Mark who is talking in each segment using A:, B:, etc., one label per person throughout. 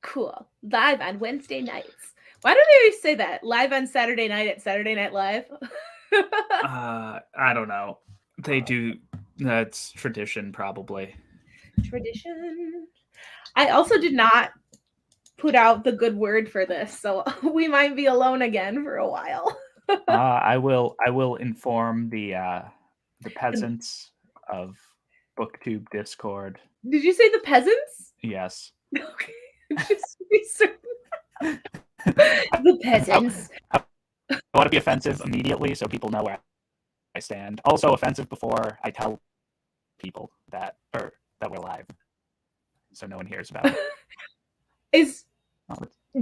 A: Cool. Live on Wednesday nights. Why don't they always say that? Live on Saturday night at Saturday Night Live?
B: I don't know. They do. That's tradition, probably.
A: Tradition. I also did not put out the good word for this, so we might be alone again for a while.
B: I will inform the peasants of BookTube Discord.
A: Did you say the peasants?
B: Yes.
A: Okay. Just to be certain. The peasants.
B: I want to be offensive immediately so people know where I stand. Also offensive before I tell people that we're live, so no one hears about it.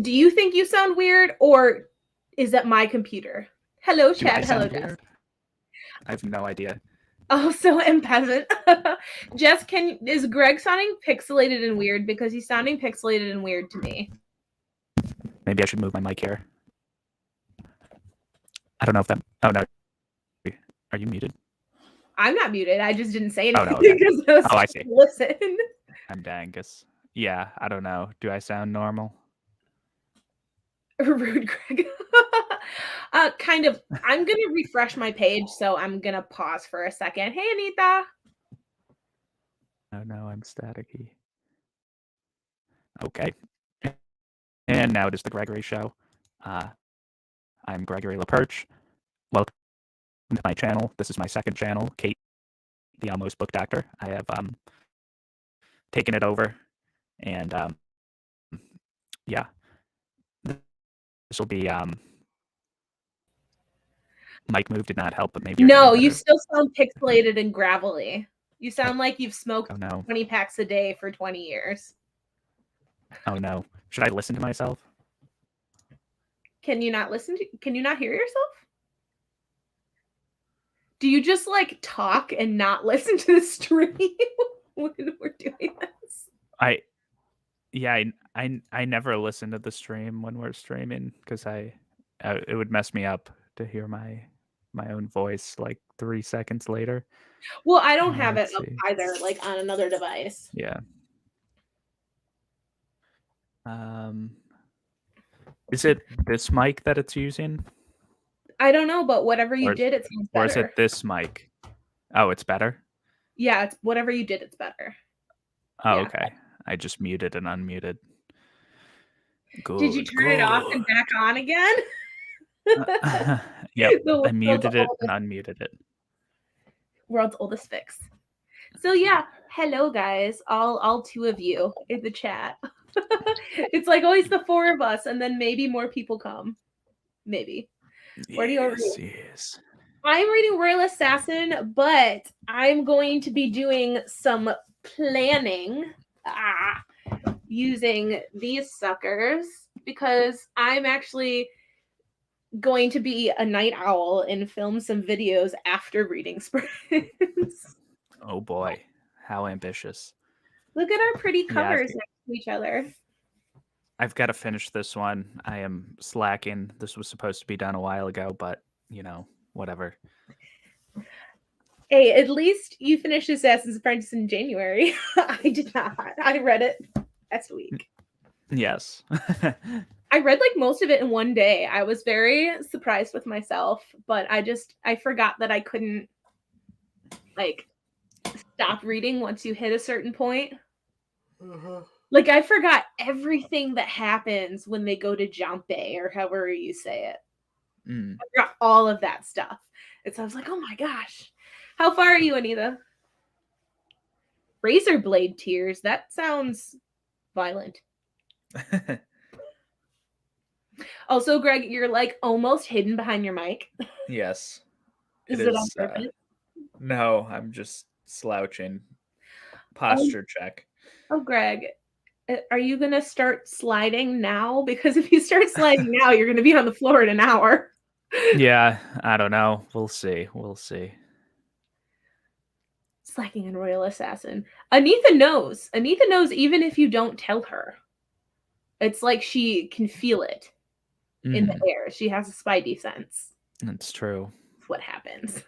A: Do you think you sound weird, or is that my computer? Hello, Chad. Hello, Jess.
B: I have no idea.
A: Oh, so am peasant. Jess, is Greg sounding pixelated and weird? Because he's sounding pixelated and weird to me.
B: Maybe I should move my mic here. I don't know if that. Oh no. Are you muted?
A: I'm not muted. I just didn't say anything.
B: Oh, no, okay.
A: I see. Listen.
B: I'm Dangus. Yeah, I don't know. Do I sound normal?
A: Rude, Greg. Kind of. I'm going to refresh my page, so I'm going to pause for a second. Hey, Anita.
B: Oh, no, I'm staticky. Okay. And now it is the Gregory Show. I'm Gregory LaPerch. Welcome to my channel. This is my second channel, Kate, the.almost.book.doctor. I have taken it over, and yeah. This will be mic move did not help, but maybe
A: no, you still sound pixelated and gravelly. You sound like you've smoked 20 packs a day for 20 years.
B: Oh no. Should I listen to myself?
A: Can you not can you not hear yourself? Do you just like talk and not listen to the stream when we're doing this?
B: I never listen to the stream when we're streaming because it would mess me up to hear my own voice like 3 seconds later.
A: Well, I don't have it up either, like on another device.
B: Yeah. Is it this mic that it's using?
A: I don't know, but whatever you did, it sounds better.
B: Or is it this mic? Oh, it's better?
A: Yeah, it's whatever you did, it's better.
B: Oh, yeah. Okay. I just muted and unmuted.
A: Good, did you turn it off and back on again?
B: Yep, I muted it and unmuted it.
A: World's oldest fix. So yeah, hello guys, all two of you in the chat. It's like always the four of us, and then maybe more people come. Maybe. Where do you read?
B: Yes.
A: I'm reading Royal Assassin, but I'm going to be doing some planning using these suckers because I'm actually going to be a night owl and film some videos after reading sprints.
B: Oh boy, how ambitious.
A: Look at our pretty covers next to each other.
B: I've got to finish this one. I am slacking. This was supposed to be done a while ago, but, you know, whatever.
A: Hey, at least you finished Assassin's Apprentice in January. I did not. I read it last week.
B: Yes.
A: I read like most of it in one day. I was very surprised with myself, but I forgot that I couldn't like stop reading once you hit a certain point. Like I forgot everything that happens when they go to Jampe or however you say it. I forgot all of that stuff. And so I was like, oh my gosh. How far are you, Anita? Razor blade tears. That sounds violent. Also, Greg, you're like almost hidden behind your mic.
B: Yes.
A: Is it on purpose?
B: No, I'm just slouching. Posture check.
A: Oh, Greg, are you going to start sliding now? Because if you start sliding now, you're going to be on the floor in an hour.
B: Yeah, I don't know. We'll see. We'll see.
A: Slacking in Royal Assassin. Anita knows. Anita knows even if you don't tell her. It's like she can feel it in the air. She has a spidey sense.
B: That's true.
A: That's what happens.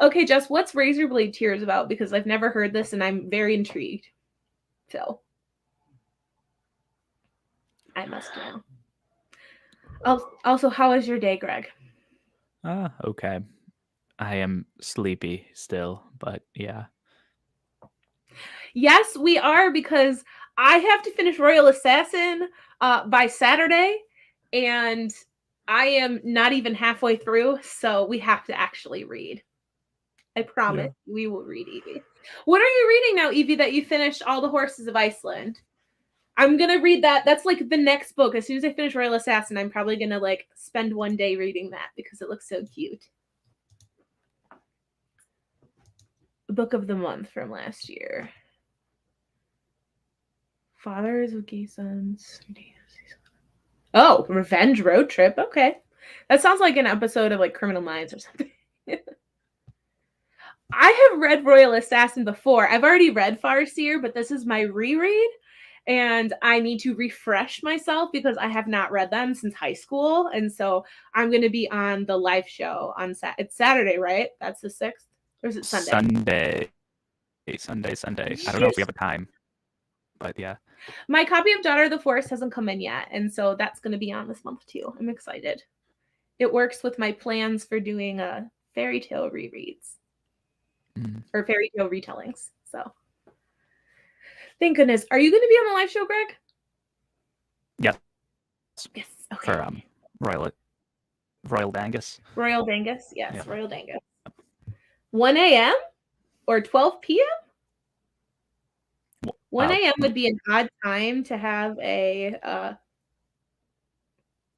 A: Okay, Jess, what's Razorblade Tears about? Because I've never heard this and I'm very intrigued. So. I must know. Also, how was your day, Greg?
B: Okay. I am sleepy still, but yeah.
A: Yes, we are, because I have to finish Royal Assassin by Saturday, and I am not even halfway through, so we have to actually read. I promise
B: Yeah.
A: we will read, Evie. What are you reading now, Evie, that you finished All the Horses of Iceland? I'm gonna read that. That's like the next book. As soon as I finish Royal Assassin, I'm probably gonna like spend one day reading that because it looks so cute. Book of the month from last year. Fathers with gay sons. Oh, Revenge Road Trip. Okay. That sounds like an episode of like Criminal Minds or something. I have read Royal Assassin before. I've already read Farseer, but this is my reread. And I need to refresh myself because I have not read them since high school. And so I'm going to be on the live show on it's Saturday, right? That's the 6th? Or is it Sunday?
B: Sunday. I don't know if we have a time, but yeah.
A: My copy of Daughter of the Forest hasn't come in yet. And so that's going to be on this month too. I'm excited. It works with my plans for doing fairy tale rereads or fairy tale retellings. So thank goodness. Are you going to be on the live show, Greg?
B: Yes.
A: Yes. Okay.
B: For Royal Dangus.
A: Royal Dangus. Yes,
B: Yeah.
A: Royal Dangus. 1 a.m. or 12 p.m.? 1 a.m. would be an odd time to have a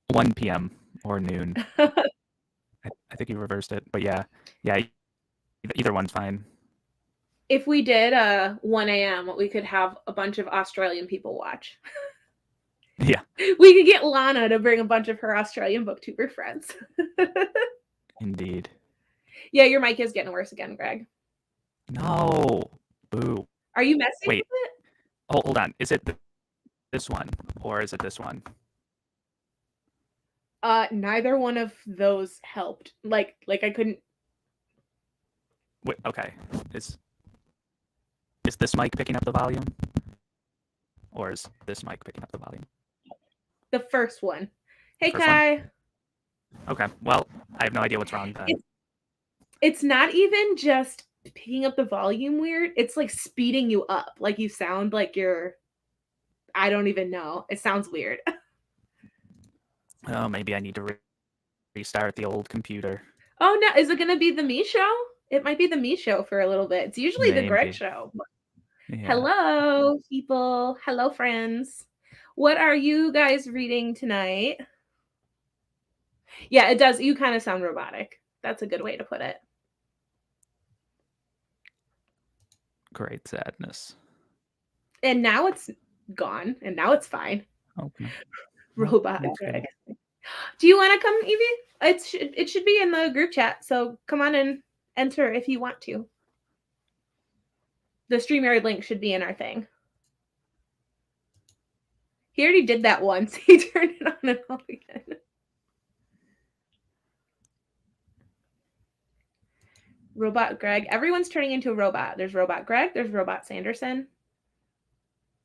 B: 1 p.m. or noon. I think you reversed it, but yeah, either one's fine.
A: If we did 1 a.m., we could have a bunch of Australian people watch.
B: Yeah.
A: We could get Lana to bring a bunch of her Australian booktuber friends.
B: Indeed.
A: Yeah, your mic is getting worse again, Greg.
B: No. Boo.
A: Are you messing with it?
B: Oh, hold on. Is it this one or is it this one?
A: Neither one of those helped. Like I couldn't.
B: Wait, okay. Is this mic picking up the volume? Or is this mic picking up the volume?
A: The first one. Hey, Kai.
B: One? Okay. Well, I have no idea what's wrong then.
A: It's not even just picking up the volume weird. It's like speeding you up. Like you sound like you're. I don't even know. It sounds weird.
B: Oh, maybe I need to restart the old computer.
A: Oh no! Is it going to be the me show? It might be the me show for a little bit. It's usually the Greg show. Yeah. Hello, people. Hello, friends. What are you guys reading tonight? Yeah, it does. You kind of sound robotic. That's a good way to put it.
B: Great sadness.
A: And now it's gone, and now it's fine.
B: Okay.
A: Robot Greg. Do you want to come, Evie? It should be in the group chat, so come on and enter if you want to. The StreamYard link should be in our thing. He already did that once. He turned it on and off again. Robot Greg. Everyone's turning into a robot. There's Robot Greg. There's Robot Sanderson.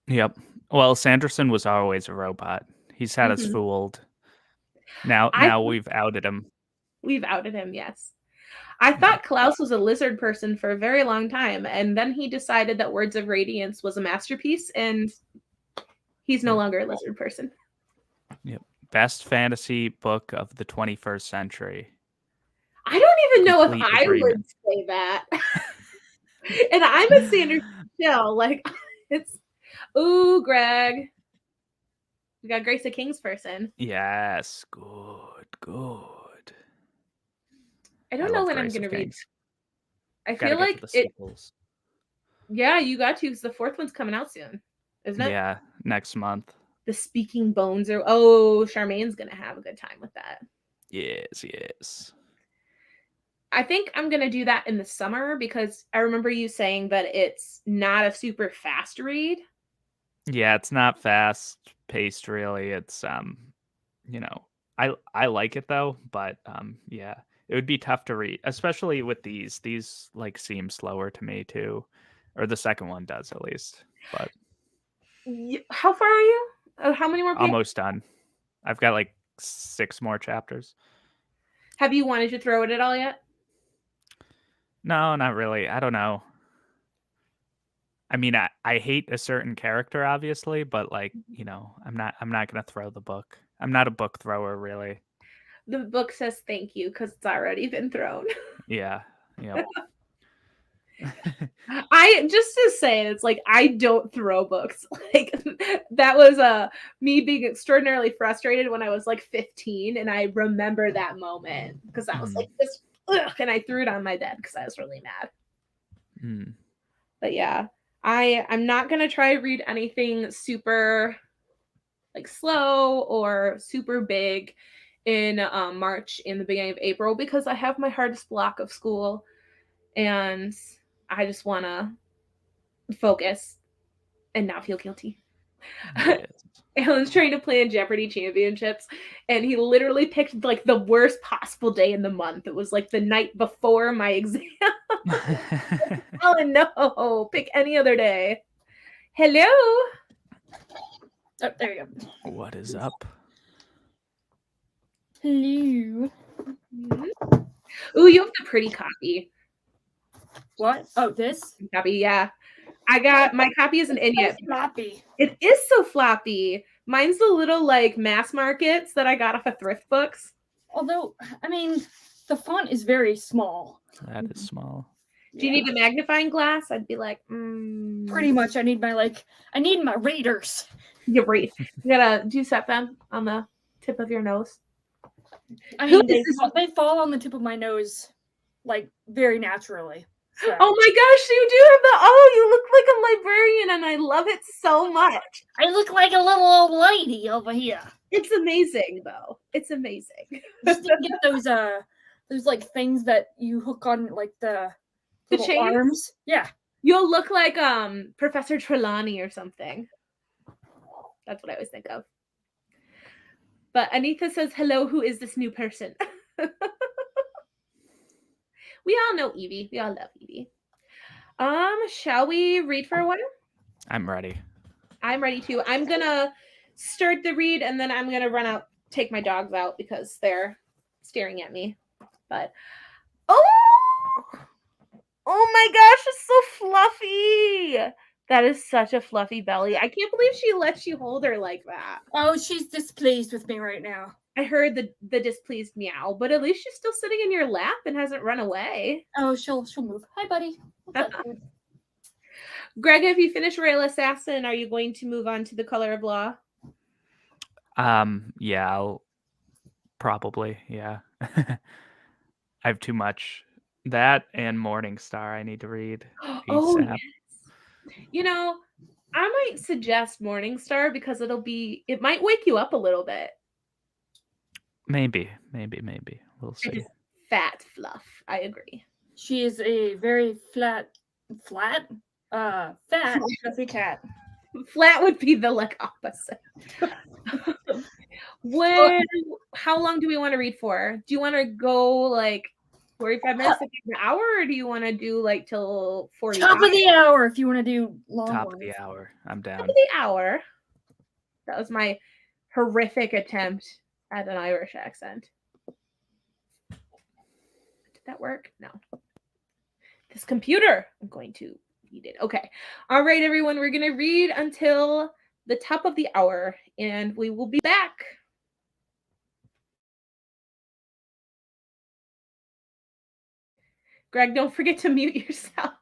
B: Yep. Well, Sanderson was always a robot. He's had us fooled. Now we've outed him.
A: We've outed him, yes. I thought Klaus was a lizard person for a very long time, and then he decided that Words of Radiance was a masterpiece, and he's no longer a lizard person.
B: Yep. Best fantasy book of the 21st century.
A: I don't even know if I would say that. And I'm a Sanderson still. Like, it's... Ooh, Greg. We got Grace of Kings person.
B: Yes. Good.
A: I don't know when I'm going to read. I feel like
B: the sequels.
A: Yeah, you got to, because the 4th one's coming out soon, isn't it?
B: Yeah, next month.
A: The Speaking Bones are... Oh, Charmaine's going to have a good time with that.
B: Yes.
A: I think I'm going to do that in the summer, because I remember you saying that it's not a super fast read.
B: Yeah, it's not fast paced really. It's I like it though, but yeah, it would be tough to read, especially with these. These like seem slower to me too, or the second one does at least. But
A: how far are you? How many more pages?
B: Almost done. I've got like 6 more chapters.
A: Have you wanted to throw it at all yet?
B: No, not really. I don't know. I mean, I hate a certain character, obviously, but like, I'm not gonna throw the book. I'm not a book thrower, really.
A: The book says thank you because it's already been thrown.
B: Yeah. Yep.
A: I just to say it's like I don't throw books. Like that was me being extraordinarily frustrated when I was like 15, and I remember that moment because I was like this, and I threw it on my bed because I was really mad.
B: Mm.
A: But yeah, I'm not gonna try to read anything super like slow or super big in March in the beginning of April because I have my hardest block of school and I just want to focus and not feel guilty.
B: Yes.
A: Alan's trying to plan Jeopardy championships, and he literally picked like the worst possible day in the month. It was like the night before my exam. Alan, no, pick any other day. Hello.
C: Oh, there you go.
B: What is up?
C: Hello.
A: Ooh, you have the pretty copy.
C: What? Oh, this?
A: Copy, yeah. I got my copy isn't in yet.
C: Floppy.
A: It is so floppy. Mine's the little like mass markets that I got off of thrift books.
C: Although, I mean, the font is very small.
B: That is small.
A: Do you need a magnifying glass? I'd be like,
C: Pretty much. I need my readers.
A: You're right. You gotta do set them on the tip of your nose.
C: I mean, they fall on the tip of my nose, like very naturally. So.
A: Oh my gosh, you do have the you look like a librarian and I love it so much.
C: I look like a little old lady over here.
A: It's amazing though. It's amazing.
C: Just didn't get those like things that you hook on like the little arms. Yeah.
A: You'll look like Professor Trelawney or something. That's what I always think of. But Anita says, hello, who is this new person? We all know Evie. We all love Evie. Shall we read for a while?
B: I'm ready.
A: I'm ready too. I'm gonna start the read and then I'm gonna run out, take my dogs out because they're staring at me. But oh my gosh, it's so fluffy. That is such a fluffy belly. I can't believe she lets you hold her like that.
C: Oh, she's displeased with me right now.
A: I heard the displeased meow, but at least she's still sitting in your lap and hasn't run away.
C: Oh, she'll move. Hi, buddy. What's up, dude?
A: Greg, if you finish Rail Assassin, are you going to move on to The Color of Law?
B: Yeah, I'll probably, yeah. I have too much. That and Morningstar I need to read.
A: Oh,
B: ASAP.
A: yes. You know, I might suggest Morningstar because it might wake you up a little bit.
B: Maybe. We'll see.
A: It is fat fluff. I agree.
C: She is a very fat, fluffy cat.
A: Flat would be the like opposite. How long do we want to read for? Do you want to go like 45 minutes, like an hour, or do you want to do like till 40?
C: Top of the hour if you want to do long
B: Top
C: ones.
B: of the hour. I'm down.
A: Top of the hour. That was my horrific attempt at an Irish accent. Did that work? No. This computer. I'm going to read it. Okay. All right, everyone. We're going to read until the top of the hour, and we will be back. Greg, don't forget to mute yourself.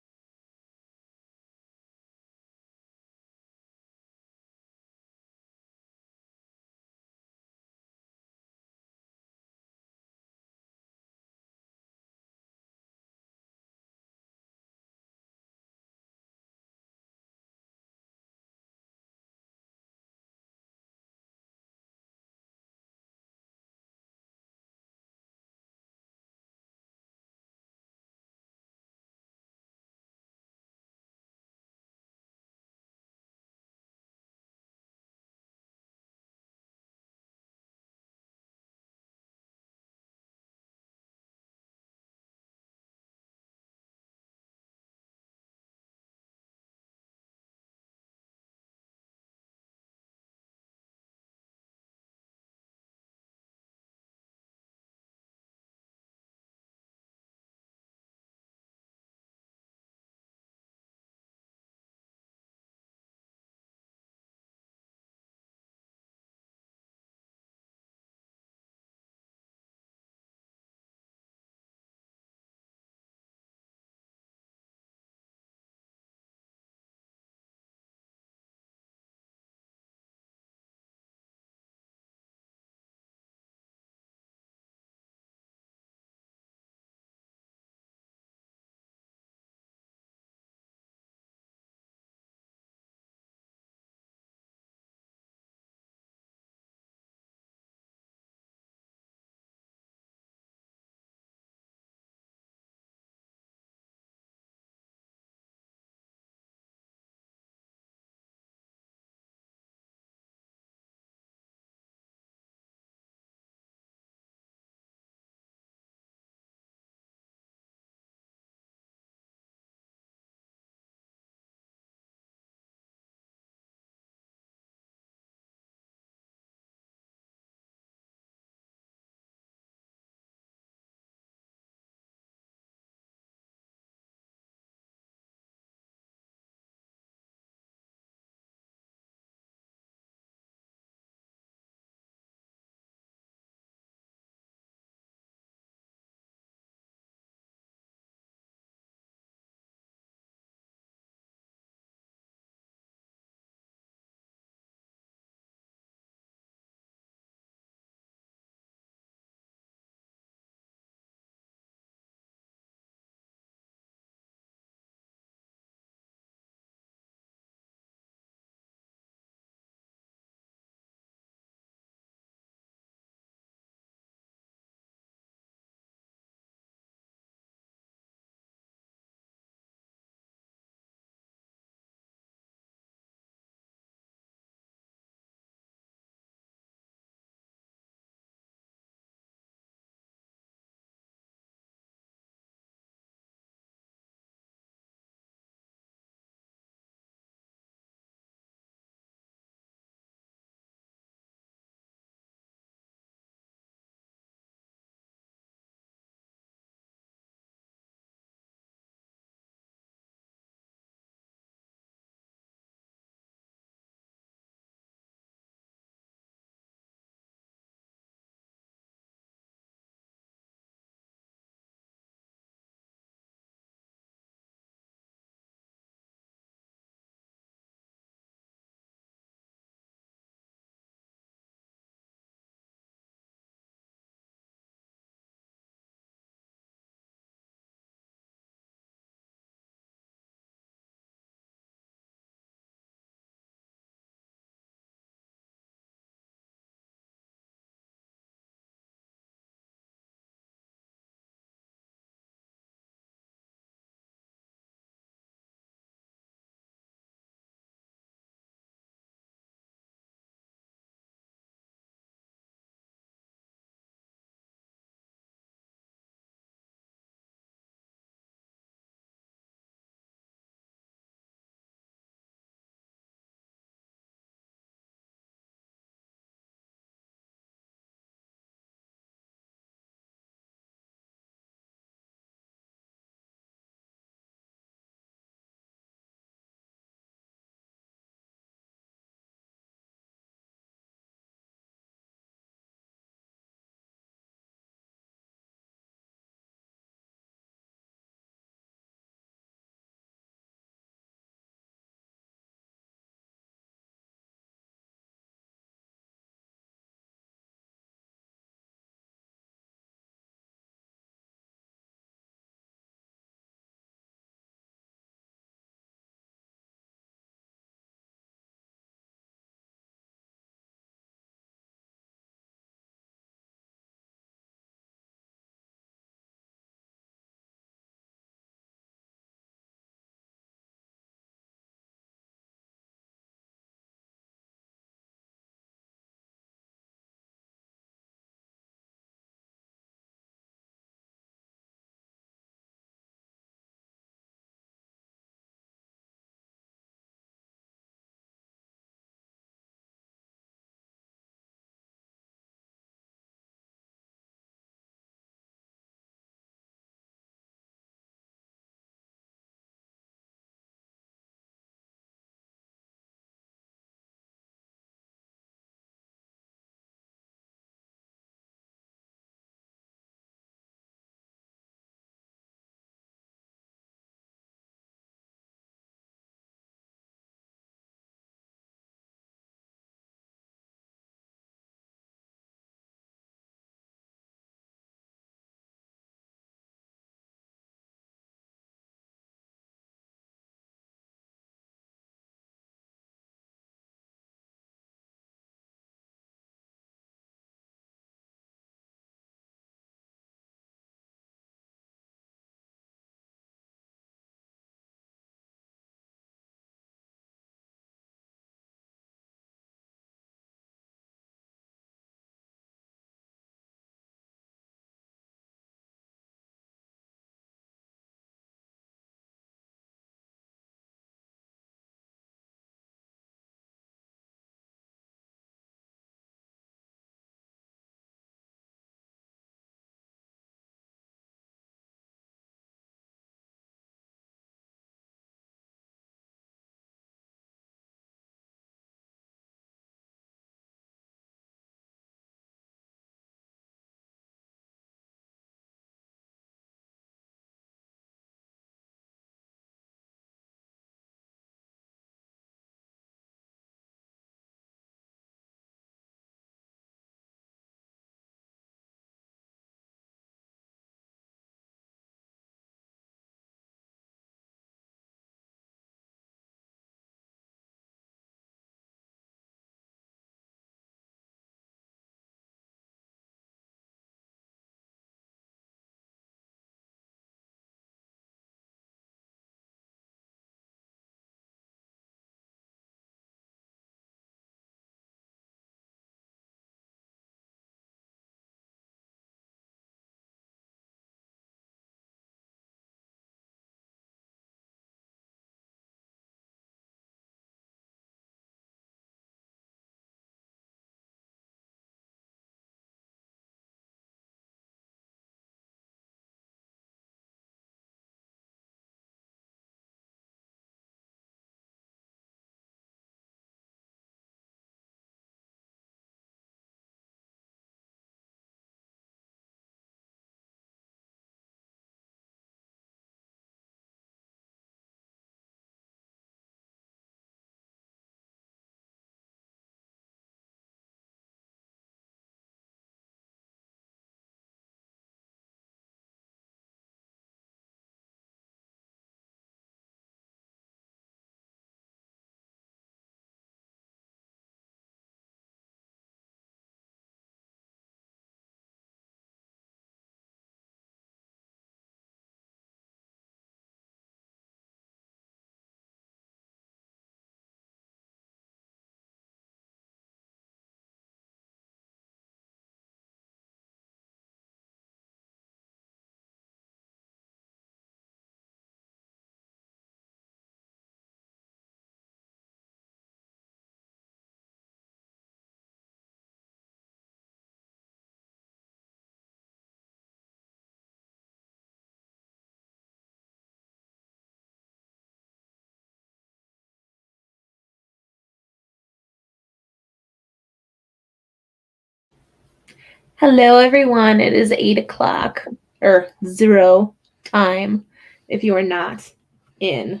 A: Hello, everyone. It is 8 o'clock, or 0 time, if you are not in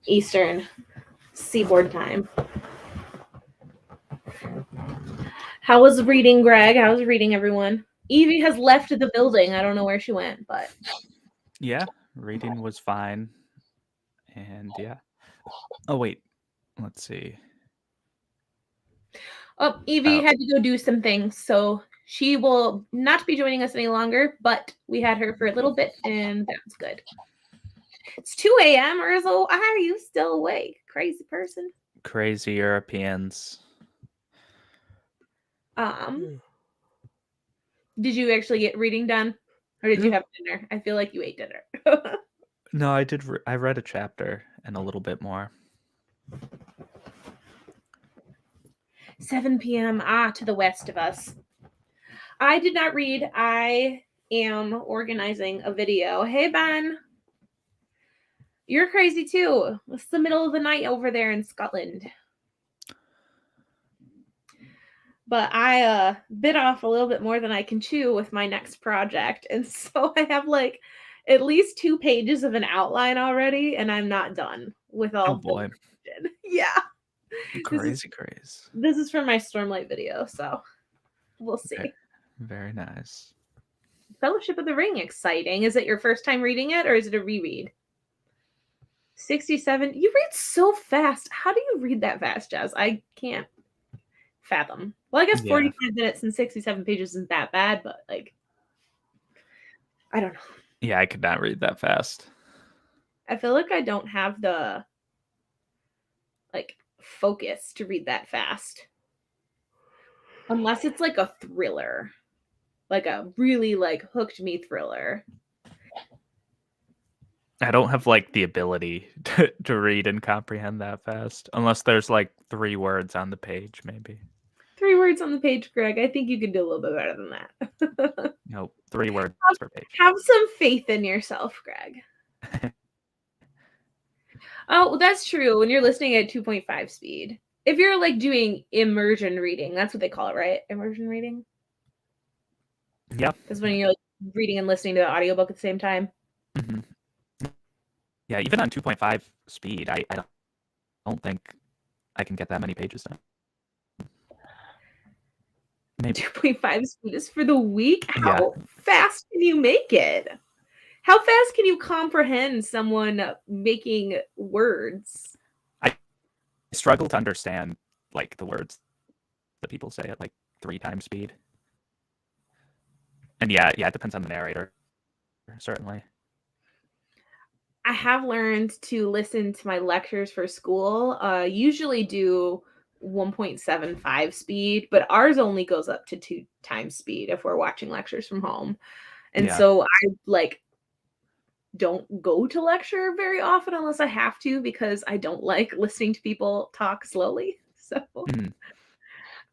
A: Eastern Seaboard time. How was reading, Greg? How was reading, everyone? Evie has left the building. I don't know where she went, but...
B: Yeah, reading was fine. And yeah. Oh, wait. Let's see.
A: Oh, Evie had to go do some things, so she will not be joining us any longer, but we had her for a little bit, and that's good. It's 2 a.m., Urzel. Why are you still awake? Crazy person.
B: Crazy Europeans.
A: Did you actually get reading done? Or did you have dinner? I feel like you ate dinner.
B: No, I did. I read a chapter and a little bit more.
A: 7 p.m. To the west of us. I did not read. I am organizing a video. Hey, Ben. You're crazy too. It's the middle of the night over there in Scotland. But I bit off a little bit more than I can chew with my next project. And so I have like at least 2 pages of an outline already, and I'm not done with all of
B: boy.
A: the yeah.
B: Crazy.
A: This is for my Stormlight video, so we'll see.
B: Very nice.
A: Fellowship of the Ring, exciting. Is it your first time reading it, or is it a reread? 67. You read so fast. How do you read that fast, Jazz? I can't fathom. Well, I guess 45 minutes and 67 pages isn't that bad, but like, I don't know.
B: Yeah, I could not read that fast.
A: I feel like I don't have the like focus to read that fast. Unless it's like a thriller. Like a really like hooked me thriller.
B: I don't have like the ability to read and comprehend that fast. Unless there's like 3 words on the page, maybe.
A: 3 words on the page, Greg. I think you could do a little bit better than that.
B: No, 3 words per page.
A: Have some faith in yourself, Greg. Oh, well, that's true. When you're listening at 2.5 speed. If you're like doing immersion reading, that's what they call it, right? Immersion reading?
B: Yeah.
A: Because when you're like reading and listening to the audiobook at the same time.
B: Mm-hmm. Yeah, even on 2.5 speed, I don't think I can get that many pages done.
A: Maybe 2.5 speed is for the week? How fast can you make it? How fast can you comprehend someone making words?
B: I struggle to understand like the words that people say at like 3 times speed. And yeah, it depends on the narrator, certainly.
A: I have learned to listen to my lectures for school. Usually do 1.75 speed, but ours only goes up to 2 times speed if we're watching lectures from home. And so I like don't go to lecture very often unless I have to, because I don't like listening to people talk slowly. So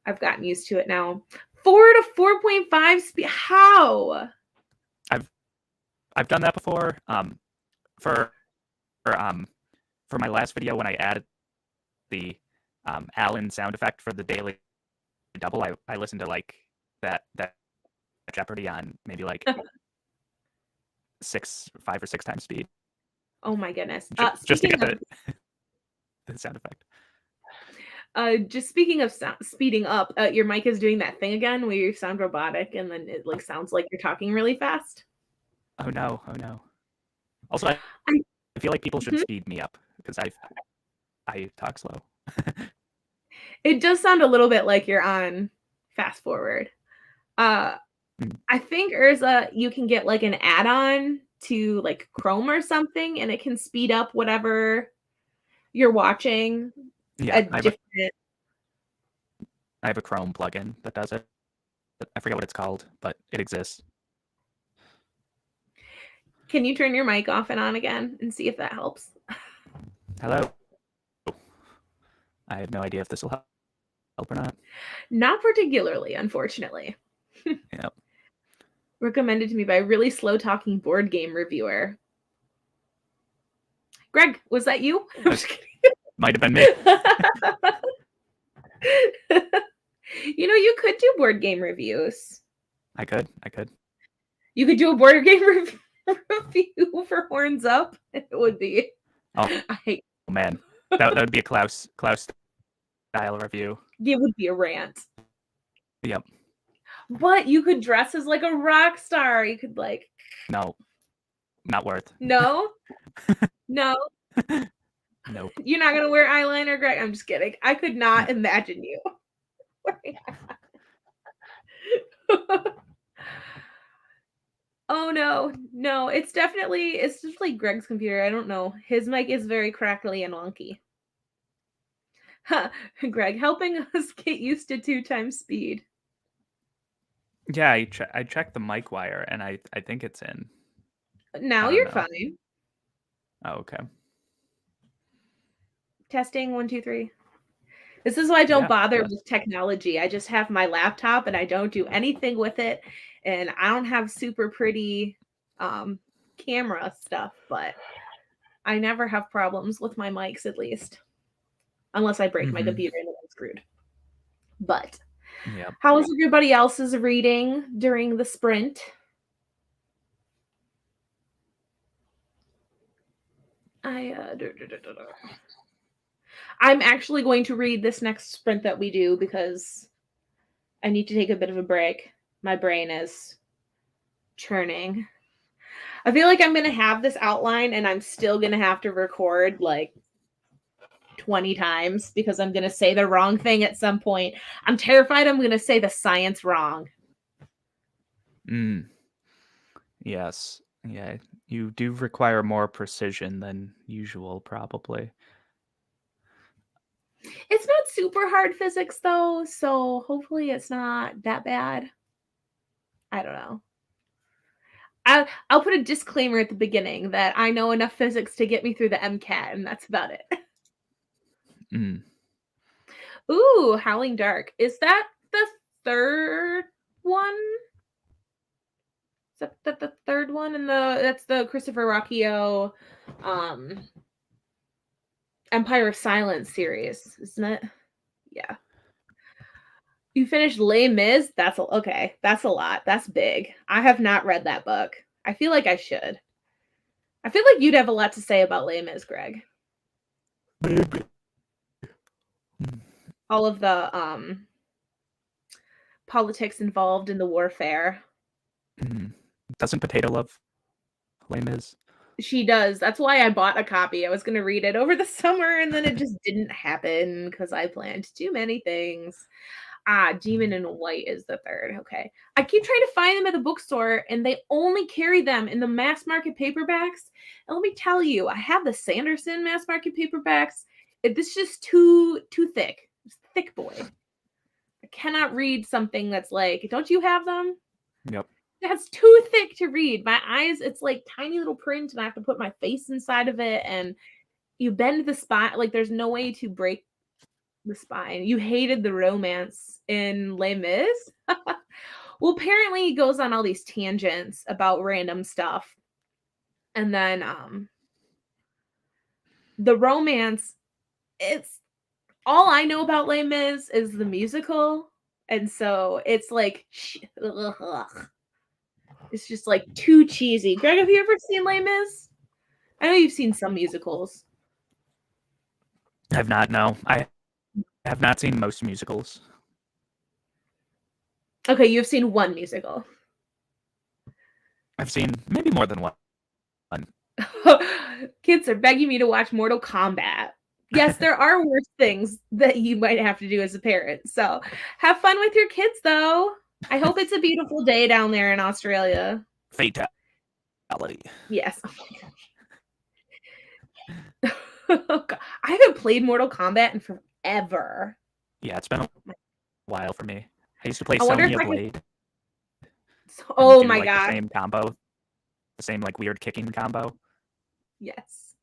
A: I've gotten used to it now. 4 to 4.5 speed. How?
B: I've done that before. For my last video when I added the Alan sound effect for the daily double, I listened to like that Jeopardy on maybe like 5 or 6 times speed.
A: Oh my goodness.
B: Just to get the sound effect.
A: Just speaking of speeding up, your mic is doing that thing again where you sound robotic and then it like sounds like you're talking really fast.
B: Oh no. Also, I feel like people should speed me up because I talk slow.
A: It does sound a little bit like you're on fast forward. I think Urza, you can get like an add-on to like Chrome or something, and it can speed up whatever you're watching.
B: Yeah, I have a Chrome plugin that does it. I forget what it's called, but it exists.
A: Can you turn your mic off and on again and see if that helps?
B: Hello. I have no idea if this will help or not.
A: Not particularly, unfortunately.
B: Yep.
A: Recommended to me by a really slow talking board game reviewer. Greg, was that you?
B: Might have been me.
A: You could do board game reviews.
B: I could.
A: You could do a board game review for Horns Up. It would be.
B: Oh
A: I
B: man, that would be a Klaus style review.
A: It would be a rant.
B: Yep.
A: But you could dress as like a rock star. You could
B: No, not worth.
A: No? No.
B: Nope.
A: You're not gonna wear eyeliner, Greg? I'm just kidding. I could not imagine you wearing eyeliner. Oh no. It's just like Greg's computer. I don't know. His mic is very crackly and wonky. Greg helping us get used to 2 times speed.
B: Yeah, I checked the mic wire and I think it's in.
A: Now you're fine.
B: Oh, okay.
A: Testing 1, 2, 3. This is why I don't bother with technology. I just have my laptop and I don't do anything with it. And I don't have super pretty camera stuff, but I never have problems with my mics, at least. Unless I break my computer and then I'm screwed. But how was everybody else's reading during the sprint? I'm actually going to read this next sprint that we do because I need to take a bit of a break. My brain is churning. I feel like I'm going to have this outline and I'm still going to have to record like 20 times because I'm going to say the wrong thing at some point. I'm terrified I'm going to say the science wrong.
B: Yes. Yeah, you do require more precision than usual, probably.
A: It's not super hard physics, though, so hopefully it's not that bad. I don't know. I'll put a disclaimer at the beginning that I know enough physics to get me through the MCAT, and that's about it. Ooh, Howling Dark. Is that the third one? Is that the third one? And that's the Christopher Rocchio Empire of Silence series, isn't it? Yeah. You finished Les Mis? That's a lot. That's big. I have not read that book. I feel like I should. I feel like you'd have a lot to say about Les Mis, Greg. All of the politics involved in the warfare.
B: Doesn't Potato love Les Mis?
A: She does. That's why I bought a copy. I was going to read it over the summer, and then it just didn't happen because I planned too many things. Demon in White is the third. Okay. I keep trying to find them at the bookstore, and they only carry them in the mass market paperbacks. And let me tell you, I have the Sanderson mass market paperbacks. This is just too thick. It's thick, boy. I cannot read something that's like, don't you have them?
B: Yep.
A: That's too thick to read. My eyes, it's like tiny little print, and I have to put my face inside of it, and you bend the spine. Like, there's no way to break the spine. You hated the romance in Les Mis? Well, apparently he goes on all these tangents about random stuff. And then the romance, it's all I know about Les Mis is the musical. And so it's like, it's just like too cheesy. Greg, have you ever seen Les Mis? I know you've seen some musicals.
B: I have not, no. I have not seen most musicals.
A: Okay, you've seen one musical.
B: I've seen maybe more than one.
A: Kids are begging me to watch Mortal Kombat. Yes, there are worse things that you might have to do as a parent. So have fun with your kids, though. I hope it's a beautiful day down there in Australia.
B: Fatality.
A: Yes. Oh God. I haven't played Mortal Kombat in forever.
B: Yeah, it's been a while for me. I used to play Sonya Blade.
A: Oh my God.
B: The same combo. The same like weird kicking combo.
A: Yes.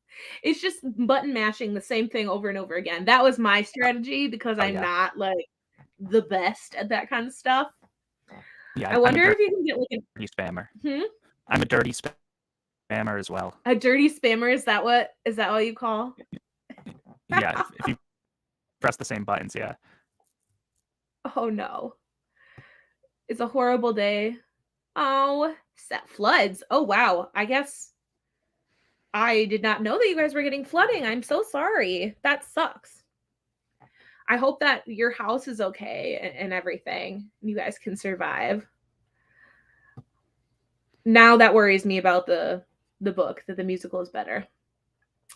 A: It's just button mashing the same thing over and over again. That was my strategy because I'm not like the best at that kind of stuff.
B: Yeah,
A: I wonder if you can get like a
B: dirty spammer. I'm a dirty spammer as well.
A: A dirty spammer, is that what you call?
B: Yeah, if you press the same buttons, yeah.
A: Oh no. It's a horrible day. Oh, set floods. Oh wow. I guess I did not know that you guys were getting flooding. I'm so sorry. That sucks. I hope that your house is okay and everything. You guys can survive. Now that worries me about the book, that the musical is better.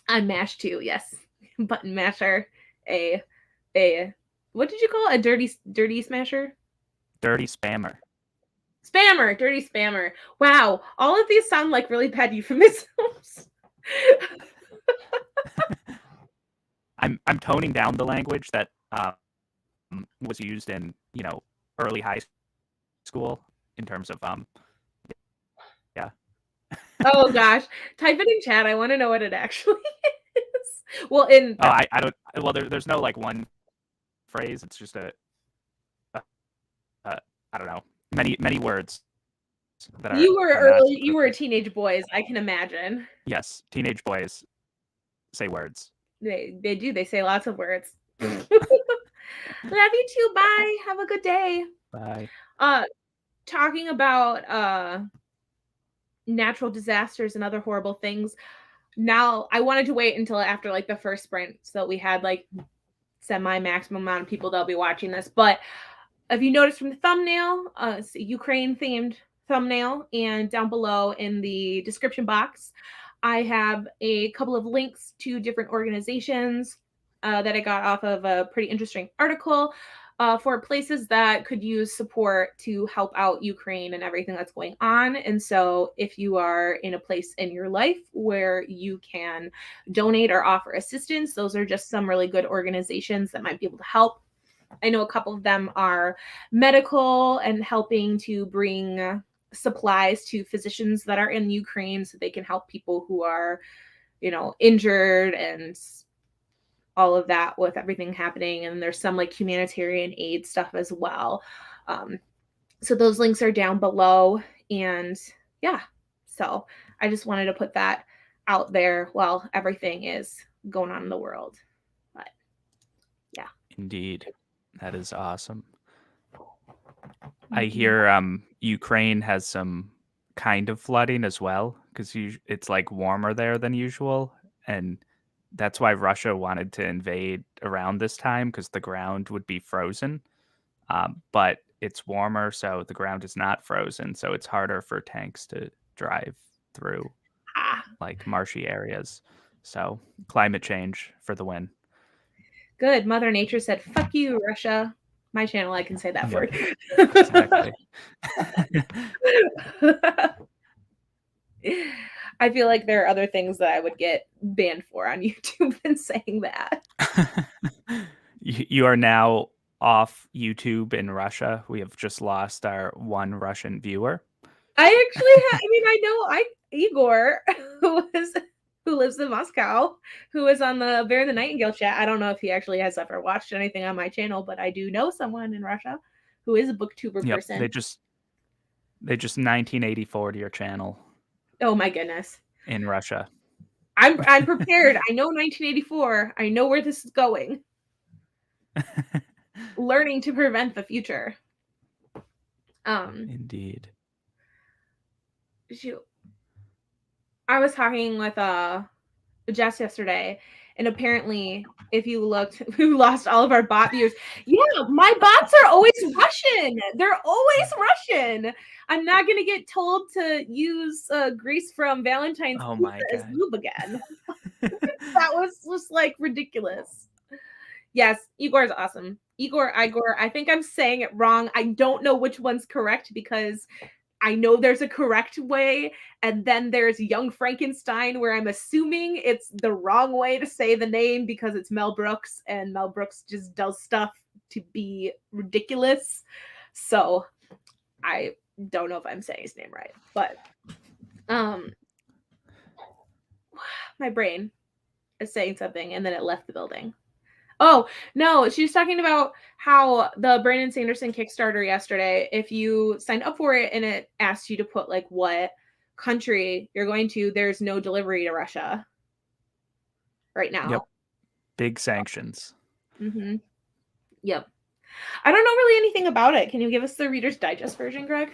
A: I'm MASH too, yes. Button masher. A what did you call it? A dirty smasher?
B: Dirty spammer.
A: Spammer, dirty spammer. Wow, all of these sound like really bad euphemisms.
B: I'm toning down the language that was used in early high school in terms of yeah.
A: Oh gosh, type it in chat. I want to know what it actually is. Well, in
B: I don't. Well, there's no like one phrase. It's just a I don't know, many words that are
A: you were
B: not
A: early. You were teenage boys. I can imagine.
B: Yes, teenage boys say words.
A: They do. They say lots of words. Love you too. Bye. Have a good day.
B: Bye.
A: Talking about natural disasters and other horrible things. Now, I wanted to wait until after like the first sprint so we had like semi-maximum amount of people that'll be watching this. But if you notice from the thumbnail, it's a Ukraine themed thumbnail, and down below in the description box, I have a couple of links to different organizations that I got off of a pretty interesting article for places that could use support to help out Ukraine and everything that's going on. And so if you are in a place in your life where you can donate or offer assistance, those are just some really good organizations that might be able to help. I know a couple of them are medical and helping to bring supplies to physicians that are in Ukraine so they can help people who are, injured and all of that with everything happening. And there's some like humanitarian aid stuff as well. So those links are down below. And yeah, so I just wanted to put that out there while everything is going on in the world. But yeah.
B: Indeed. That is awesome. I hear Ukraine has some kind of flooding as well because it's like warmer there than usual, and that's why Russia wanted to invade around this time because the ground would be frozen. But it's warmer, so the ground is not frozen, so it's harder for tanks to drive through like marshy areas. So climate change for the win.
A: Good. Mother Nature said, "Fuck you, Russia." My channel, I can say that word.
B: Exactly.
A: I feel like there are other things that I would get banned for on YouTube than saying that.
B: You are now off YouTube in Russia. We have just lost our one Russian viewer.
A: I actually I know Igor, who lives in Moscow, who is on the Bear and the Nightingale chat. I don't know if he actually has ever watched anything on my channel, but I do know someone in Russia who is a booktuber person.
B: They just 1984 to your channel.
A: Oh my goodness.
B: In Russia.
A: I'm prepared. I know 1984. I know where this is going. Learning to prevent the future.
B: Indeed.
A: I was talking with Jess yesterday, and apparently, if you looked, we lost all of our bot viewers. Yeah, my bots are always Russian. They're always Russian. I'm not gonna get told to use grease from Valentine's as lube again. That was just like ridiculous. Yes, Igor's awesome. Igor, I think I'm saying it wrong. I don't know which one's correct because I know there's a correct way, and then there's Young Frankenstein, where I'm assuming it's the wrong way to say the name because it's Mel Brooks, and Mel Brooks just does stuff to be ridiculous. So I don't know if I'm saying his name right, but my brain is saying something, and then it left the building. Oh, no, she was talking about how the Brandon Sanderson Kickstarter yesterday, if you signed up for it and it asked you to put like what country you're going to, there's no delivery to Russia right now.
B: Yep. Big sanctions.
A: Mm-hmm. Yep. I don't know really anything about it. Can you give us the Reader's Digest version, Greg?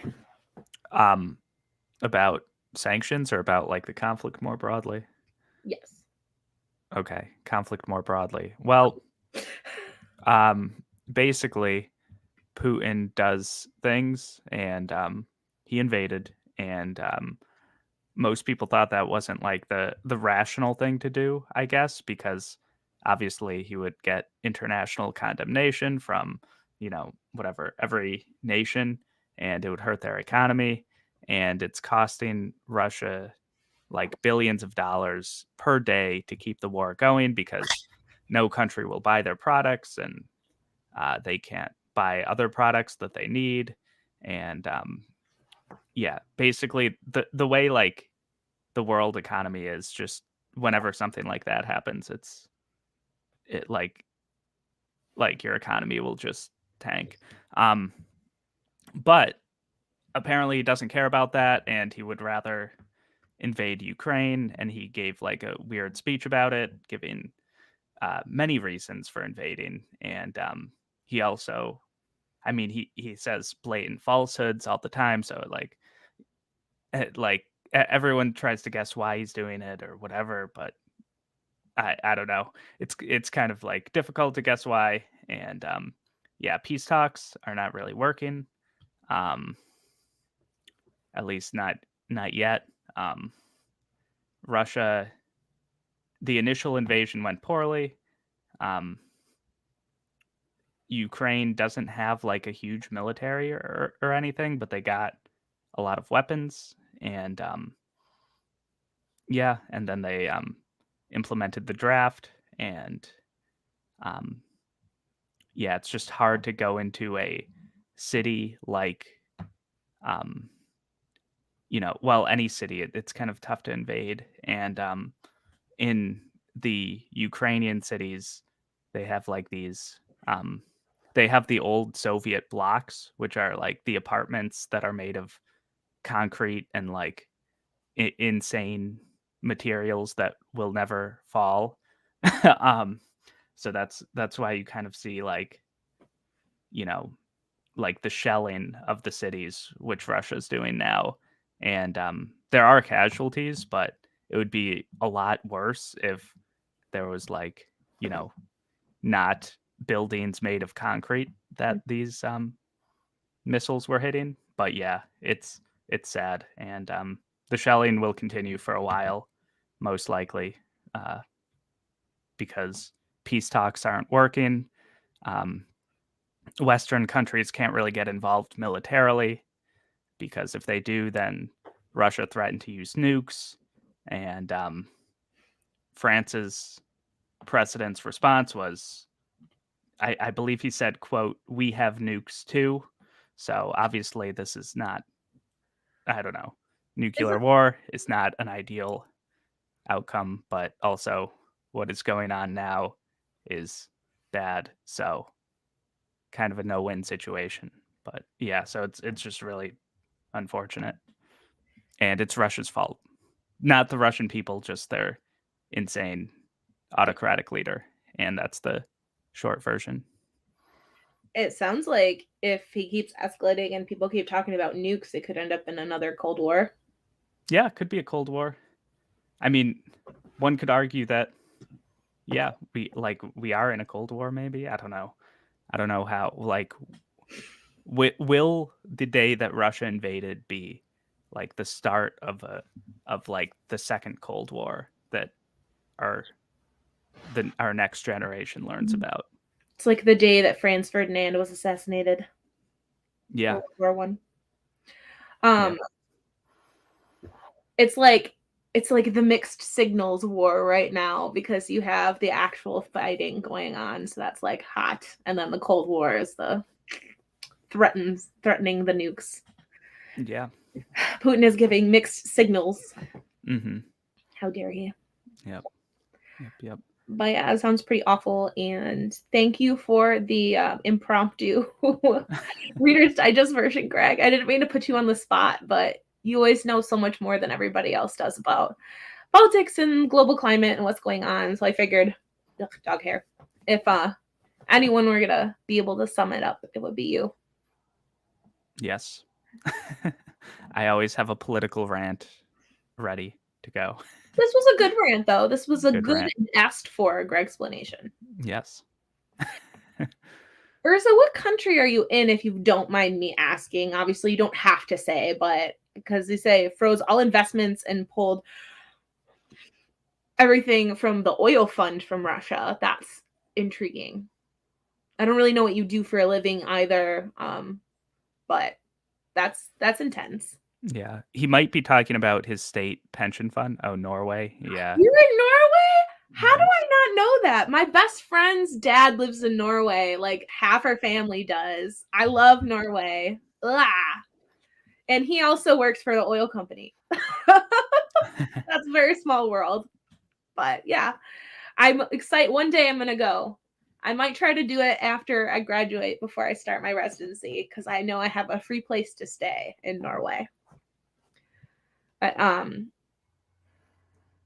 B: About sanctions or about like the conflict more broadly?
A: Yes.
B: Okay, conflict more broadly. Well, basically, Putin does things, and he invaded, and most people thought that wasn't like the rational thing to do, I guess, because obviously he would get international condemnation from, whatever, every nation, and it would hurt their economy, and it's costing Russia like billions of dollars per day to keep the war going because no country will buy their products, and they can't buy other products that they need. And yeah, basically the way like the world economy is, just whenever something like that happens, it like your economy will just tank. Um, but apparently he doesn't care about that, and he would rather invade Ukraine. And he gave like a weird speech about it, giving many reasons for invading. And he also, I mean, he says blatant falsehoods all the time. So like everyone tries to guess why he's doing it or whatever, but I don't know. It's kind of like difficult to guess why. And yeah, peace talks are not really working. Um, at least not yet. Russia, the initial invasion went poorly. Um, Ukraine doesn't have like a huge military or anything, but they got a lot of weapons, and yeah, and then they implemented the draft, and um, yeah, it's just hard to go into a city like um, well, any city, it's kind of tough to invade. And in the Ukrainian cities, they have like these they have the old Soviet blocks, which are like the apartments that are made of concrete and like insane materials that will never fall. um so that's why you kind of see like, you know like the shelling of the cities, which Russia's doing now. And there are casualties, but it would be a lot worse if there was like, you know not buildings made of concrete that these missiles were hitting. But yeah, it's sad. And the shelling will continue for a while, most likely, uh, because peace talks aren't working. um, Western countries can't really get involved militarily, because if they do, then Russia threatened to use nukes. And France's president's response was, I believe he said, quote, "We have nukes too." So obviously this is not, I don't know, nuclear war is not an ideal outcome, but also what is going on now is bad. So kind of a no-win situation. But yeah, so it's just really unfortunate. And it's Russia's fault. Not the Russian people, just their insane autocratic leader. And that's the short version.
A: It sounds like if he keeps escalating and people keep talking about nukes, it could end up in another Cold War.
B: Yeah, it could be a Cold War. I mean, one could argue that, yeah, we are in a Cold War, maybe. I don't know how, like, will the day that Russia invaded be like the start of like the second Cold War that our next generation learns about?
A: It's like the day that Franz Ferdinand was assassinated.
B: Yeah.
A: World War One.
B: Yeah.
A: It's like the mixed signals war right now, because you have the actual fighting going on, so that's like hot, and then the Cold War is the threatening the nukes.
B: Yeah.
A: Putin is giving mixed signals.
B: Mm-hmm.
A: How dare he?
B: Yep.
A: But yeah, it sounds pretty awful. And thank you for the impromptu Reader's Digest version, Greg. I didn't mean to put you on the spot, but you always know so much more than everybody else does about politics and global climate and what's going on. So I figured, dog hair, if anyone were gonna be able to sum it up, it would be you.
B: Yes. I always have a political rant ready to go.
A: This was a good rant, though. This was a
B: Good
A: good
B: rant.
A: and asked for Greg explanation.
B: Yes.
A: Urza, what country are you in, if you don't mind me asking? Obviously, you don't have to say, but because they say froze all investments and pulled everything from the oil fund from Russia. That's intriguing. I don't really know what you do for a living either, but that's intense.
B: Yeah. He might be talking about his state pension fund. Oh, Norway. Yeah.
A: You're in Norway? How do
B: Yes.
A: I not know that? My best friend's dad lives in Norway. Like half our family does. I love Norway. Ugh. And he also works for the oil company. That's a very small world. But yeah, I'm excited. One day I'm going to go. I might try to do it after I graduate before I start my residency because I know I have a free place to stay in Norway. But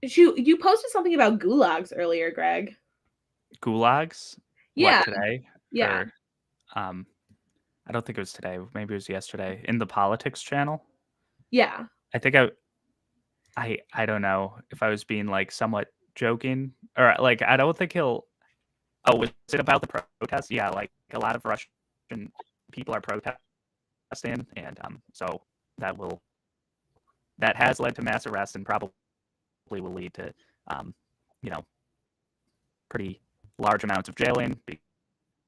A: you posted something about gulags earlier, Greg.
B: Gulags?
A: Yeah.
B: What, today?
A: Yeah.
B: Or, I don't think it was today. Maybe it was yesterday in the politics channel.
A: Yeah.
B: I think I don't know if I was being like somewhat joking or like I don't think he'll. Oh, was it about the protests? Yeah, like a lot of Russian people are protesting, and so that has led to mass arrests and probably will lead to you know, pretty large amounts of jailing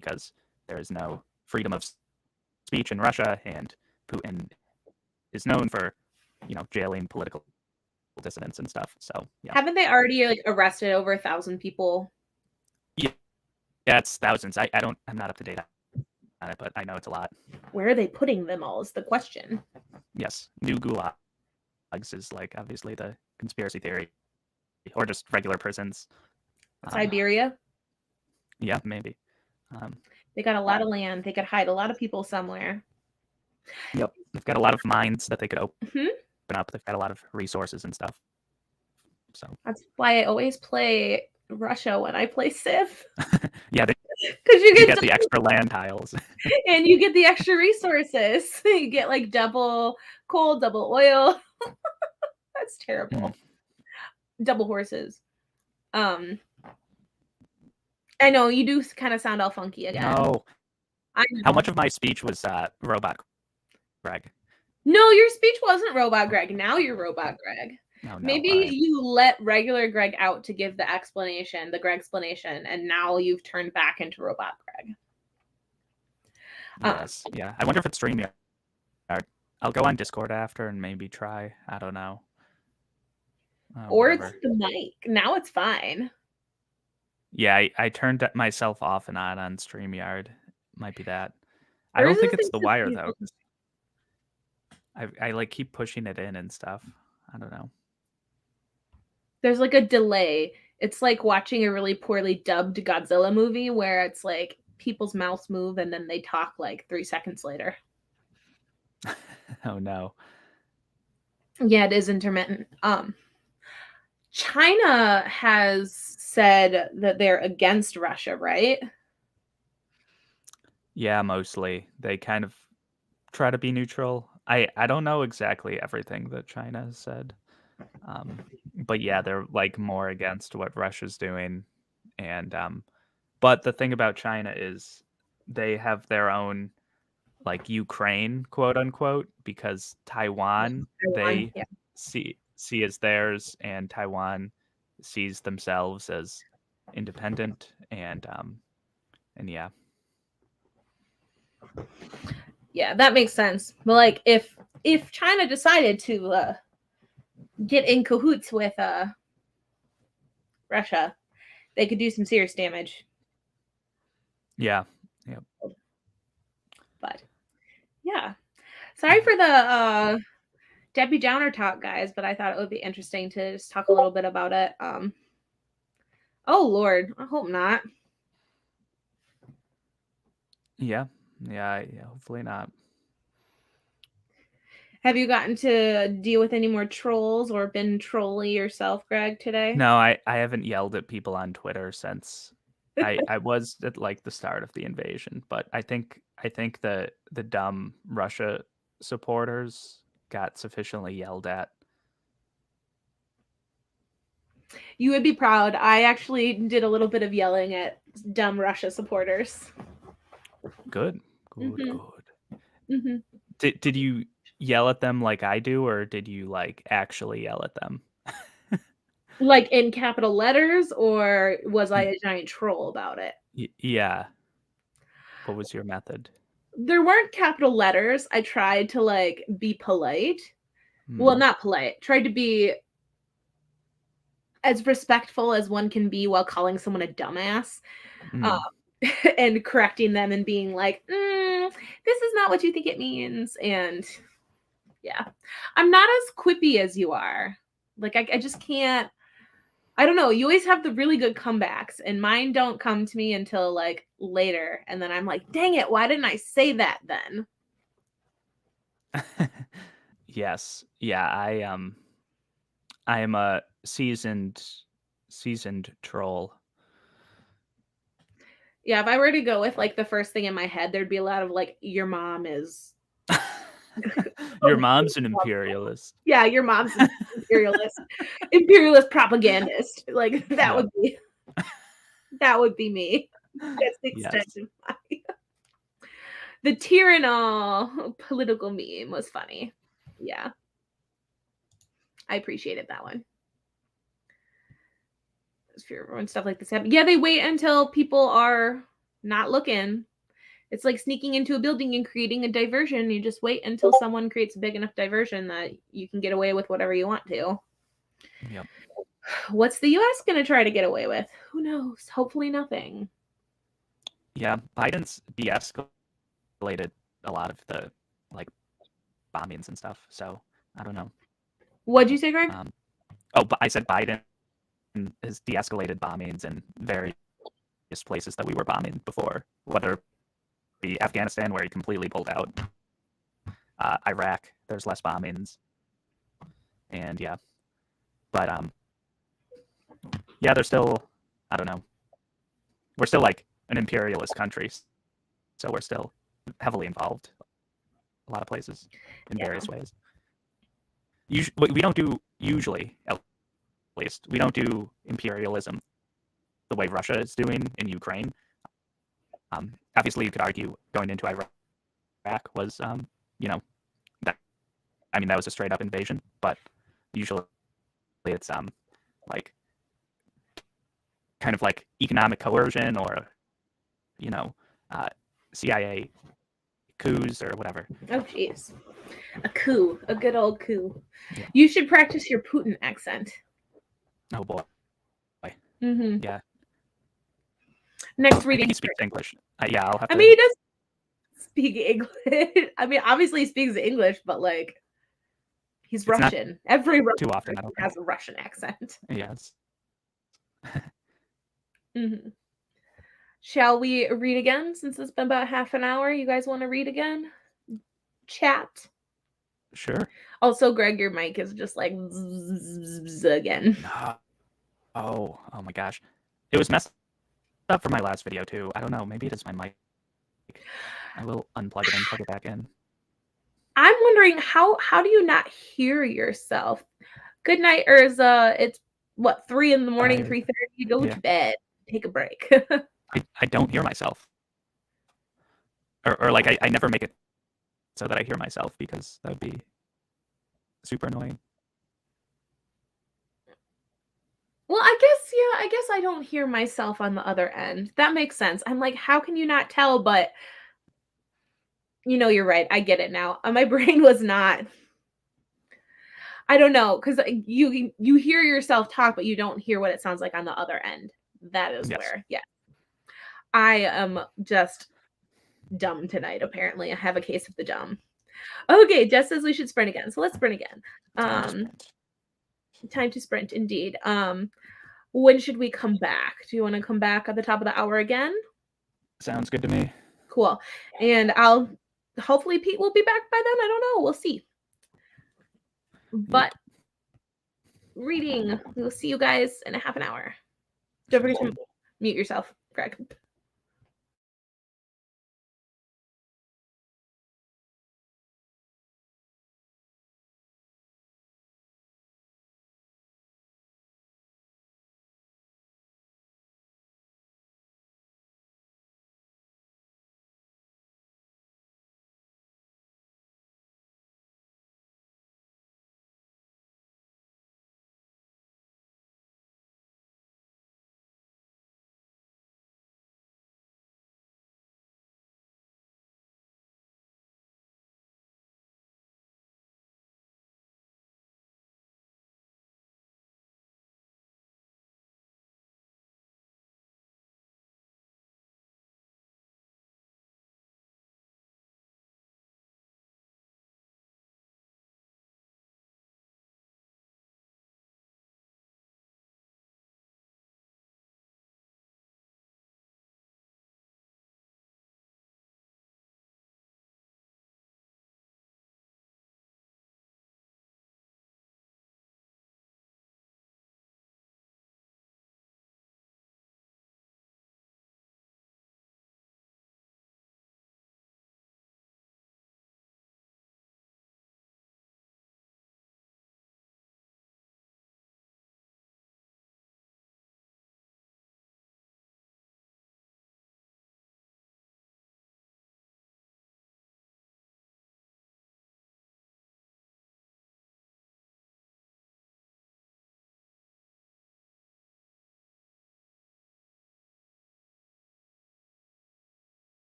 B: because there is no freedom of speech in Russia, and Putin is known for, jailing political dissidents and stuff. So yeah.
A: Haven't they already like arrested over 1,000 people?
B: Yeah, it's thousands. I'm not up to date on it, but I know it's a lot.
A: Where are they putting them all is the question.
B: Yes, new gulags is like obviously the conspiracy theory, or just regular prisons.
A: Siberia?
B: Yeah, maybe.
A: They got a lot of land. They could hide a lot of people somewhere.
B: Yep, they've got a lot of mines that they could open
A: Mm-hmm.
B: up. They've got a lot of resources and stuff. So
A: that's why I always play Russia when I play Civ.
B: Yeah,
A: because you
B: get the extra land tiles,
A: and you get the extra resources. You get like double coal, double oil. That's terrible. Double horses. I know you do kind of sound all funky again.
B: No.
A: I know.
B: How much of my speech was Robot Greg?
A: No, your speech wasn't Robot Greg. Now you're Robot Greg.
B: No,
A: Maybe
B: right.
A: you let regular Greg out to give the Greg explanation, and now you've turned back into Robot Greg.
B: Yes, yeah. I wonder if it's StreamYard. I'll go on Discord after and maybe try. I don't know.
A: Or
B: whatever.
A: It's the mic. Now it's fine.
B: Yeah, I turned myself off and on StreamYard. Might be that. I don't think it's the wire though. I like keep pushing it in and stuff. I don't know.
A: There's like a delay. It's like watching a really poorly dubbed Godzilla movie where it's like people's mouths move and then they talk like 3 seconds later.
B: Oh no.
A: Yeah, it is intermittent. China has said that they're against Russia, right?
B: Yeah, mostly. They kind of try to be neutral. I don't know exactly everything that China has said. But yeah, they're like more against what Russia's doing. And but the thing about China is they have their own like Ukraine, quote unquote, because Taiwan they see as theirs, and Taiwan sees themselves as independent, and yeah.
A: Yeah, that makes sense. But like if China decided to get in cahoots with Russia, they could do some serious damage.
B: Yeah. Yep.
A: But yeah. Sorry for the Debbie Downer talk, guys, but I thought it would be interesting to just talk a little bit about it. Oh Lord, I hope not.
B: Yeah. Hopefully not.
A: Have you gotten to deal with any more trolls or been trolly yourself, Greg, today?
B: No, I haven't yelled at people on Twitter since I was at like the start of the invasion, but I think the dumb Russia supporters got sufficiently yelled at.
A: You would be proud. I actually did a little bit of yelling at dumb Russia supporters.
B: Good.
A: Mm-hmm.
B: Good.
A: Mm-hmm.
B: Did you yell at them like I do, or did you like actually yell at them?
A: Like in capital letters, or was I a giant troll about it?
B: Yeah. What was your method?
A: There weren't capital letters. I tried to like be polite. Well, not polite. Tried to be as respectful as one can be while calling someone a dumbass. And correcting them and being like, this is not what you think it means. And yeah, I'm not as quippy as you are. Like, I just can't. I don't know. You always have the really good comebacks, and mine don't come to me until like later. And then I'm like, dang it, why didn't I say that then?
B: Yes. Yeah, I am a seasoned troll.
A: Yeah, if I were to go with like the first thing in my head, there'd be a lot of like, your mom is.
B: Your mom's an imperialist.
A: Yeah, your mom's an imperialist propagandist. Like that
B: Yep.
A: would be me. That's the extent
B: Yes.
A: of my. The Tyranol political meme was funny. Yeah, I appreciated that one. When stuff like this happens, yeah, they wait until people are not looking. It's like sneaking into a building and creating a diversion. You just wait until someone creates a big enough diversion that you can get away with whatever you want to.
B: Yep.
A: What's the U.S. going to try to get away with? Who knows? Hopefully nothing.
B: Yeah, Biden's de-escalated a lot of the like bombings and stuff. So I don't know.
A: What'd you say, Greg?
B: But I said Biden has de-escalated bombings in various places that we were bombing before, whether it be Afghanistan, where he completely pulled out, Iraq, there's less bombings, and yeah, but yeah, there's still, I don't know, we're still like an imperialist country, so we're still heavily involved a lot of places in various ways. We don't do, usually at least, we don't do imperialism the way Russia is doing in Ukraine. Obviously, you could argue going into Iraq was, you know, that was a straight up invasion, but usually it's like kind of like economic coercion or, you know, CIA coups or whatever.
A: Oh, jeez. A coup. A good old coup.
B: Yeah.
A: You should practice your Putin accent.
B: Oh, boy.
A: Mm-hmm.
B: Yeah.
A: Next reading.
B: I think he speaks English. Yeah, I'll have to.
A: I mean, he does speak English. I mean, obviously he speaks English, but like, he's Russian. Every Russian
B: too often
A: has a Russian accent.
B: Yes.
A: Mm-hmm. Shall we read again? Since it's been about half an hour, you guys want to read again? Chat.
B: Sure.
A: Also, Greg, your mic is just like zzz again.
B: Oh my gosh. It was messed up for my last video too. I don't know. Maybe it is my mic. I will unplug it and plug it back in.
A: I'm wondering how do you not hear yourself? Good night, Urza. It's what, 3 in the morning, 3:30. Go to bed. Take a break.
B: I don't hear myself. Or like I never make it so that I hear myself, because that would be super annoying.
A: Well, I guess I don't hear myself on the other end. That makes sense. I'm like, how can you not tell? But you're right. I get it now. My brain was not. I don't know, because you hear yourself talk, but you don't hear what it sounds like on the other end. That is where, yeah. I am just dumb tonight, apparently. I have a case of the dumb. Okay, Jess says we should sprint again. So let's sprint again. Time to sprint, indeed. When should we come back? Do you want to come back at the top of the hour again?
B: Sounds good to me.
A: Cool. And hopefully Pete will be back by then. I don't know. We'll see. But reading, we'll see you guys in a half an hour. Don't forget to mute yourself. Greg.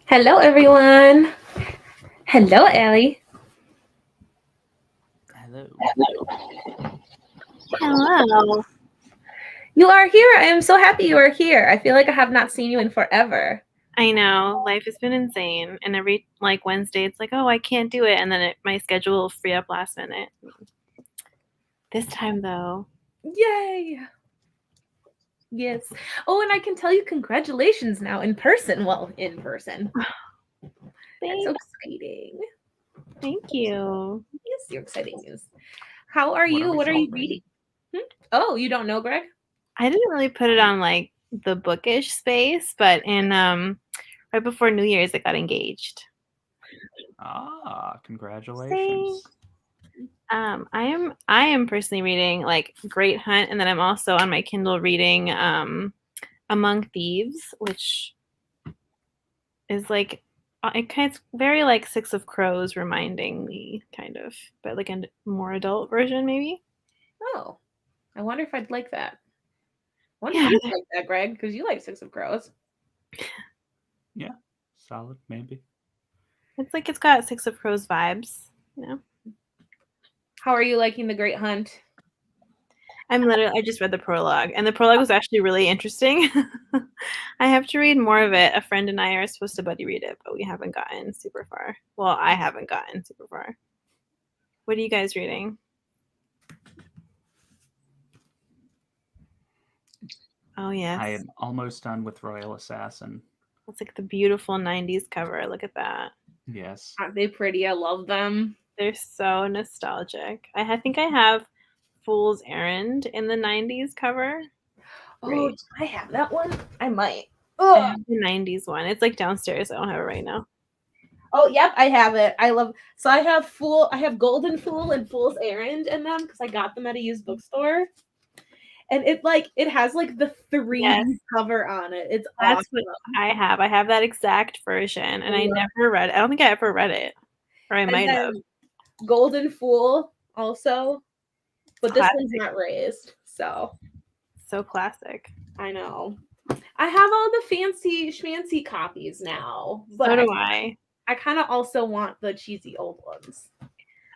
A: Hello, everyone. Hello, Ellie.
B: Hello.
C: Hello.
A: You are here. I am so happy you are here. I feel like I have not seen you in forever.
D: I know. Life has been insane. And every Wednesday, it's like, oh, I can't do it. And then my schedule will free up last minute. This time, though.
A: Yay. Yes. Oh, and I can tell you congratulations now in person. Well, in person. That's so exciting.
D: Thank you.
A: Yes, you're exciting news. How are you? What are you reading? Oh, you don't know, Greg?
D: I didn't really put it on like the bookish space, but in right before New Year's, I got engaged.
B: Ah, congratulations.
D: I am personally reading like Great Hunt, and then I'm also on my Kindle reading Among Thieves, which is like it's very like Six of Crows reminding me, kind of, but like a more adult version, maybe.
A: Oh, I wonder if I'd like that. I wonder
D: Yeah.
A: if you'd like that, Greg, because you like Six of Crows.
B: Yeah, solid, maybe.
D: It's like it's got Six of Crows vibes, you know.
A: How are you liking The Great Hunt?
D: I just read the prologue, and the prologue was actually really interesting. I have to read more of it. A friend and I are supposed to buddy read it, but we haven't gotten super far. Well, I haven't gotten super far. What are you guys reading? Oh, yes.
B: I am almost done with Royal Assassin.
D: It's like the beautiful 90s cover. Look at that.
B: Yes.
A: Aren't they pretty? I love them.
D: They're so nostalgic. I think I have Fool's Errand in the 90s cover.
A: Oh, do I have that one? I might.
D: I have the 90s one. It's like downstairs. I don't have it right now.
A: Oh, yep, I have it. I love. So I have Golden Fool and Fool's Errand in them because I got them at a used bookstore. And it has like the 3D cover on it. That's awesome.
D: What I have. I have that exact version, and I never read it. I don't think I ever read it, or I might have.
A: Golden Fool also, but this one's not raised, so
D: classic.
A: I know. I have all the fancy schmancy copies now, but
D: so do I.
A: I kind of also want the cheesy old ones.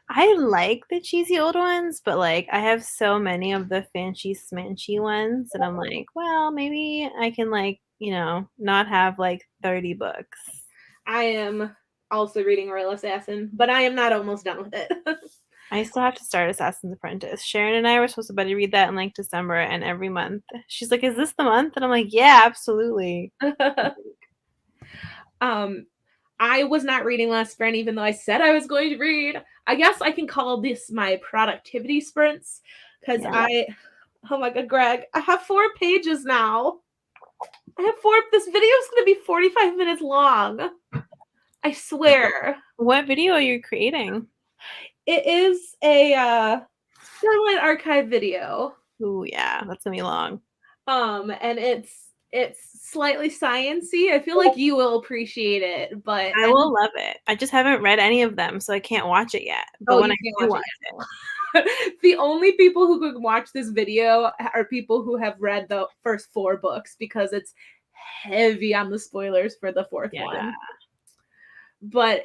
D: I like the cheesy old ones, but like I have so many of the fancy smanchy ones, and I'm like, well, maybe I can not have like 30 books.
A: I am also reading Royal Assassin, but I am not almost done with it.
D: I still have to start Assassin's Apprentice. Sharon and I were supposed to buddy read that in like December, and every month she's like, "Is this the month?" And I'm like, "Yeah, absolutely."
A: I was not reading last sprint, even though I said I was going to read. I guess I can call this my productivity sprints because oh my God, Greg, I have 4 pages now. I have 4. This video is going to be 45 minutes long. I swear.
D: What video are you creating?
A: It is a Starlight Archive video.
D: Ooh, yeah, that's gonna be long.
A: And it's slightly sciencey. I feel like you will appreciate it, but
D: I will love it. I just haven't read any of them, so I can't watch it yet. But when I do watch
A: it, the only people who could watch this video are people who have read the first 4 books because it's heavy on the spoilers for the 4th one. But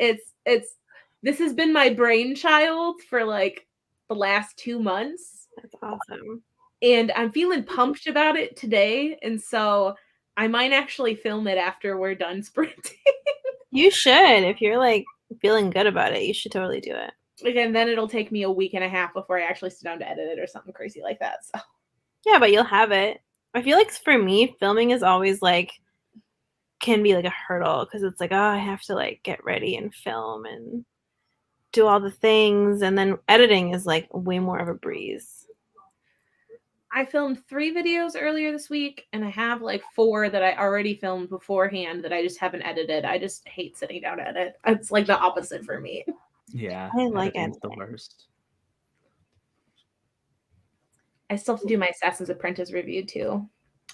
A: this has been my brainchild for like the last 2 months.
D: That's awesome.
A: And I'm feeling pumped about it today, and so I might actually film it after we're done sprinting.
D: You should. If you're like feeling good about it, you should totally do it.
A: Again, then it'll take me a week and a half before I actually sit down to edit it or something crazy like that. So
D: yeah, but you'll have it. I feel like for me, filming is always like can be like a hurdle because it's like, oh, I have to like get ready and film and do all the things, and then editing is like way more of a breeze.
A: I filmed 3 videos earlier this week, and I have like 4 that I already filmed beforehand that I just haven't edited. I just hate sitting down to edit. It's like the opposite for me.
B: Yeah,
D: I like it.
B: The worst.
A: I still have to do my Assassin's Apprentice review too.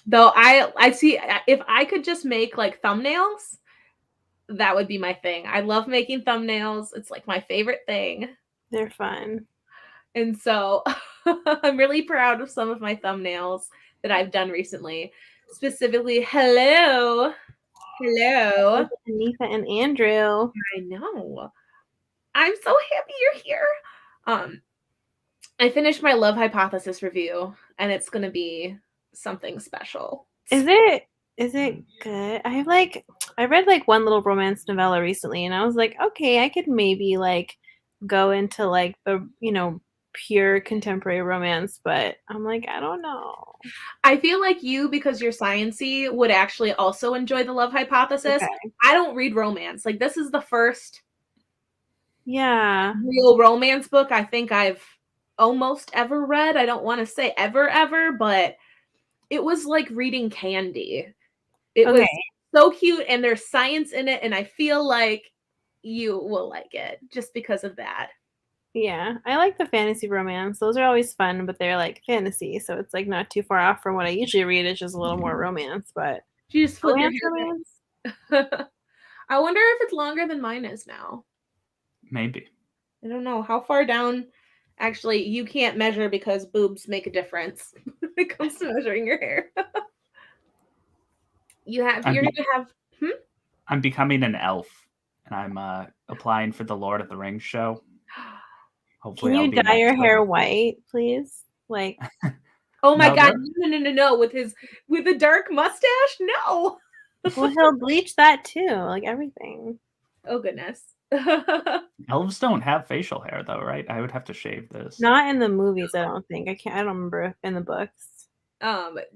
A: Though I see if I could just make like thumbnails, that would be my thing. I love making thumbnails. It's like my favorite thing.
D: They're fun.
A: And so I'm really proud of some of my thumbnails that I've done recently. Specifically, hello. Hello.
D: Anita and Andrew.
A: I know. I'm so happy you're here. I finished my Love Hypothesis review, and it's gonna be something special.
D: Is it good? I read like one little romance novella recently, and I was like, okay, I could maybe like go into like the pure contemporary romance, but I'm like, I don't know.
A: I feel like you, because you're sciencey, would actually also enjoy the Love Hypothesis.
D: Okay.
A: I don't read romance. Like, this is the first
D: Yeah.
A: real romance book I think I've almost ever read. I don't want to say ever, but it was like reading candy. It was so cute, and there's science in it, and I feel like you will like it just because of that.
D: Yeah, I like the fantasy romance. Those are always fun, but they're like fantasy, so it's like not too far off from what I usually read. It's just a little more romance, but
A: You just flip
D: romance.
A: I wonder if it's longer than mine is now.
B: Maybe.
A: I don't know. How far down? Actually, you can't measure because boobs make a difference when it comes to measuring your hair. You're gonna have.
B: I'm becoming an elf, and I'm applying for the Lord of the Rings show. Hopefully,
D: Can you dye your hair white, please? Like,
A: oh my god, no! With a dark mustache, no.
D: Well, he'll bleach that too, like everything.
A: Oh goodness.
B: Elves don't have facial hair, though, right? I would have to shave this.
D: Not in the movies, I don't think. I don't remember in the books.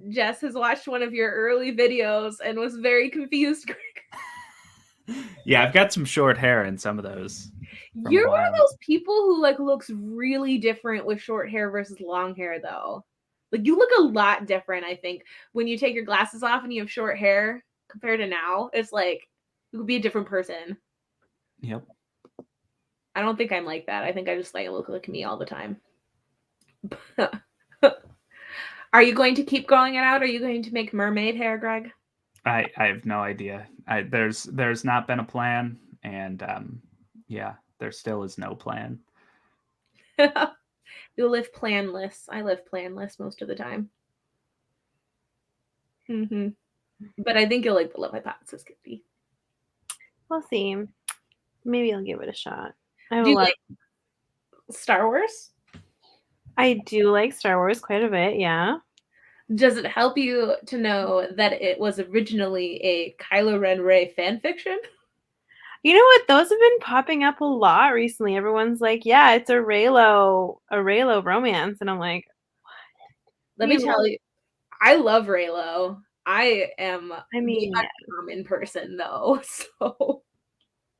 A: Jess has watched one of your early videos and was very confused.
B: Yeah, I've got some short hair in some of those.
A: You're one of those people who like looks really different with short hair versus long hair, though. Like, you look a lot different, I think, when you take your glasses off and you have short hair compared to now. It's like you could be a different person.
B: Yep.
A: I don't think I'm like that. I think I just like look like me all the time. Are you going to keep growing it out? Are you going to make mermaid hair, Greg?
B: I have no idea. There's not been a plan, and yeah, there still is no plan.
A: You'll live planless. I live planless most of the time. But I think you'll like the Love Hypothesis, Kitty.
D: We'll see. Maybe I'll give it a shot.
A: Do you like Star Wars?
D: I do like Star Wars quite a bit, yeah.
A: Does it help you to know that it was originally a Kylo Ren Rey fan fiction?
D: You know what? Those have been popping up a lot recently. Everyone's like, yeah, it's a Reylo romance. And I'm like, what?
A: Let me tell you, I love Reylo. I am the uncommon person, though. So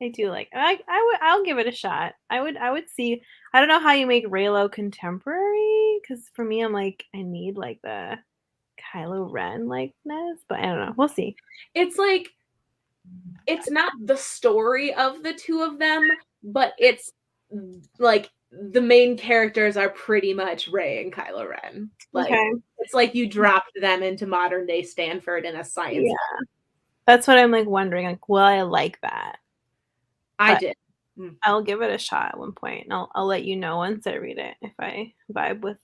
D: I do like. I'll give it a shot. I would see. I don't know how you make Reylo contemporary, because for me, I'm like, I need like the Kylo Ren likeness, but I don't know. We'll see.
A: It's like, it's not the story of the two of them, but it's like the main characters are pretty much Rey and Kylo Ren. Like, it's like you dropped them into modern day Stanford in a science.
D: Yeah, that's what I'm like wondering. Like, will I like that?
A: I did.
D: I'll give it a shot at one point, and I'll let you know once I read it if I vibe with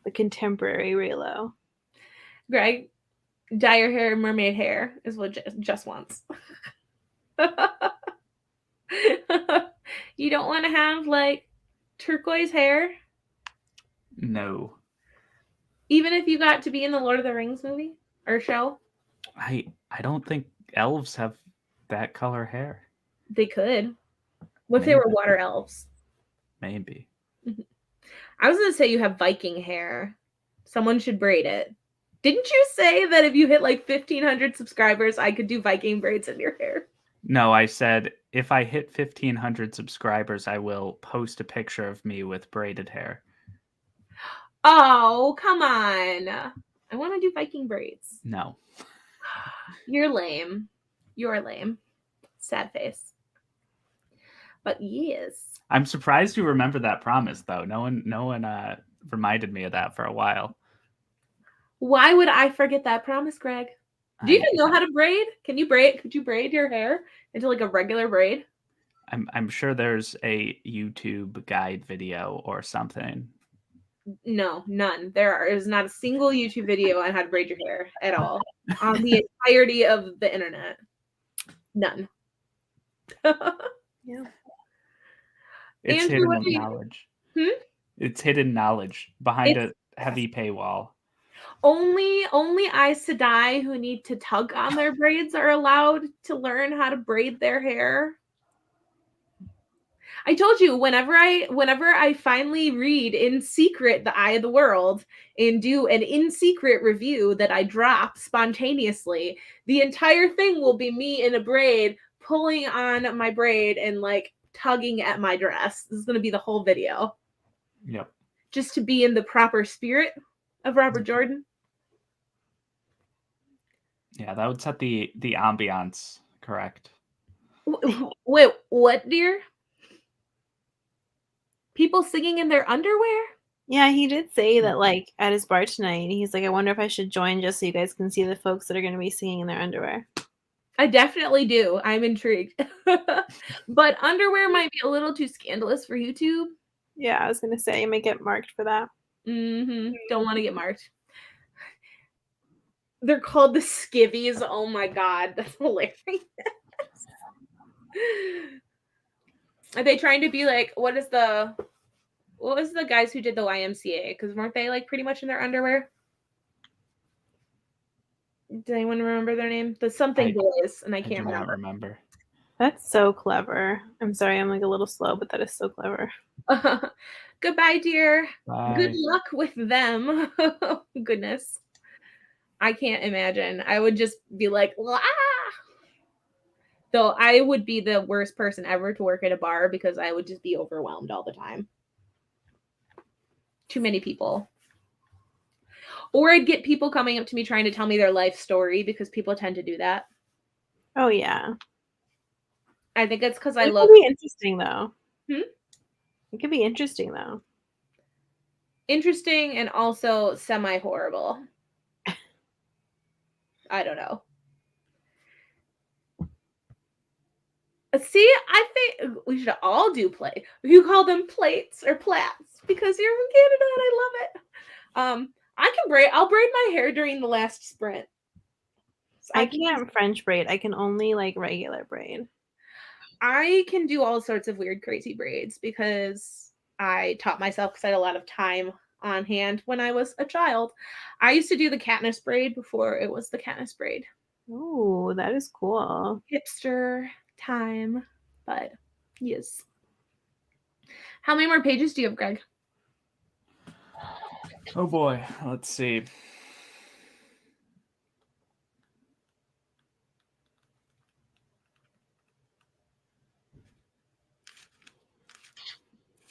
D: the contemporary Reylo.
A: Greg, dye your hair mermaid hair is what Jess wants. You don't want to have like turquoise hair?
B: No.
A: Even if you got to be in the Lord of the Rings movie or show?
B: I don't think elves have that color hair.
A: They could. What if they were water elves?
B: Maybe.
A: I was going to say you have Viking hair. Someone should braid it. Didn't you say that if you hit like 1,500 subscribers, I could do Viking braids in your hair?
B: No, I said if I hit 1,500 subscribers, I will post a picture of me with braided hair.
A: Oh, come on. I want to do Viking braids.
B: No.
A: You're lame. You're lame. Sad face. But yes.
B: I'm surprised you remember that promise, though. No one reminded me of that for a while.
A: Why would I forget that promise, Greg? Do you even know how to braid? Could you braid your hair into like a regular braid?
B: I'm sure there's a YouTube guide video or something.
A: No, none. There is not a single YouTube video on how to braid your hair at all on the entirety of the internet. None.
D: Yeah.
B: It's
A: Andrew,
B: hidden
A: what do you-
B: knowledge.
A: Hmm?
B: It's hidden knowledge behind
A: It's-
B: a heavy paywall.
A: Only Aes Sedai who need to tug on their braids are allowed to learn how to braid their hair. I told you, whenever I finally read in secret The Eye of the World and do an in secret review that I drop spontaneously, the entire thing will be me in a braid pulling on my braid and like tugging at my dress. This is going to be the whole video.
B: Yep.
A: Just to be in the proper spirit of Robert Jordan.
B: Yeah, that would set the ambiance correct.
A: Wait, what, dear? People singing in their underwear?
D: Yeah, he did say that, like, at his bar tonight, he's like, I wonder if I should join just so you guys can see the folks that are going to be singing in their underwear.
A: I definitely do. I'm intrigued. But underwear might be a little too scandalous for YouTube.
D: Yeah, I was going to say, you may get marked for that.
A: Don't want to get marked. They're called the skivvies. Oh my god, that's hilarious. Are they trying to be like, what was the guys who did the YMCA? Because weren't they like pretty much in their underwear? Does anyone remember their name? The something boys, and I can't
B: remember.
D: That's so clever. I'm sorry, I'm like a little slow, but that is so clever.
A: Goodbye, dear.
B: Bye.
A: Good luck with them. Goodness. I can't imagine. I would just be like, ah! Though I would be the worst person ever to work at a bar because I would just be overwhelmed all the time. Too many people. Or I'd get people coming up to me trying to tell me their life story because people tend to do that.
D: Oh, yeah.
A: I think it's because I
D: It
A: love...
D: could be interesting, though.
A: Hmm?
D: It could be interesting, though.
A: Interesting and also semi-horrible. I don't know. See, I think we should all do play. You call them plates or plats because you're from Canada and I love it. I'll braid my hair during the last sprint. So
D: I can't French braid. I can only like regular braid.
A: I can do all sorts of weird, crazy braids because I taught myself because I had a lot of time on hand when I was a child. I used to do the Katniss braid before it was the Katniss braid.
D: Oh, that is cool.
A: Hipster time, but yes. How many more pages do you have, Greg?
B: Oh boy, let's see.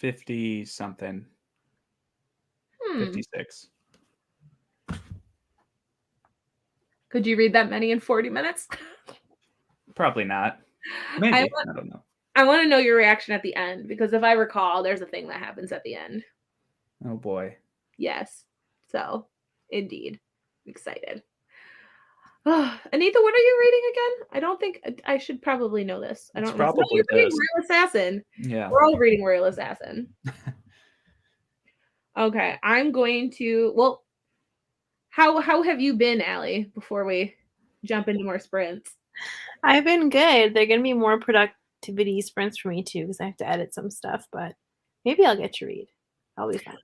B: $50 something. 56.
A: Could you read that many in 40 minutes?
B: Probably not. Maybe. I don't know.
A: I want to know your reaction at the end because if I recall, there's a thing that happens at the end.
B: Oh boy.
A: Yes. So, indeed. I'm excited. Anita, what are you reading again? I don't think I should probably know this. I don't know.
B: Probably
A: You're reading Royal Assassin.
B: Yeah.
A: We're all reading Royal Assassin. Okay, I'm going to. Well, how have you been, Allie? Before we jump into more sprints,
D: I've been good. They're gonna be more productivity sprints for me too because I have to edit some stuff. But maybe I'll get to read. I'll be fine.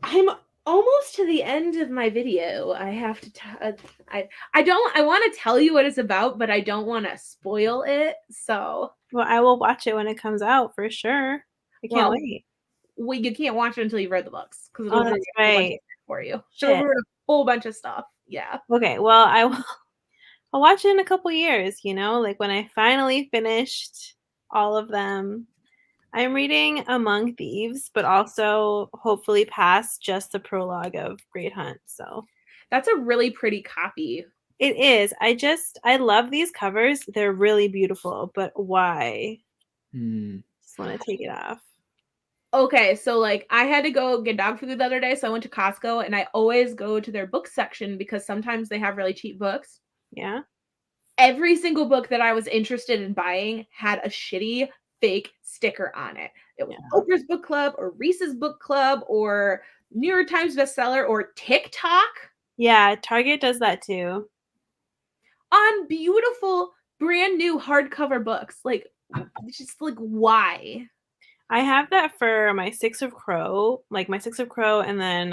A: I'm almost to the end of my video. I have to. I want to tell you what it's about, but I don't want to spoil it. So.
D: Well, I will watch it when it comes out for sure. I can't wait.
A: Well, you can't watch it until you've read the books because
D: it'll ruin a bunch of stuff
A: for you. It'll ruin a whole bunch of stuff. Yeah.
D: Okay. Well, I'll watch it in a couple years. You know, like when I finally finished all of them. I'm reading Among Thieves, but also hopefully past just the prologue of Great Hunt. So
A: that's a really pretty copy.
D: It is. I love these covers. They're really beautiful, but why? Just want to take it off.
A: Okay, so like I had to go get dog food the other day, so I went to Costco and I always go to their book section because sometimes they have really cheap books.
D: Yeah.
A: Every single book that I was interested in buying had a shitty fake sticker on it. It was Oprah's Book Club or Reese's Book Club or New York Times bestseller or TikTok.
D: Yeah, Target does that too.
A: On beautiful brand new hardcover books. Like, just like why?
D: I have that for my Six of Crow, like my Six of Crow, and then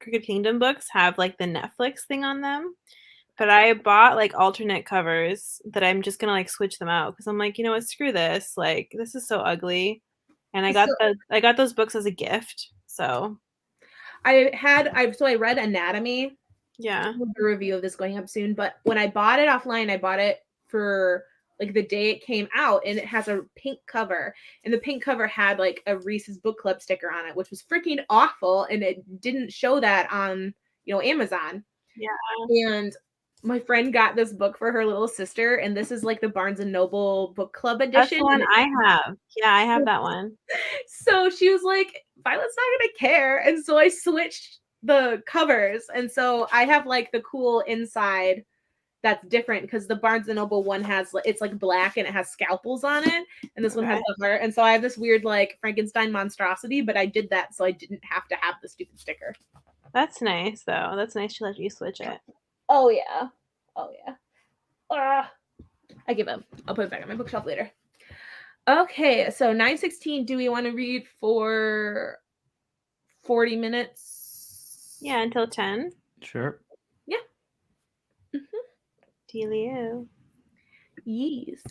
D: Crooked Kingdom books have like the Netflix thing on them. But I bought like alternate covers that I'm just gonna like switch them out because I'm like, you know what, screw this. Like this is so ugly. And I got those books as a gift. So
A: I read Anatomy.
D: yeah.
A: We'll do a review of this going up soon. But when I bought it offline, I bought it for like the day it came out, and it has a pink cover. And the pink cover had like a Reese's Book Club sticker on it, which was freaking awful. And it didn't show that on, Amazon.
D: Yeah.
A: And my friend got this book for her little sister, and this is like the Barnes and Noble Book Club edition.
D: That's the one I have. Yeah, I have that one.
A: So she was like, Violet's not gonna care. And so I switched the covers. And so I have like the cool inside that's different because the Barnes and Noble one it's like black and it has scalpels on it. And this one has silver. And so I have this weird like Frankenstein monstrosity, but I did that so I didn't have to have the stupid sticker.
D: That's nice though. That's nice to let you switch it.
A: Oh yeah. I give up. I'll put it back on my bookshelf later. Okay, so 9:16. Do we want to read for 40 minutes?
D: Yeah, until 10.
B: Sure.
A: Yeah. Mm-hmm.
D: Dealio.
A: Yes.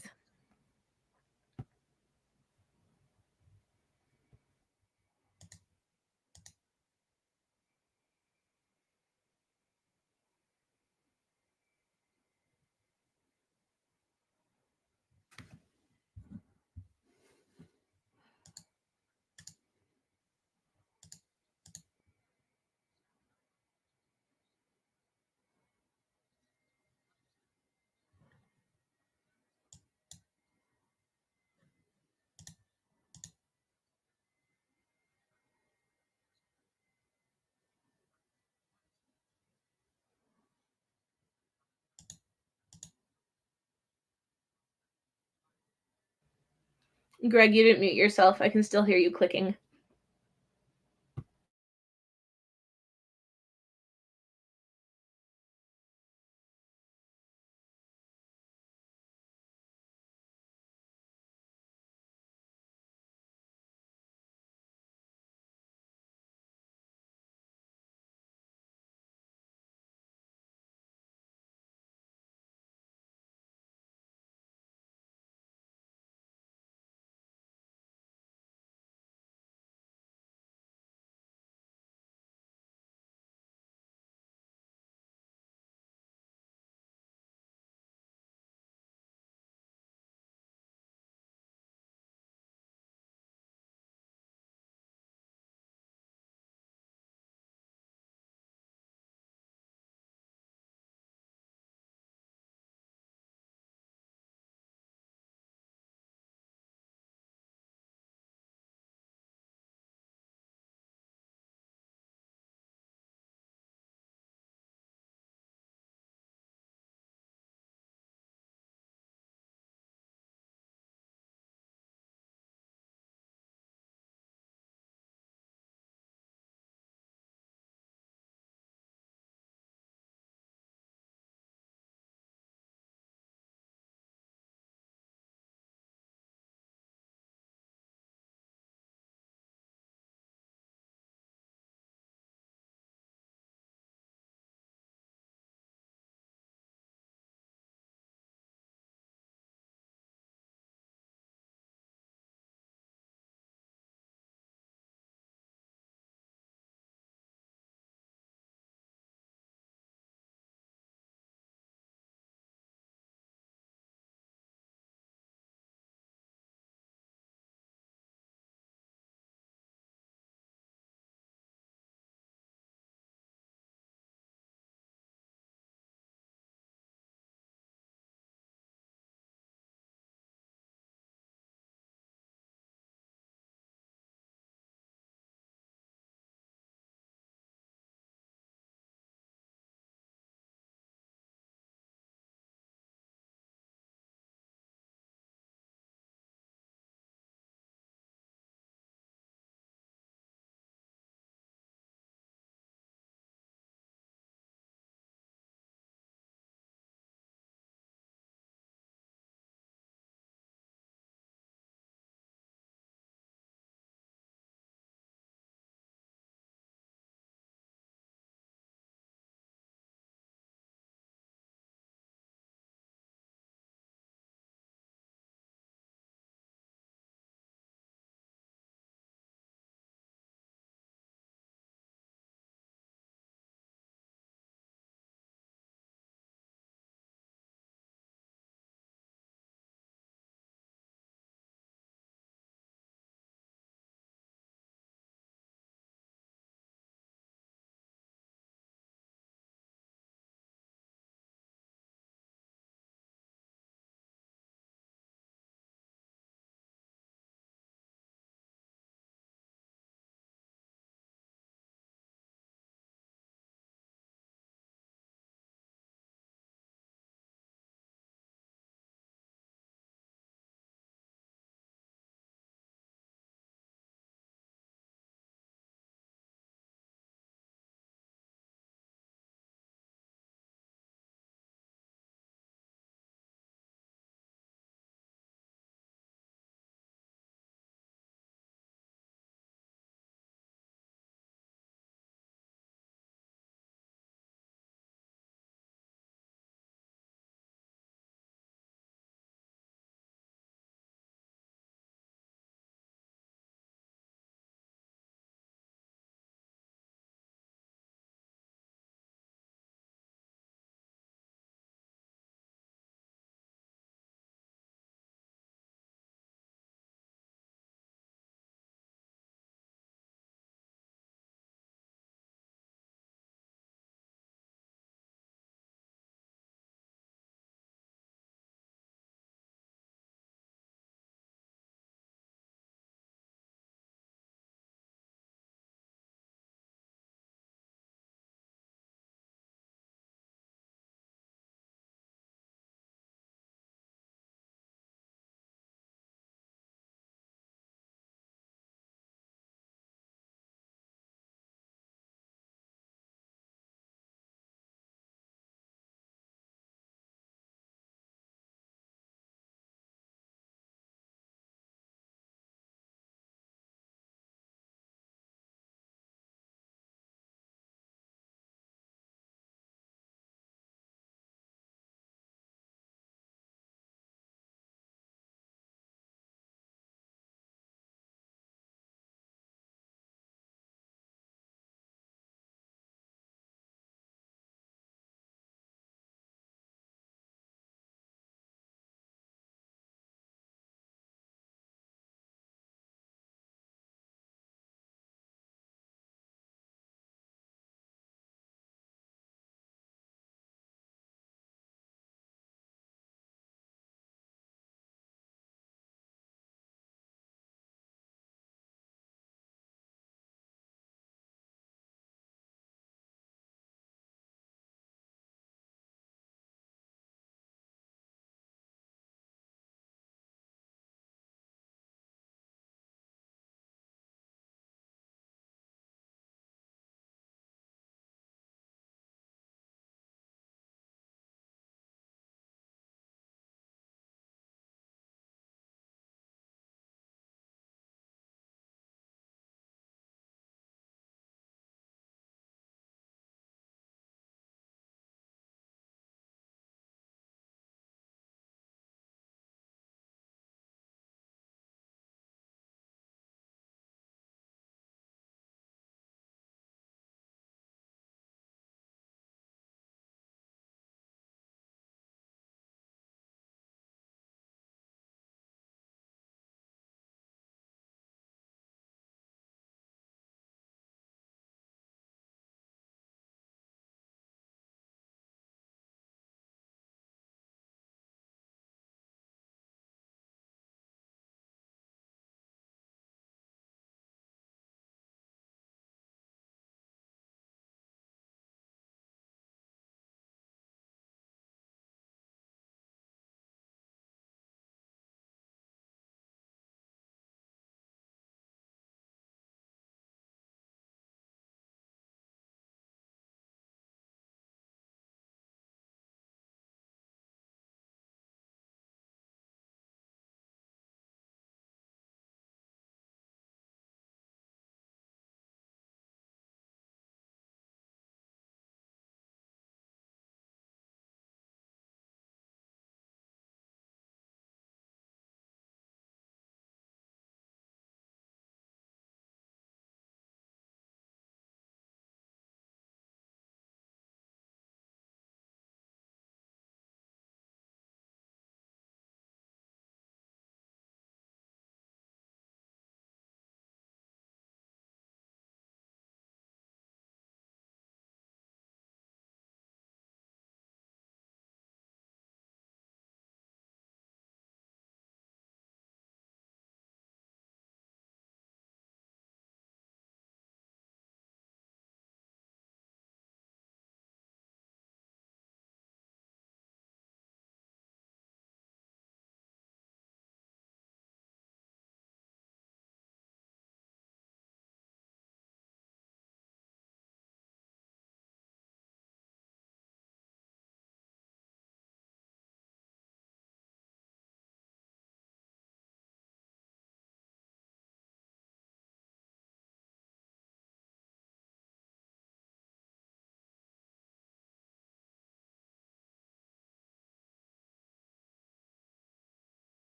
A: Greg, you didn't mute yourself. I can still hear you clicking.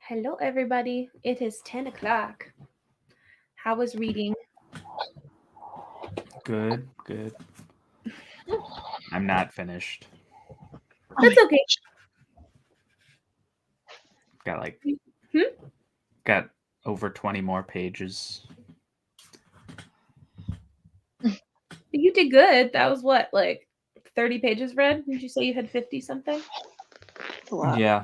A: Hello, everybody. It is 10 o'clock. How was reading?
B: Good. I'm not finished.
A: That's okay.
B: Got over 20 more pages.
A: You did good. That was what, like 30 pages read? Did you say you had 50 something?
E: It's a lot.
B: Yeah.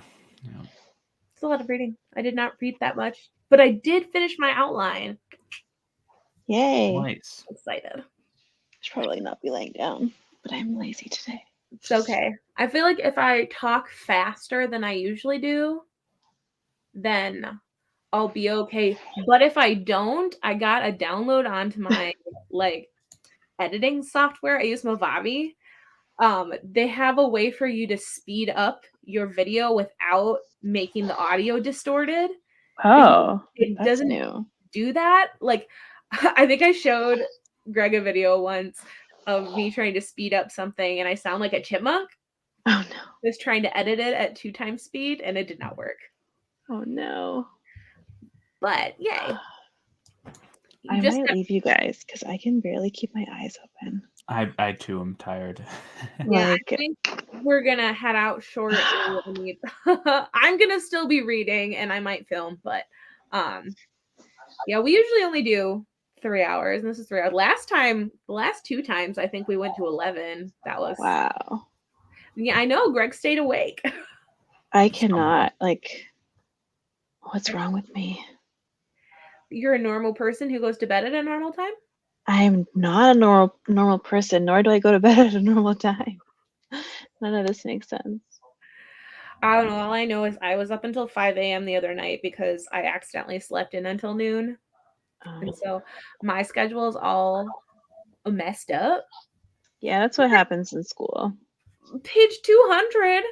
A: It's a lot of reading. I did not read that much, but I did finish my outline.
E: Yay.
B: Nice.
A: Excited.
E: I should probably not be laying down, but I'm lazy today.
A: It's okay. I feel like if I talk faster than I usually do, then I'll be okay. But if I don't, I got a download onto my editing software. I use Movavi. They have a way for you to speed up your video without making the audio distorted.
E: Oh,
A: it
E: that's
A: doesn't
E: new.
A: do that. Like, I think I showed Greg a video once of me trying to speed up something and I sound like a chipmunk.
E: Oh no.
A: I was trying to edit it at 2 times speed and it did not work.
E: Oh no.
A: But yay.
E: I might leave you guys because I can barely keep my eyes open.
B: I too am tired.
A: Yeah, I think we're gonna head out shortly. I'm gonna still be reading and I might film, but yeah, we usually only do 3 hours, and this is 3 hours. The last 2 times, I think we went to 11. That was
E: wow.
A: Yeah, I know. Greg stayed awake.
E: I cannot. What's wrong with me?
A: You're a normal person who goes to bed at a normal time?
E: I'm not a normal person, nor do I go to bed at a normal time. None of this makes sense.
A: I don't know. All I know is I was up until 5 a.m. the other night because I accidentally slept in until noon. And so my schedule is all messed up.
E: Yeah, that's what happens in school.
A: Page 200.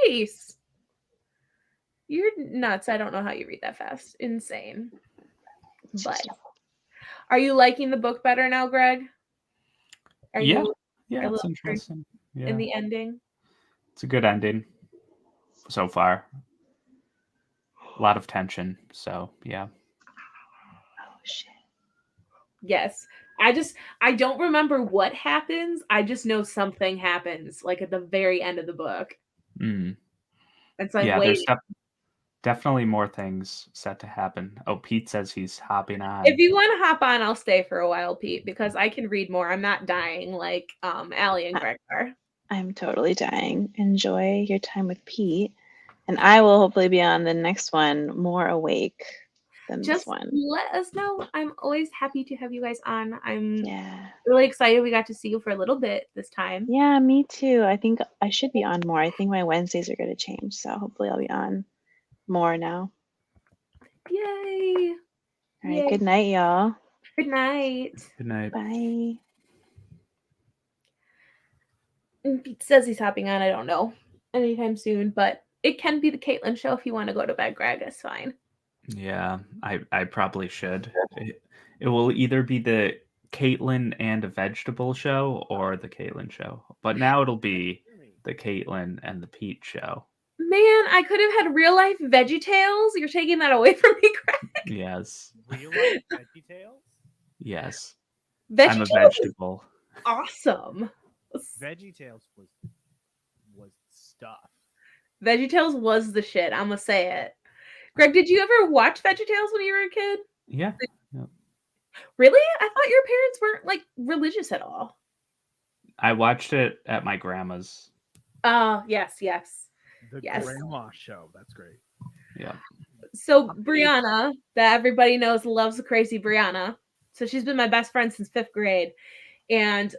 A: Jeez. You're nuts. I don't know how you read that fast. Insane. But are you liking the book better now, Greg?
B: Yeah, it's interesting. Yeah.
A: In the ending?
B: It's a good ending so far. A lot of tension, so yeah.
E: Oh shit.
A: Yes. I don't remember what happens. I just know something happens, like at the very end of the book. It's like, wait.
B: There's definitely more things set to happen. Oh, Pete says he's hopping on.
A: If you want to hop on, I'll stay for a while, Pete, because I can read more. I'm not dying like Allie and Greg are.
E: I'm totally dying. Enjoy your time with Pete. And I will hopefully be on the next one more awake than
A: Just
E: this one.
A: let us know. I'm always happy to have you guys on. I'm
E: Yeah.
A: really excited we got to see you for a little bit this time.
E: Yeah, me too. I think I should be on more. I think my Wednesdays are going to change. So hopefully I'll be on more now.
A: Yay.
E: All right. Good night, y'all.
A: Good night.
B: Good night.
E: Bye.
A: Pete says he's hopping on. I don't know anytime soon, but it can be the Caitlin show if you want to go to bed, Greg. It's fine.
B: Yeah, I probably should. It will either be the Caitlin and a vegetable show or the Caitlin show. But now it'll be the Caitlin and the Pete show.
A: Man, I could have had real life VeggieTales. You're taking that away from me, Greg.
B: Yes.
F: Real life VeggieTales?
B: Yes.
A: VeggieTales
B: I'm a vegetable.
A: Awesome.
F: VeggieTales was stuff.
A: VeggieTales was the shit. I'm gonna say it. Greg, did you ever watch VeggieTales when you were a kid?
B: Yeah.
A: Really? I thought your parents weren't like religious at all.
B: I watched it at my grandma's.
A: Yes.
F: The
A: Yes.
F: grandma show. That's great.
B: Yeah.
A: So Brianna, that everybody knows, loves the crazy Brianna. So she's been my best friend since 5th grade. And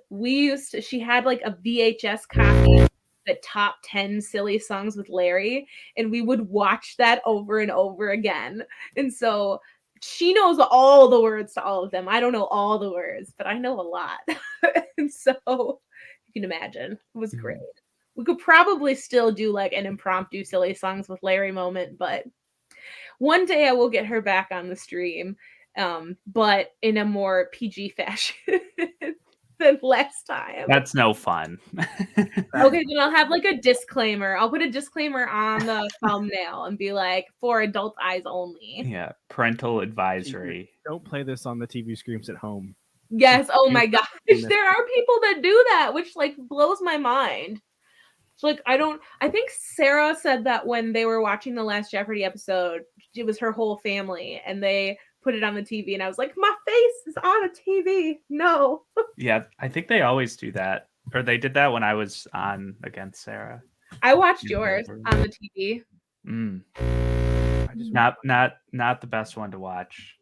A: she had like a VHS copy of the top 10 silly songs with Larry. And we would watch that over and over again. And so she knows all the words to all of them. I don't know all the words, but I know a lot. And so you can imagine, it was great. We could probably still do like an impromptu silly songs with Larry moment, but one day I will get her back on the stream, but in a more PG fashion. than last time.
B: That's no fun.
A: Okay, then I'll have like a disclaimer. I'll put a disclaimer on the thumbnail and be like, for adult eyes only.
B: Yeah, parental advisory.
F: Don't play this on the TV screens at home.
A: Yes, oh my gosh. There are people that do that, which like blows my mind. It's like I think Sarah said that when they were watching the last Jeopardy episode, it was her whole family and they put it on the TV and I was like, my face is on a TV. No.
B: Yeah, I think they always do that. Or they did that when I was on against Sarah.
A: I watched yours on the TV.
B: Not the best one to watch.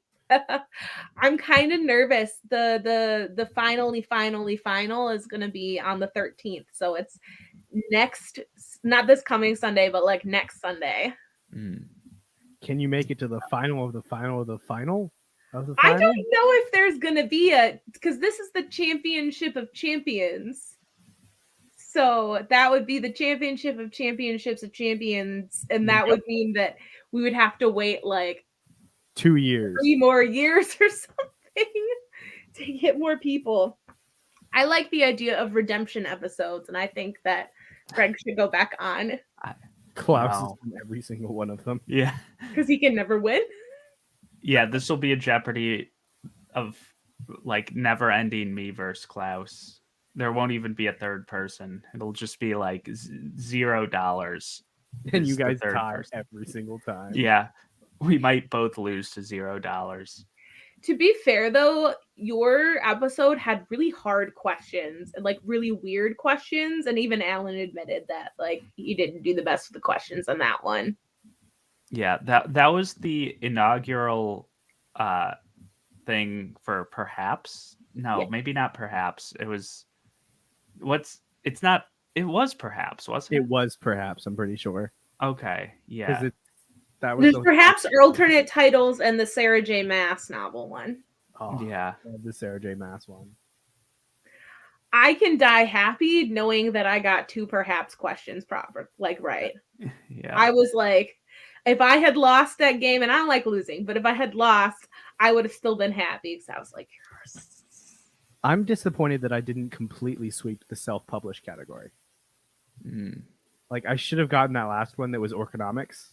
A: I'm kind of nervous. The final is going to be on the 13th. So it's not this coming Sunday, but like next Sunday.
F: Can you make it to the final of the final of the final of the
A: I
F: final?
A: don't know if there's going to be because this is the championship of champions. So that would be the championship of championships of champions. And that would mean that we would have to wait like
F: 2 years.
A: 3 more years or something to get more people. I like the idea of redemption episodes, and I think that Greg should go back on.
F: Klaus is in every single one of them.
B: Yeah.
A: Because he can never win.
B: Yeah, this will be a Jeopardy of like never ending me versus Klaus. There won't even be a third person. It'll just be like $0.
F: And you guys tie every single time.
B: Yeah. We might both lose to $0.
A: To be fair, though, your episode had really hard questions and like really weird questions. And even Alan admitted that like he didn't do the best with the questions on that one.
B: Yeah, that was the inaugural thing for perhaps. No, maybe not perhaps. It was it was perhaps, wasn't it?
F: It was perhaps, I'm pretty sure.
B: Okay, yeah.
A: There's perhaps alternate titles and the Sarah J. Maas novel one.
F: Oh,
B: yeah.
F: The Sarah J. Maas one.
A: I can die happy knowing that I got 2 perhaps questions proper, like right.
B: Yeah.
A: I was like, if I had lost that game, and I don't like losing, but if I had lost, I would have still been happy because I was like,
F: I'm disappointed that I didn't completely sweep the self-published category. Like I should have gotten that last one that was Orconomics.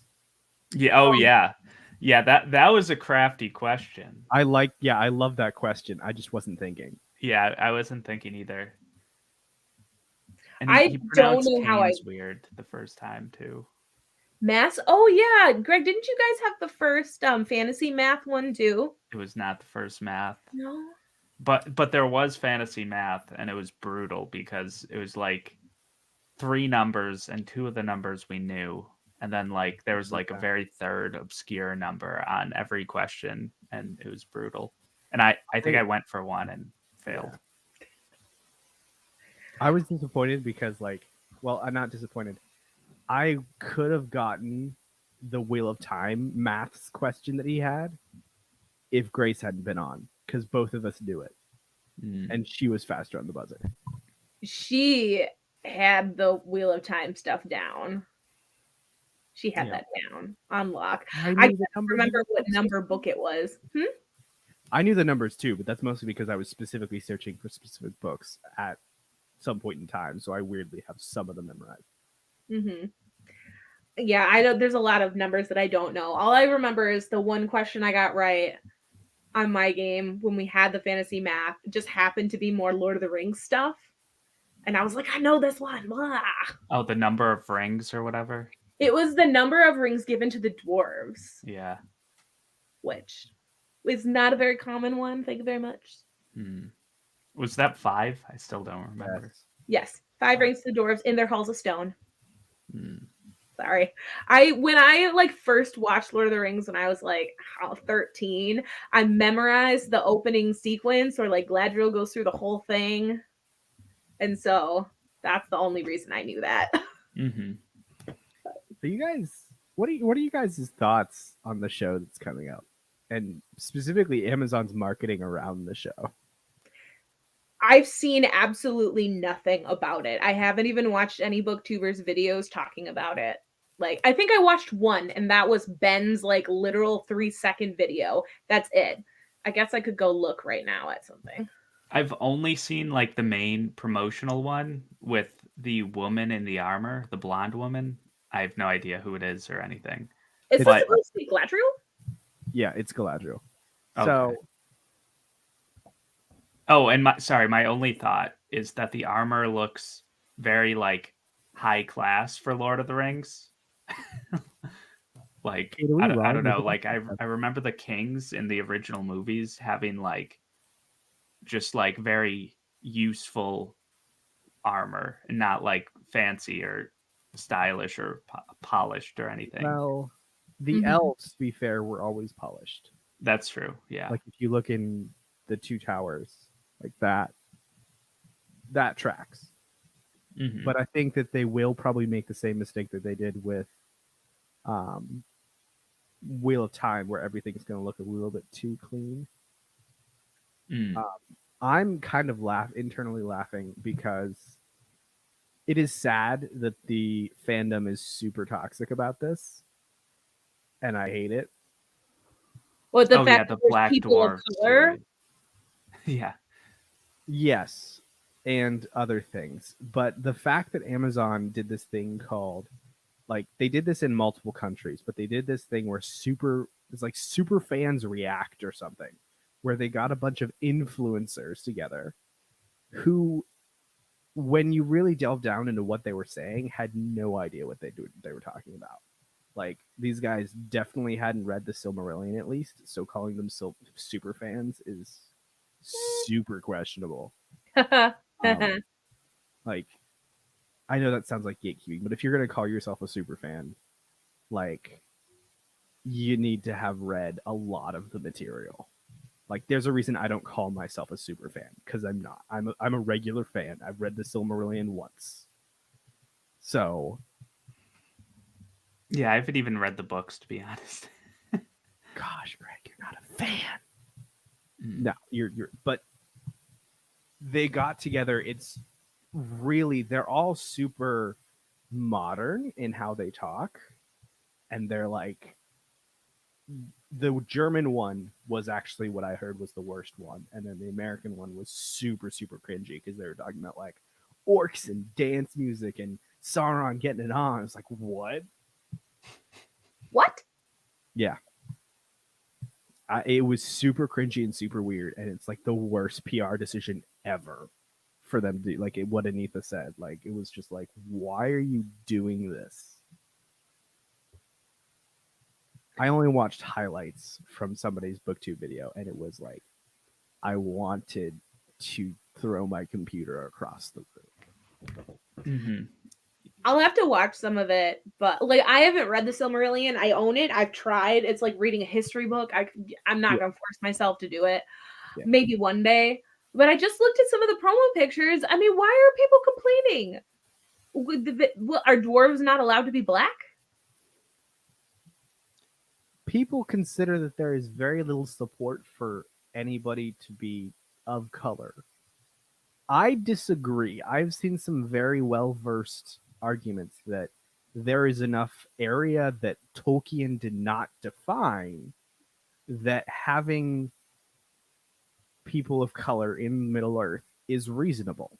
B: Yeah. Oh, yeah. Yeah. That was a crafty question.
F: I love that question. I just wasn't thinking.
B: Yeah, I wasn't thinking either. And
A: I don't know how I
B: weird the first time too.
A: Math? Oh yeah, Greg, didn't you guys have the first fantasy math one too?
B: It was not the first math.
A: No.
B: But there was fantasy math, and it was brutal because it was like 3 numbers, and 2 of the numbers we knew, and then like there was like a very third obscure number on every question, and it was brutal. And I think I went for one and failed.
F: I was disappointed because I'm not disappointed. I could have gotten the Wheel of Time maths question that he had if Grace hadn't been on, because both of us knew it. And she was faster on the buzzer.
A: She had the Wheel of Time stuff down. She had that down on lock. I don't remember what number book it was.
F: I knew the numbers too, but that's mostly because I was specifically searching for specific books at some point in time. So I weirdly have some of them memorized.
A: Yeah, I know there's a lot of numbers that I don't know. All I remember is the one question I got right on my game when we had the fantasy math. It just happened to be more Lord of the Rings stuff. And I was like, I know this one. Blah.
B: Oh, the number of rings or whatever?
A: It was the number of rings given to the dwarves.
B: Yeah.
A: Which is not a very common one. Thank you very much.
B: Was that 5? I still don't remember.
A: Yes. 5 rings to the dwarves in their halls of stone. Sorry. When I first watched Lord of the Rings when I was 13, I memorized the opening sequence where Galadriel goes through the whole thing. And so that's the only reason I knew that.
F: So you guys, what are you guys' thoughts on the show that's coming up? And specifically Amazon's marketing around the show?
A: I've seen absolutely nothing about it. I haven't even watched any booktubers videos talking about it. I think I watched one, and that was Ben's literal 3-second video. That's it. I guess I could go look right now at something.
B: I've only seen like the main promotional one with the woman in the armor, the blonde woman. I have no idea who it is or anything.
A: Is
B: But-
A: this supposed to be Galadriel?
F: Yeah, it's Galadriel.
B: Okay.
F: So
B: Oh, and my only thought is that the armor looks very like high class for Lord of the Rings. Like
F: Kate, are we
B: I don't
F: wrong?
B: know.
F: Was it-
B: Like I remember the kings in the original movies having like just like very useful armor and not like fancy or stylish or polished or anything.
F: Well, the
A: Mhm.
F: elves, to be fair, were always polished.
B: That's true. Yeah.
F: Like if you look in the Two Towers, like that tracks.
B: Mhm.
F: But I think that they will probably make the same mistake that they did with Wheel of Time, where everything's going to look a little bit too clean.
B: Mm.
F: I'm kind of internally laughing because it is sad that the fandom is super toxic about this, and I hate it.
A: What the
B: Oh
A: fact
B: yeah,
A: that
B: the
A: there's
B: black
A: people of
B: dwarves.
A: color?
B: Yeah.
F: Yes, and other things. But the fact that Amazon did this thing called, like, they did this in multiple countries, but they did this thing where it's like super fans react or something, where they got a bunch of influencers together who, when you really delve down into what they were saying, had no idea what they were talking about. Like, these guys definitely hadn't read the Silmarillion, at least, so calling them super fans is super questionable. Like, I know that sounds like gatekeeping, but if you're gonna call yourself a super fan, like, you need to have read a lot of the material. Like, there's a reason I don't call myself a super fan, because I'm not. I'm a regular fan. I've read the Silmarillion once. So,
B: Yeah, I haven't even read the books, to be honest.
F: gosh, Greg, you're not a fan.
B: Mm.
F: No, you're but they got together. It's really, they're all super modern in how they talk, and they're like, the German one was actually what I heard was the worst one, and then the American one was super cringy because they were talking about like orcs and dance music and Sauron getting it on. It's like, what?
A: What?
F: Yeah. It was super cringy and super weird, and it's like the worst PR decision ever for them to do. Like, what Anitha said, like, it was just like, why are you doing this? I only watched highlights from somebody's booktube video, and it was like, I wanted to throw my computer across the room.
B: Mm-hmm.
A: I'll have to watch some of it, but like I haven't read the Silmarillion. I own it. I've tried. It's like reading a history book. I'm not gonna force myself to do it.
F: Yeah.
A: Maybe one day. But I just looked at some of the promo pictures. I mean, why are people complaining? Are dwarves not allowed to be black?
F: People consider that there is very little support for anybody to be of color. I disagree. I've seen some very well-versed arguments that there is enough area that Tolkien did not define that having people of color in Middle Earth is reasonable.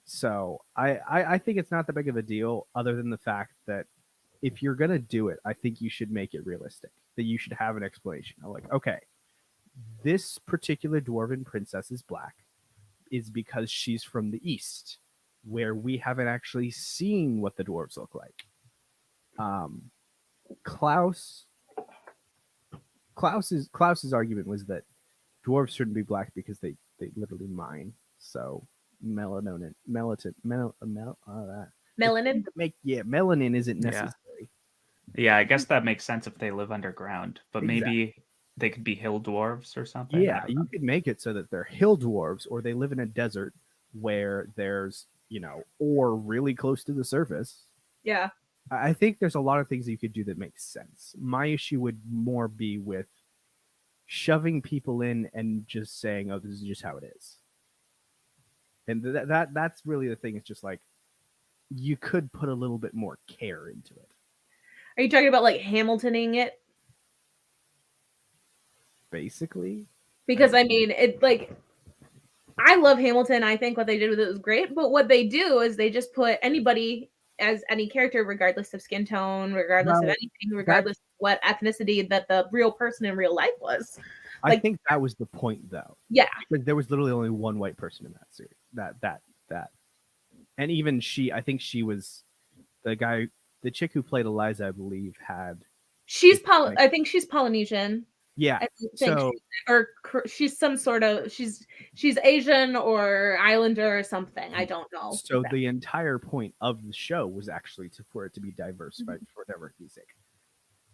F: So I think it's not that big of a deal, other than the fact that if you're gonna do it, I think you should make it realistic. That you should have an explanation. I'm like, okay, this particular dwarven princess is black is because she's from the east, where we haven't actually seen what the dwarves look like. Klaus's argument was that dwarves shouldn't be black because they literally mine. So melanin isn't necessary.
B: Yeah, I guess that makes sense if they live underground, but maybe they could be hill dwarves or something.
F: Yeah, you could make it so that they're hill dwarves, or they live in a desert where there's, ore really close to the surface.
A: Yeah.
F: I think there's a lot of things you could do that make sense. My issue would more be with shoving people in and just saying, "Oh, this is just how it is." And that's really the thing. It's just like, you could put a little bit more care into it.
A: Are you talking about like Hamiltoning it?
F: Basically.
A: Because I mean, it like I love Hamilton. I think what they did with it was great. But what they do is they just put anybody as any character, regardless of skin tone, regardless of anything, regardless of what ethnicity that the real person in real life was.
F: I think that was the point, though.
A: Yeah.
F: Because there was literally only one white person in that series. That. And even I think she was the chick who played Eliza, I believe, had.
A: I think she's Polynesian.
F: Yeah.
A: She's some sort of she's Asian or Islander or something. I don't know.
F: So the entire point of the show was actually for it to be diverse, right? For diversity's sake.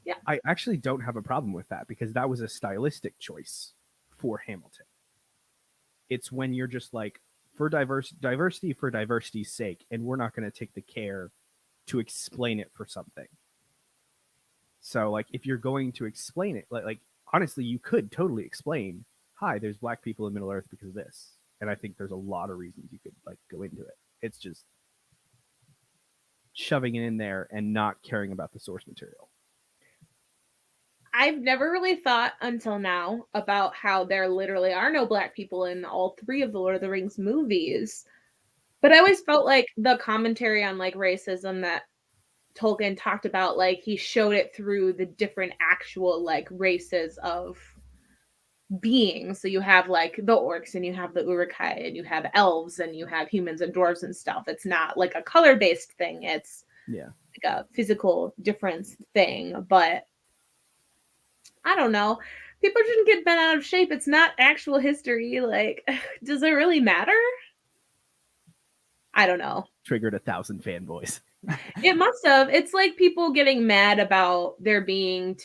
A: Yeah.
F: I actually don't have a problem with that because that was a stylistic choice for Hamilton. It's when you're just like, for diversity for diversity's sake, and we're not going to take the care to explain it for something. So, like, if you're going to explain it, like honestly, you could totally explain, hi, there's black people in Middle Earth because of this. And I think there's a lot of reasons you could like go into it. It's just shoving it in there and not caring about the source material.
A: I've never really thought until now about how there literally are no black people in all 3 of the Lord of the Rings movies. But I always felt like the commentary on like racism that Tolkien talked about, like he showed it through the different actual like races of beings. So you have like the orcs and you have the Uruk-hai and you have elves and you have humans and dwarves and stuff. It's not like a color-based thing. It's like a physical difference thing. But I don't know. People shouldn't get bent out of shape. It's not actual history. Like, does it really matter? I don't know.
F: Triggered 1,000 fanboys.
A: It must have. It's like people getting mad about there being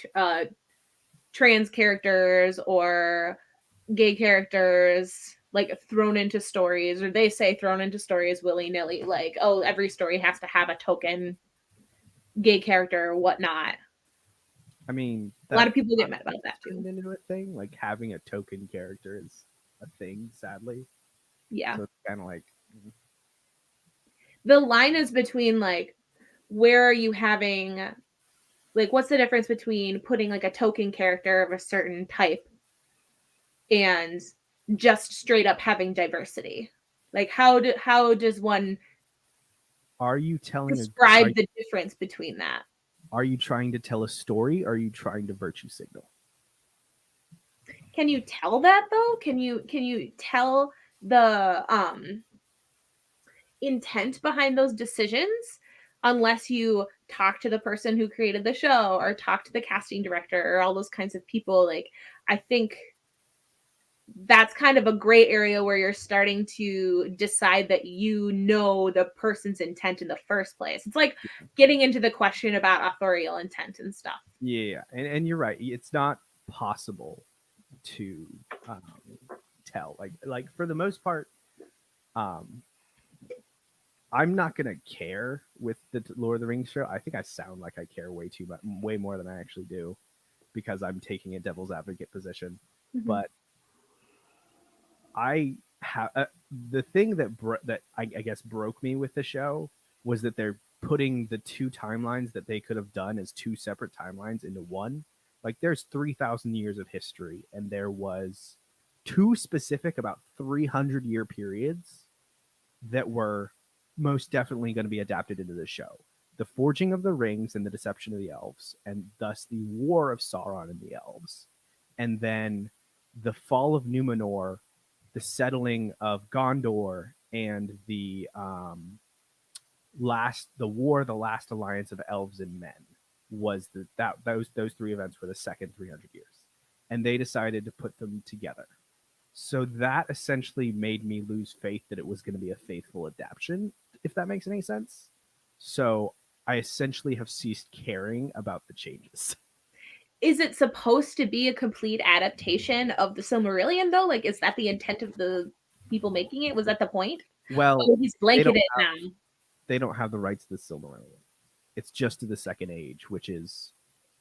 A: trans characters or gay characters like thrown into stories, or they say thrown into stories willy-nilly. Like, oh, every story has to have a token gay character or whatnot.
F: I mean,
A: a lot of people get mad about that too.
F: Into a thing like having a token character is a thing, sadly.
A: Yeah.
F: So it's kind of like
A: the line is between like, where are you having, like, what's the difference between putting like a token character of a certain type and just straight up having diversity? Like, how does one describe the difference between that?
F: Are you trying to tell a story? Or are you trying to virtue signal?
A: Can you tell that though? Can you tell the intent behind those decisions unless you talk to the person who created the show or talk to the casting director or all those kinds of people? Like, I think that's kind of a gray area where you're starting to decide that you know the person's intent in the first place. It's like getting into the question about authorial intent and stuff.
F: Yeah, and you're right. It's not possible to tell. Like for the most part, I'm not gonna care with the Lord of the Rings show. I think I sound like I care way more than I actually do, because I'm taking a devil's advocate position. Mm-hmm. But I have the thing that I guess broke me with the show was that they're putting the 2 timelines that they could have done as 2 separate timelines into one. Like, there's 3,000 years of history, and there was 2 specific about 300-year periods that were most definitely going to be adapted into the show. The Forging of the Rings and the Deception of the Elves, and thus the War of Sauron and the Elves. And then the Fall of Numenor, the settling of Gondor, and the last alliance of elves and men was those 3 events were the second 300 years, and they decided to put them together. So that essentially made me lose faith that it was going to be a faithful adaptation, if that makes any sense. So I essentially have ceased caring about the changes.
A: Is it supposed to be a complete adaptation of the Silmarillion though? Like, is that the intent of the people making it? Was that the point?
F: Well,
A: he's blanketed now.
F: They don't have the rights to the Silmarillion. It's just to the Second Age, which is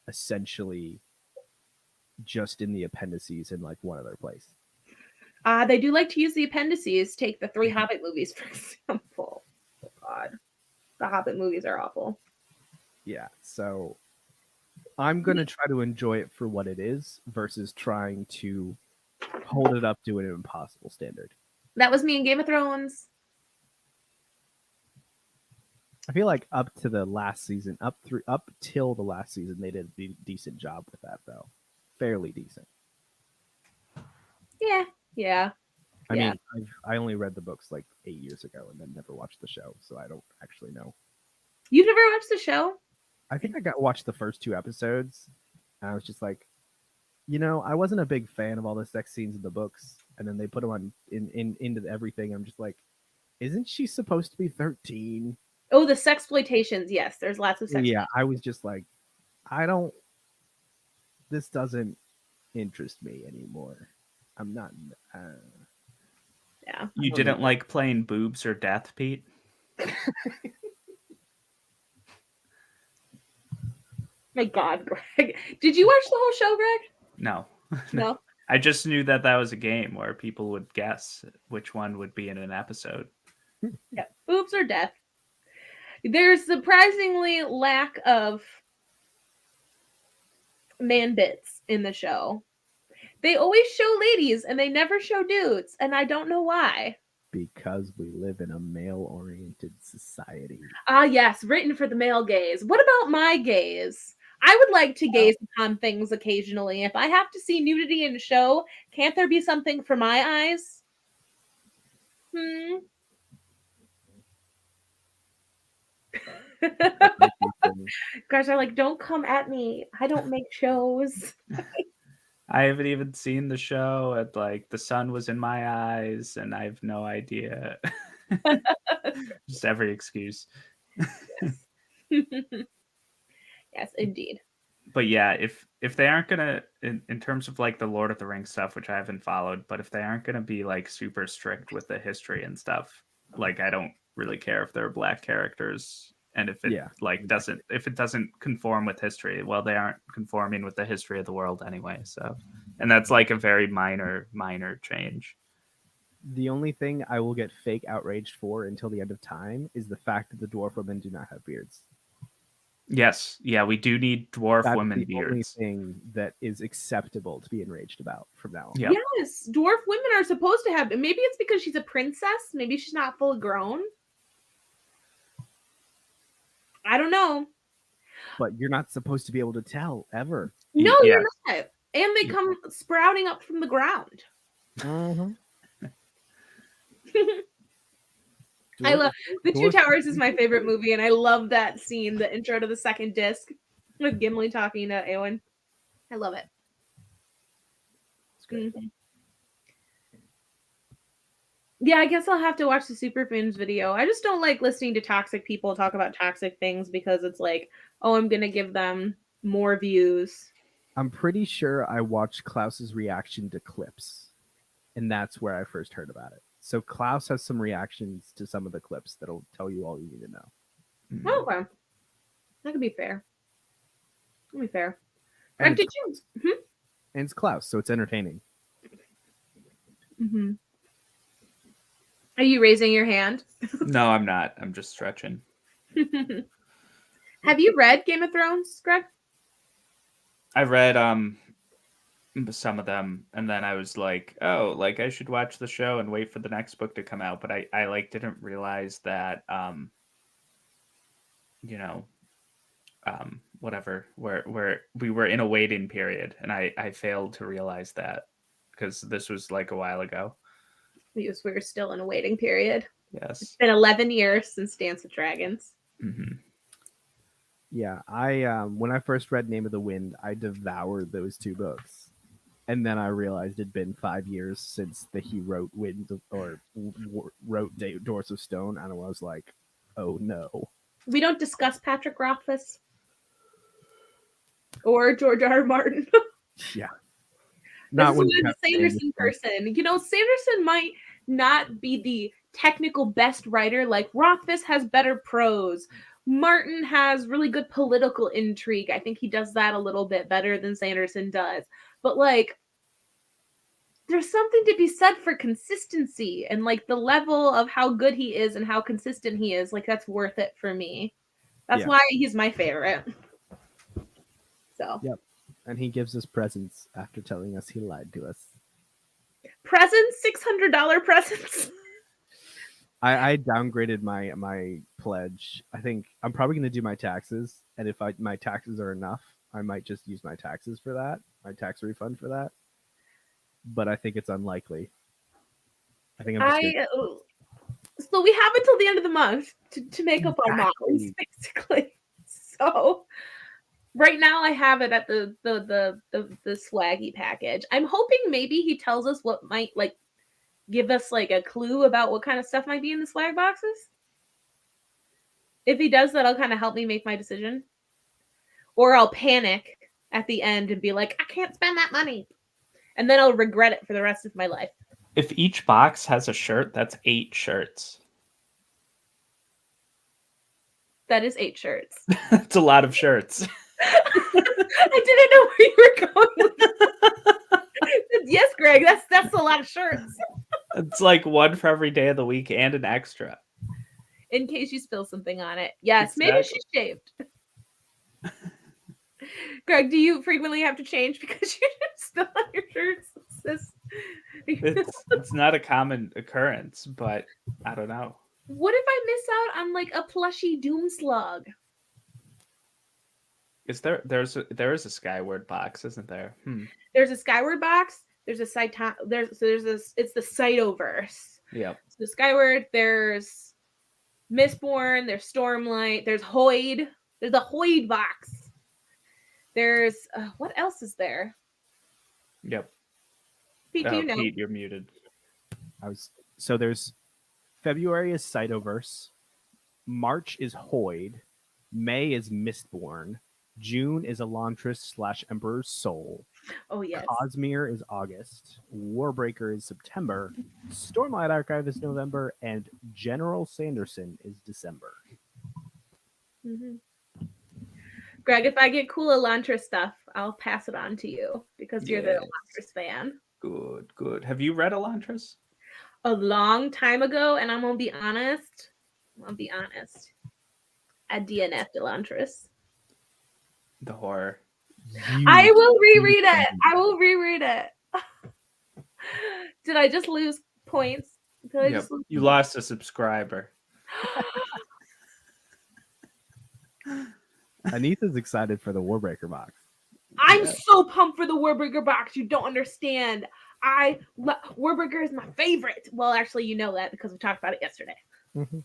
F: essentially just in the appendices in like one other place.
A: They do like to use the appendices. Take the 3 Hobbit movies, for example. Oh, God. The Hobbit movies are awful.
F: Yeah, so I'm going to try to enjoy it for what it is versus trying to hold it up to an impossible standard.
A: That was me in Game of Thrones.
F: I feel like up to the last season, up till the last season, they did a decent job with that, though. Fairly decent.
A: Yeah.
F: I mean, I only read the books like 8 years ago and then never watched the show, so I don't actually know.
A: You've never watched the show?
F: I think I watched the first 2 episodes, and I was just like, I wasn't a big fan of all the sex scenes in the books, and then they put them on into everything. I'm just like, isn't she supposed to be 13?
A: Oh, the sexploitations. Yes, there's lots of sex.
F: Yeah, I was just like, this doesn't interest me anymore. I'm not.
A: Yeah.
B: You didn't like playing boobs or death, Pete?
A: My God, Greg. Did you watch the whole show, Greg?
B: No.
A: No.
B: I just knew that was a game where people would guess which one would be in an episode.
A: Yeah, boobs or death. There's surprisingly lack of man bits in the show. They always show ladies and they never show dudes, and I don't know why.
F: Because we live in a male-oriented society.
A: Ah, yes, written for the male gaze. What about my gaze? I would like to gaze upon things occasionally. If I have to see nudity in a show, can't there be something for my eyes? Guys are like, don't come at me. I don't make shows.
B: I haven't even seen the show. And like the sun was in my eyes, and I have no idea. Just every excuse.
A: Yes, indeed.
B: But yeah, if they aren't gonna, in terms of like the Lord of the Rings stuff, which I haven't followed, but if they aren't gonna be like super strict with the history and stuff, like I don't really care if they're black characters. And if it doesn't conform with history, well, they aren't conforming with the history of the world anyway. So, and that's like a very minor change.
F: The only thing I will get fake outraged for until the end of time is the fact that the dwarf women do not have beards.
B: Yes, yeah, we do need dwarf women
F: the
B: beards.
F: Only thing that is acceptable to be enraged about from now on.
B: Yep.
A: Yes, dwarf women are supposed to have. Maybe it's because she's a princess. Maybe she's not full grown. I don't know.
F: But you're not supposed to be able to tell ever.
A: No, you're not. And they come sprouting up from the ground.
F: Mm-hmm.
A: I love The Two Towers is my favorite movie, and I love that scene, the intro to the second disc with Gimli talking to Eowyn. I love it.
F: It's great.
A: Mm-hmm. Yeah, I guess I'll have to watch the Superfans video. I just don't like listening to toxic people talk about toxic things because it's like, oh, I'm going to give them more views.
F: I'm pretty sure I watched Klaus's reaction to clips, and that's where I first heard about it. So Klaus has some reactions to some of the clips that'll tell you all you need to know.
A: Oh, okay. That could be fair. That could be fair.
F: And it's Klaus, so it's entertaining.
A: Mm-hmm. Are you raising your hand?
B: No, I'm not. I'm just stretching.
A: Have you read Game of Thrones, Greg?
B: I read some of them, and then I was like, oh, like I should watch the show and wait for the next book to come out. But I like didn't realize that whatever, where we were in a waiting period, and I failed to realize that because this was like a while ago.
A: Because we're still in a waiting period.
B: Yes.
A: It's been 11 years since Dance with Dragons.
B: Mm-hmm.
F: Yeah, I when I first read Name of the Wind, I devoured those 2 books. And then I realized it'd been 5 years since he wrote wrote Doors of Stone, and I was like, oh no.
A: We don't discuss Patrick Rothfuss or George R. R. Martin.
F: Yeah.
A: This is a Sanderson person. Sanderson might not be the technical best writer. Like Rothfuss has better prose. Martin has really good political intrigue. I think he does that a little bit better than Sanderson does. But like, there's something to be said for consistency and like the level of how good he is and how consistent he is. Like that's worth it for me. That's why he's my favorite. So.
F: Yep. And he gives us presents after telling us he lied to us.
A: presents, $600 presents.
F: I downgraded my pledge. I think I'm probably going to do my taxes, and if my taxes are enough, I might just use my taxes for that, my tax refund for that. But I think it's unlikely. I think I'm just
A: So we have until the end of the month to make up our minds, basically. So right now I have it at the swaggy package. I'm hoping maybe he tells us what might like give us like a clue about what kind of stuff might be in the swag boxes. If he does, that'll kind of help me make my decision. Or I'll panic at the end and be like, I can't spend that money. And then I'll regret it for the rest of my life.
B: If each box has a shirt, that's 8 shirts.
A: That is 8 shirts.
B: That's a lot of shirts.
A: I didn't know where you were going with Yes, Greg, that's a lot of shirts.
B: It's like one for every day of the week and an extra.
A: In case you spill something on it. Yes,
B: Exactly.
A: maybe she shaved. Greg, do you frequently have to change because you spill on your shirts?
B: It's not a common occurrence, but I don't know.
A: What if I miss out on like a plushy doom slug?
B: Is there is a Skyward box, isn't there?
A: There's a Skyward box. There's a site. It's the Cytoverse.
B: Yep.
A: So Skyward. There's Mistborn. There's Stormlight. There's Hoid. There's a Hoid box. There's what else is there?
B: Yep.
A: Pete, do you know?
B: Pete, you're muted.
F: So there's February is Cytoverse, March is Hoid, May is Mistborn, June is Elantris / Emperor's Soul.
A: Oh yes.
F: Cosmere is August, Warbreaker is September, Stormlight Archive is November, and General Sanderson is December.
A: Mm-hmm. Greg, if I get cool Elantris stuff, I'll pass it on to you because you're the Elantris fan.
B: Good. Have you read Elantris?
A: A long time ago, and I'm gonna be honest. I DNF'd Elantris.
B: The horror.
A: I will reread it. Did I just lose points?
B: You lost a subscriber.
F: Anita's excited for the Warbreaker box.
A: I'm so pumped for the Warbreaker box. You don't understand. Warbreaker is my favorite. Well, actually, you know that because we talked about it yesterday.
F: Mm-hmm.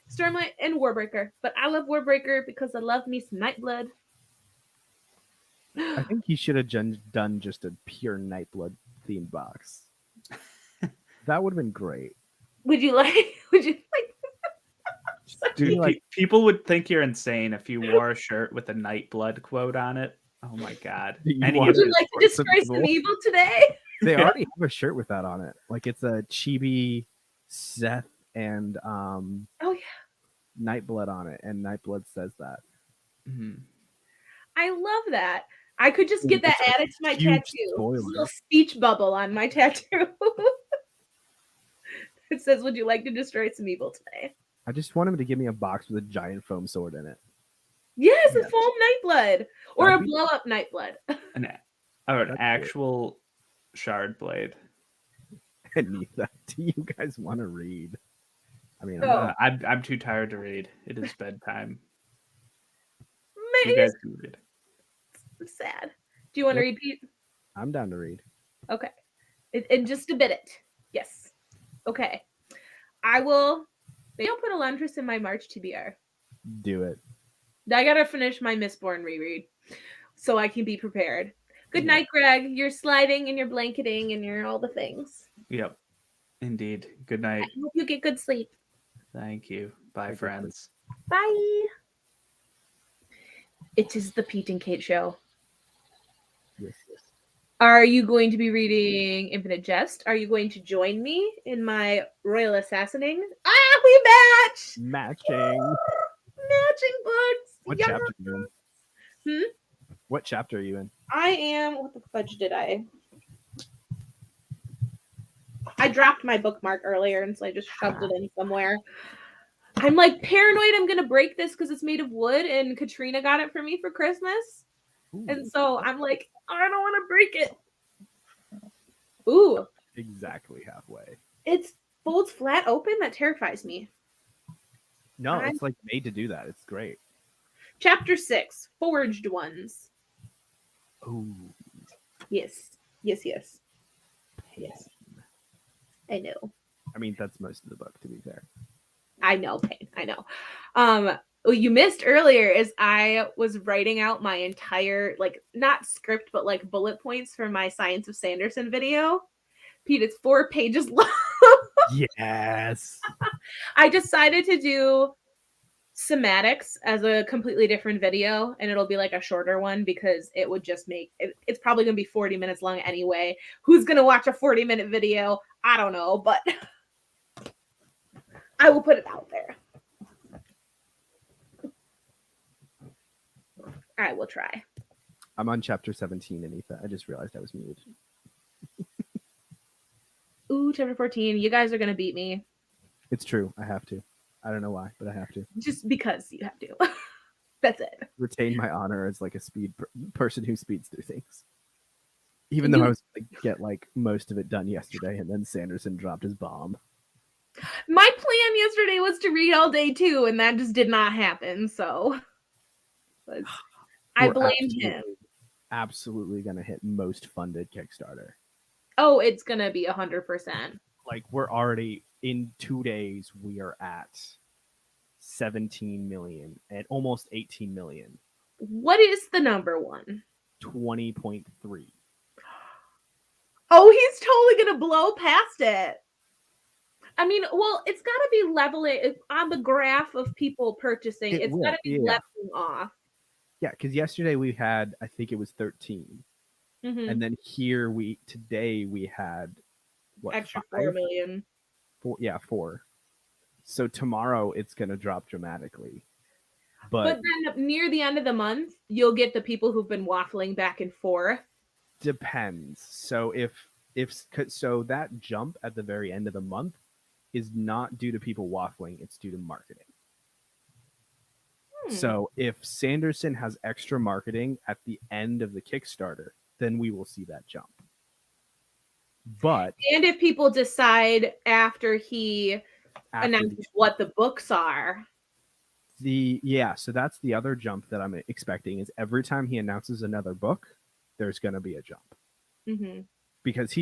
A: Stormlight and Warbreaker, but I love Warbreaker because I love me some Nightblood.
F: I think he should have done just a pure Nightblood themed box. That would have been great.
A: Would you like?
B: Dude, people would think you're insane if you wore a shirt with a Nightblood quote on it. Oh my god!
A: Would you like to disgrace some evil today?
F: They already have a shirt with that on it. Like it's a chibi Seth and Nightblood on it, and Nightblood says that.
B: Mm-hmm.
A: I love that. I could just get that added to my tattoo. A little speech bubble on my tattoo. It says, "Would you like to destroy some evil today?"
F: I just want him to give me a box with a giant foam sword in it.
A: Yes, a foam Nightblood or a blow up Nightblood.
B: An actual shard blade.
F: Anita, do you guys want to read? I mean,
B: I'm too tired to read. It is bedtime.
A: You guys can read. It's sad. Do you want to read, Pete?
F: I'm down to read.
A: Okay. In just a bit. Yes. Okay. I will. Maybe I'll put Elantris in my March TBR.
F: Do it.
A: I gotta finish my Mistborn reread so I can be prepared. Good night, Greg. You're sliding and you're blanketing and you're all the things.
B: Yep. Indeed. Good night.
A: I hope you get good sleep.
B: Thank you. Bye, friends.
A: Bye. It is the Pete and Kate show.
F: Yes.
A: Are you going to be reading Infinite Jest? Are you going to join me in my royal assassinating? We match!
F: Matching.
A: Matching books.
F: What chapter are you in? What chapter are you in?
A: I am. What the fudge did I? I dropped my bookmark earlier, and so I just shoved it in somewhere. I'm like paranoid I'm going to break this because it's made of wood, and Katrina got it for me for Christmas. Ooh. And so I'm like, I don't want to break it. Ooh,
F: Exactly halfway.
A: it folds flat open? That terrifies me.
F: No, it's like made to do that. It's great.
A: Chapter 6, Forged Ones.
F: Ooh.
A: Yes. Yes, yes. Yes. I know.
F: I mean, that's most of the book, to be fair.
A: I know, pain. I know. What you missed earlier is I was writing out my entire, like, not script, but like bullet points for my Science of Sanderson video. Pete, it's 4 pages long.
F: Yes.
A: I decided to do somatics as a completely different video, and it'll be like a shorter one because it would just make it's probably gonna be 40 minutes long anyway. Who's gonna watch a 40-minute video? I don't know, but I will put it out there. I will try.
F: I'm on chapter 17, Anita. I just realized I was muted.
A: Ooh, chapter 14. You guys are gonna beat me.
F: It's true. I have to. I don't know why, but I have to.
A: Just because you have to. That's it.
F: Retain my honor as like a person who speeds through things. Even though I was going to get like most of it done yesterday, and then Sanderson dropped his bomb.
A: My plan yesterday was to read all day too, and that just did not happen. So I blame him.
F: Absolutely going to hit most funded Kickstarter.
A: Oh, it's going to be 100%.
F: Like, we're already in 2 days, we are at 17 million and almost 18 million.
A: What is the number one?
F: 20.3.
A: Oh, he's totally going to blow past it. I mean, well, it's got to be leveling on the graph of people purchasing. It's got to be leveling off.
F: Yeah, because yesterday we had, I think it was 13.
A: Mm-hmm.
F: And then today we had what?
A: Extra
F: 5?
A: 4 million.
F: 4, yeah, 4. So tomorrow it's going to drop dramatically.
A: But then near the end of the month, you'll get the people who've been waffling back and forth.
F: Depends. So so that jump at the very end of the month is not due to people waffling, it's due to marketing. So if Sanderson has extra marketing at the end of the Kickstarter, then we will see that jump. And
A: if people decide after he announces what the books are.
F: So that's the other jump that I'm expecting is every time he announces another book, there's going to be a jump.
A: Mm-hmm.
F: Because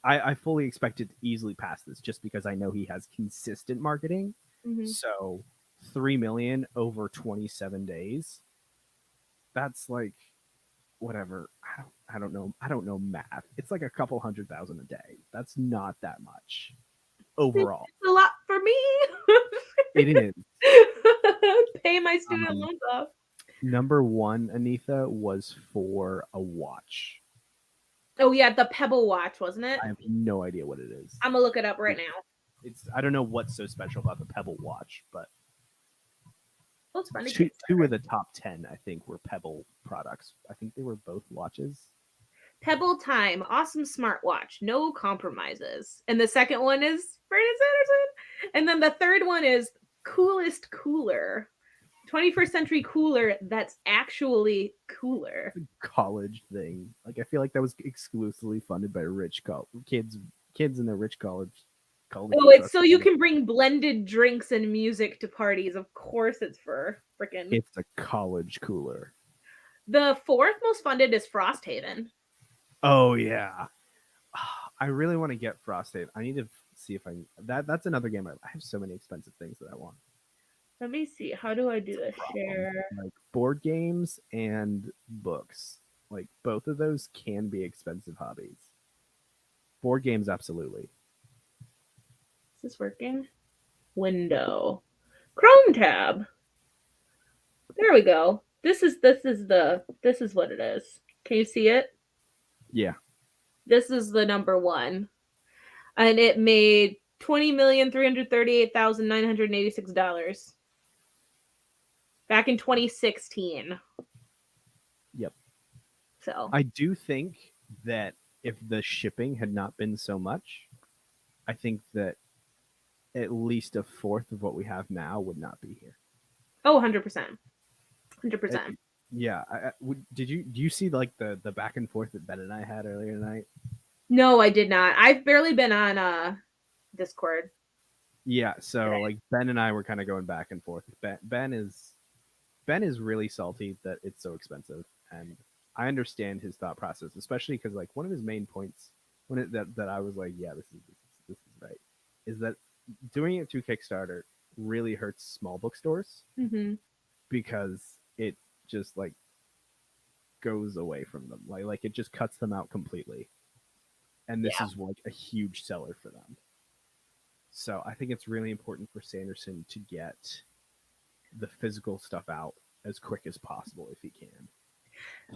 F: I fully expect it to easily pass this just because I know he has consistent marketing.
A: Mm-hmm.
F: So 3 million over 27 days. That's like whatever. I don't know. I don't know math. It's like a couple 100,000 a day. That's not that much overall.
A: It's a lot for me.
F: It is.
A: Pay my student loans off.
F: Number 1, Anitha, was for a watch.
A: Oh yeah, the Pebble watch, wasn't it?
F: I have no idea what it is.
A: I'm gonna look it up right now.
F: I don't know what's so special about the Pebble watch, but
A: it's funny.
F: 2 of the top 10, I think, were Pebble products. I think they were both watches.
A: Pebble Time, awesome smartwatch, no compromises. And the second one is Brandon Sanderson. And then the third one is Coolest Cooler. 21st century cooler that's actually cooler.
F: College thing. Like, I feel like that was exclusively funded by rich kids in their rich college.
A: Oh, it's so you can bring blended drinks and music to parties. Of course it's for freaking...
F: It's a college cooler.
A: The 4th most funded is Frosthaven.
F: Oh, yeah. I really want to get Frosthaven. I need to see if that's another game. I have so many expensive things that I want.
A: Let me see. How do I do this? Share.
F: Like board games and books. Like both of those can be expensive hobbies. Board games, absolutely.
A: Is this working? Window. Chrome tab. There we go. This is what it is. Can you see it?
F: Yeah.
A: This is the number 1. And it made $20,338,986. Back in 2016.
F: Yep.
A: So
F: I do think that if the shipping had not been so much, I think that at least a fourth of what we have now would not be here.
A: Oh, 100%. 100%.
F: Yeah. Do you see like the back and forth that Ben and I had earlier tonight?
A: No, I did not. I've barely been on Discord.
F: Yeah, so
A: today.
F: like Ben and I were kind of going back and forth. Ben is really salty that it's so expensive, and I understand his thought process, especially because like one of his main points that I was like, yeah, this is right, is that doing it through Kickstarter really hurts small bookstores
A: Mm-hmm.
F: because it just like goes away from them, like it just cuts them out completely, and this
A: Yeah.
F: is like a huge seller for them. So I think it's really important for Sanderson to get the physical stuff out as quick as possible if he can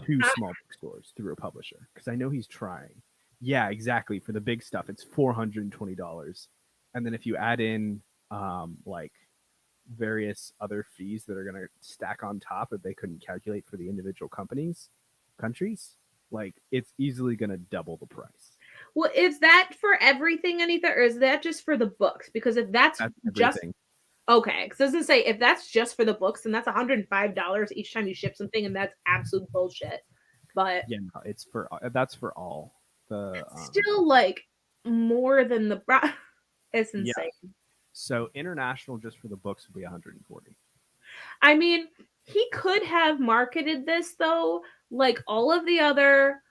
F: to small bookstores through a publisher, because I know he's trying. Yeah, exactly. For the big stuff, it's $420, and then if you add in like various other fees that are going to stack on top that they couldn't calculate for the individual countries, like it's easily going to double the price.
A: Well, is that for everything, Anita, or is that just for the books? Because if that's just
F: everything.
A: okay, because I was gonna say if that's just for the books, then that's $105 each time you ship something, and that's absolute bullshit. But
F: Yeah, no, it's for that's for all the
A: still, like more than the it's
F: yeah.
A: insane.
F: So international just for the books would be 140.
A: I mean, he could have marketed this though, like all of the other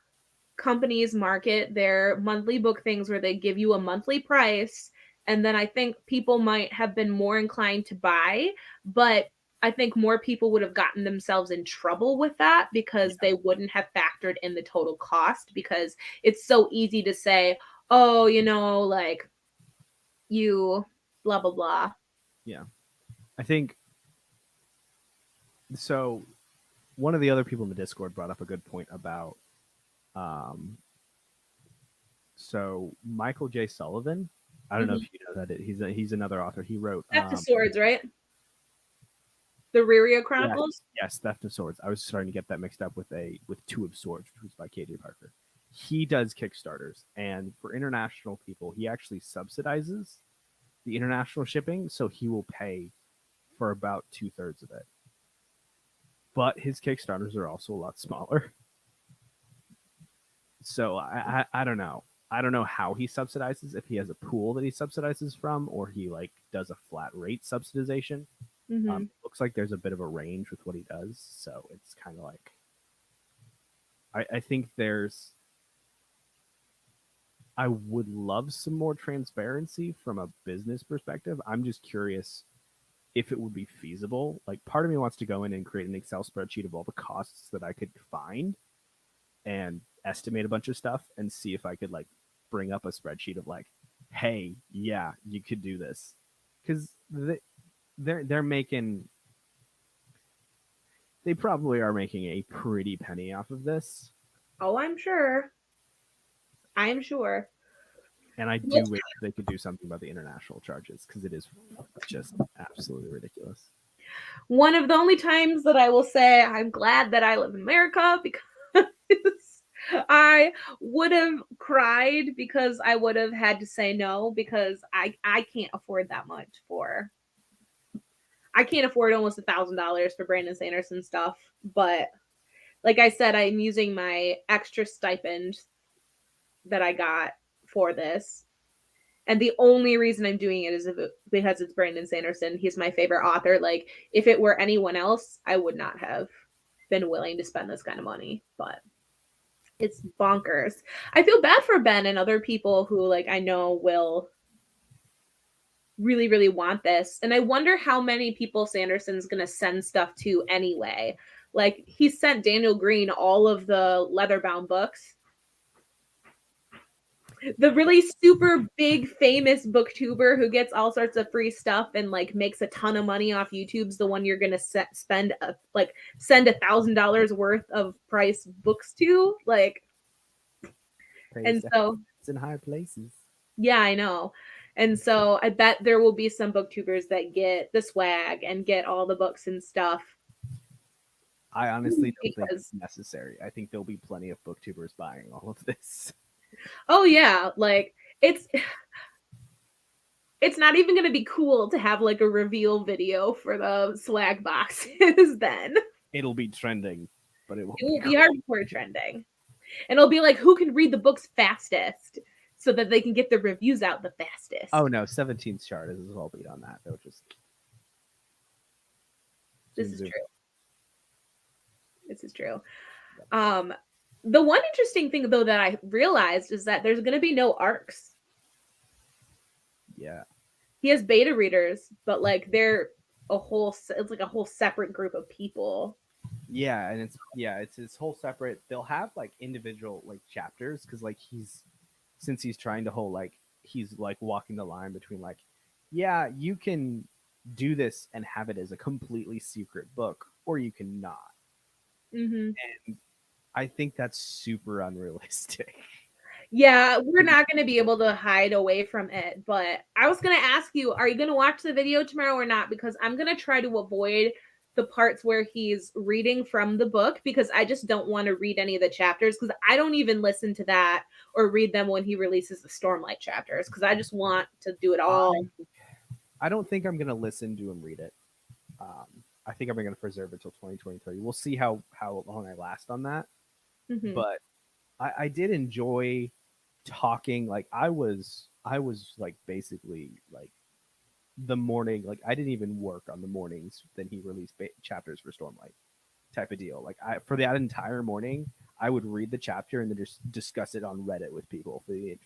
A: companies market their monthly book things where they give you a monthly price, and then I think people might have been more inclined to buy, but I think more people would have gotten themselves in trouble with that because they wouldn't have factored in the total cost, because it's so easy to say, oh, like you blah blah blah.
F: Yeah, I think so. One of the other people in the Discord brought up a good point about so Michael J. Sullivan. I don't know if you know that he's another author. He wrote
A: Theft of Swords, right? The Riria Chronicles.
F: Yes, Theft of Swords. I was starting to get that mixed up with Two of Swords, which was by K.J. Parker. He does Kickstarters, and for international people, he actually subsidizes the international shipping, so he will pay for about 2/3 of it. But his Kickstarters are also a lot smaller. So I don't know. I don't know how he subsidizes, if he has a pool that he subsidizes from, or he like does a flat rate subsidization.
A: Mm-hmm.
F: Looks like there's a bit of a range with what he does, so it's kind of like I think I would love some more transparency from a business perspective. I'm just curious if it would be feasible. Like part of me wants to go in and create an Excel spreadsheet of all the costs that I could find and estimate a bunch of stuff and see if I could like bring up a spreadsheet of like, hey, yeah, you could do this. Because they're making, they probably are making a pretty penny off of this.
A: Oh, I'm sure. I'm sure.
F: And I do wish they could do something about the international charges, because it is just absolutely ridiculous.
A: One of the only times that I will say I'm glad that I live in America, because I would have cried because I would have had to say no, because I can't afford that much for. I can't afford almost $1,000 for Brandon Sanderson stuff, but like I said, I'm using my extra stipend that I got for this. And the only reason I'm doing it is because it's Brandon Sanderson. He's my favorite author. Like, if it were anyone else, I would not have been willing to spend this kind of money. But it's bonkers. I feel bad for Ben and other people who, like, I know will really, really want this. And I wonder how many people Sanderson's going to send stuff to anyway. Like, he sent Daniel Green all of the leather-bound books. The really super big famous booktuber who gets all sorts of free stuff and like makes a ton of money off YouTube's the one you're gonna send $1,000 worth of price books to, like. And so
F: it's in high places.
A: Yeah, I know. And so I bet there will be some booktubers that get the swag and get all the books and stuff.
F: I honestly don't think it's necessary. I think there'll be plenty of booktubers buying all of this.
A: Oh yeah, like it's not even going to be cool to have like a reveal video for the swag boxes then.
F: It'll be trending, but it won't
A: be
F: cool.
A: hardcore trending. And it'll be like, who can read the books fastest so that they can get the reviews out the fastest.
F: Oh no, 17th chart is well beat on that. They'll just.
A: This is true. This is true. The one interesting thing though that I realized is that there's going to be no arcs.
F: Yeah.
A: He has beta readers, but like they're it's like a whole separate group of people.
F: Yeah, and it's his whole separate. They'll have like individual like chapters because like since he's trying to hold like he's like walking the line between like, yeah, you can do this and have it as a completely secret book, or you cannot.
A: Mm-hmm.
F: And I think that's super unrealistic.
A: Yeah, we're not going to be able to hide away from it. But I was going to ask you, are you going to watch the video tomorrow or not? Because I'm going to try to avoid the parts where he's reading from the book because I just don't want to read any of the chapters because I don't even listen to that or read them when he releases the Stormlight chapters because I just want to do it all.
F: I don't think I'm going to listen to him read it. I think I'm going to preserve it till 2023. We'll see how long I last on that.
A: Mm-hmm.
F: But I did enjoy talking. Like I was like basically like the morning. Like I didn't even work on the mornings. Then he released chapters for Stormlight, type of deal. Like for that entire morning, I would read the chapter and then just discuss it on Reddit with people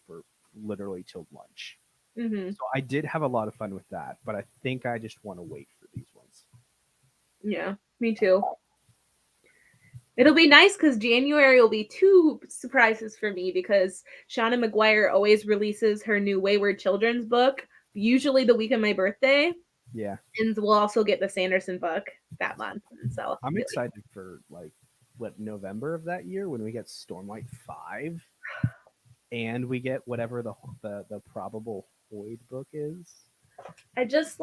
F: for literally till lunch.
A: Mm-hmm.
F: So I did have a lot of fun with that. But I think I just want to wait for these ones.
A: Yeah, me too. It'll be nice because January will be 2 surprises for me because Shauna McGuire always releases her new Wayward Children's book, usually the week of my birthday.
F: Yeah.
A: And we'll also get the Sanderson book that month. And so
F: I'm excited for like November of that year when we get Stormlight 5 and we get whatever the probable Hoyd book is.
A: I just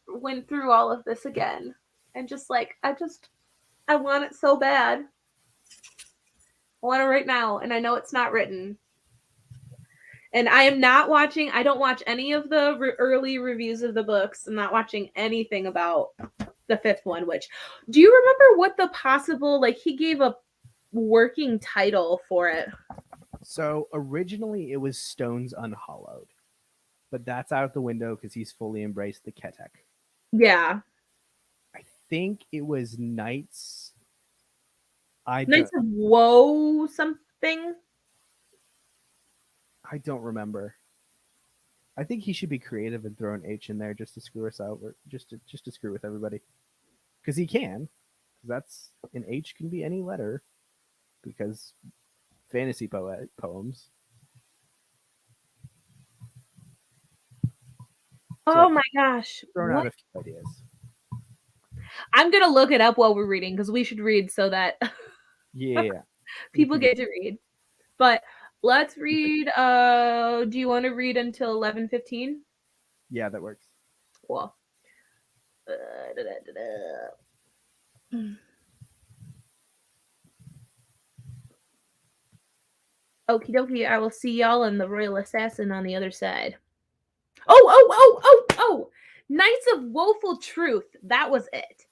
A: went through all of this again and just like I want it so bad. I want it right now, and I know it's not written. And I don't watch any of the early reviews of the books. I'm not watching anything about the 5th one, do you remember what the possible, like he gave a working title for it?
F: So originally it was Stones Unhollowed, but that's out the window because he's fully embraced the Ketek.
A: Yeah.
F: I think it was Knights.
A: Knights of Woe something?
F: I don't remember. I think he should be creative and throw an H in there just to screw us out, or just to screw with everybody, because he can. That's an H can be any letter, because fantasy poems.
A: Oh my gosh!
F: Thrown out a few ideas.
A: I'm gonna look it up while we're reading because we should read so that
F: yeah,
A: people get to read. But let's read. Do you want to read until 11:15?
F: Yeah, that works.
A: Cool. Okie dokie, I will see y'all and the Royal Assassin on the other side. Oh! Knights of Woeful Truth. That was it.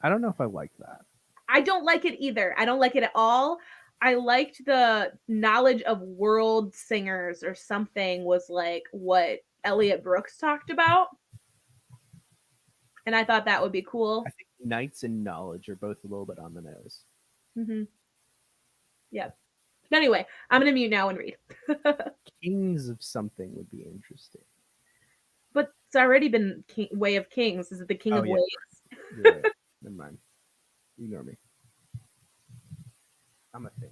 F: I don't know if I like that.
A: I don't like it either. I don't like it at all. I liked the knowledge of world singers or something was like what Elliot Brooks talked about. And I thought that would be cool.
F: I think Knights and Knowledge are both a little bit on the nose.
A: Mm-hmm. Yep. But anyway, I'm going to mute now and read.
F: Kings of something would be interesting.
A: But it's already been Way of Kings. Is it the King of Ways?
F: Yeah. Never mind. Ignore me. I'm a thing.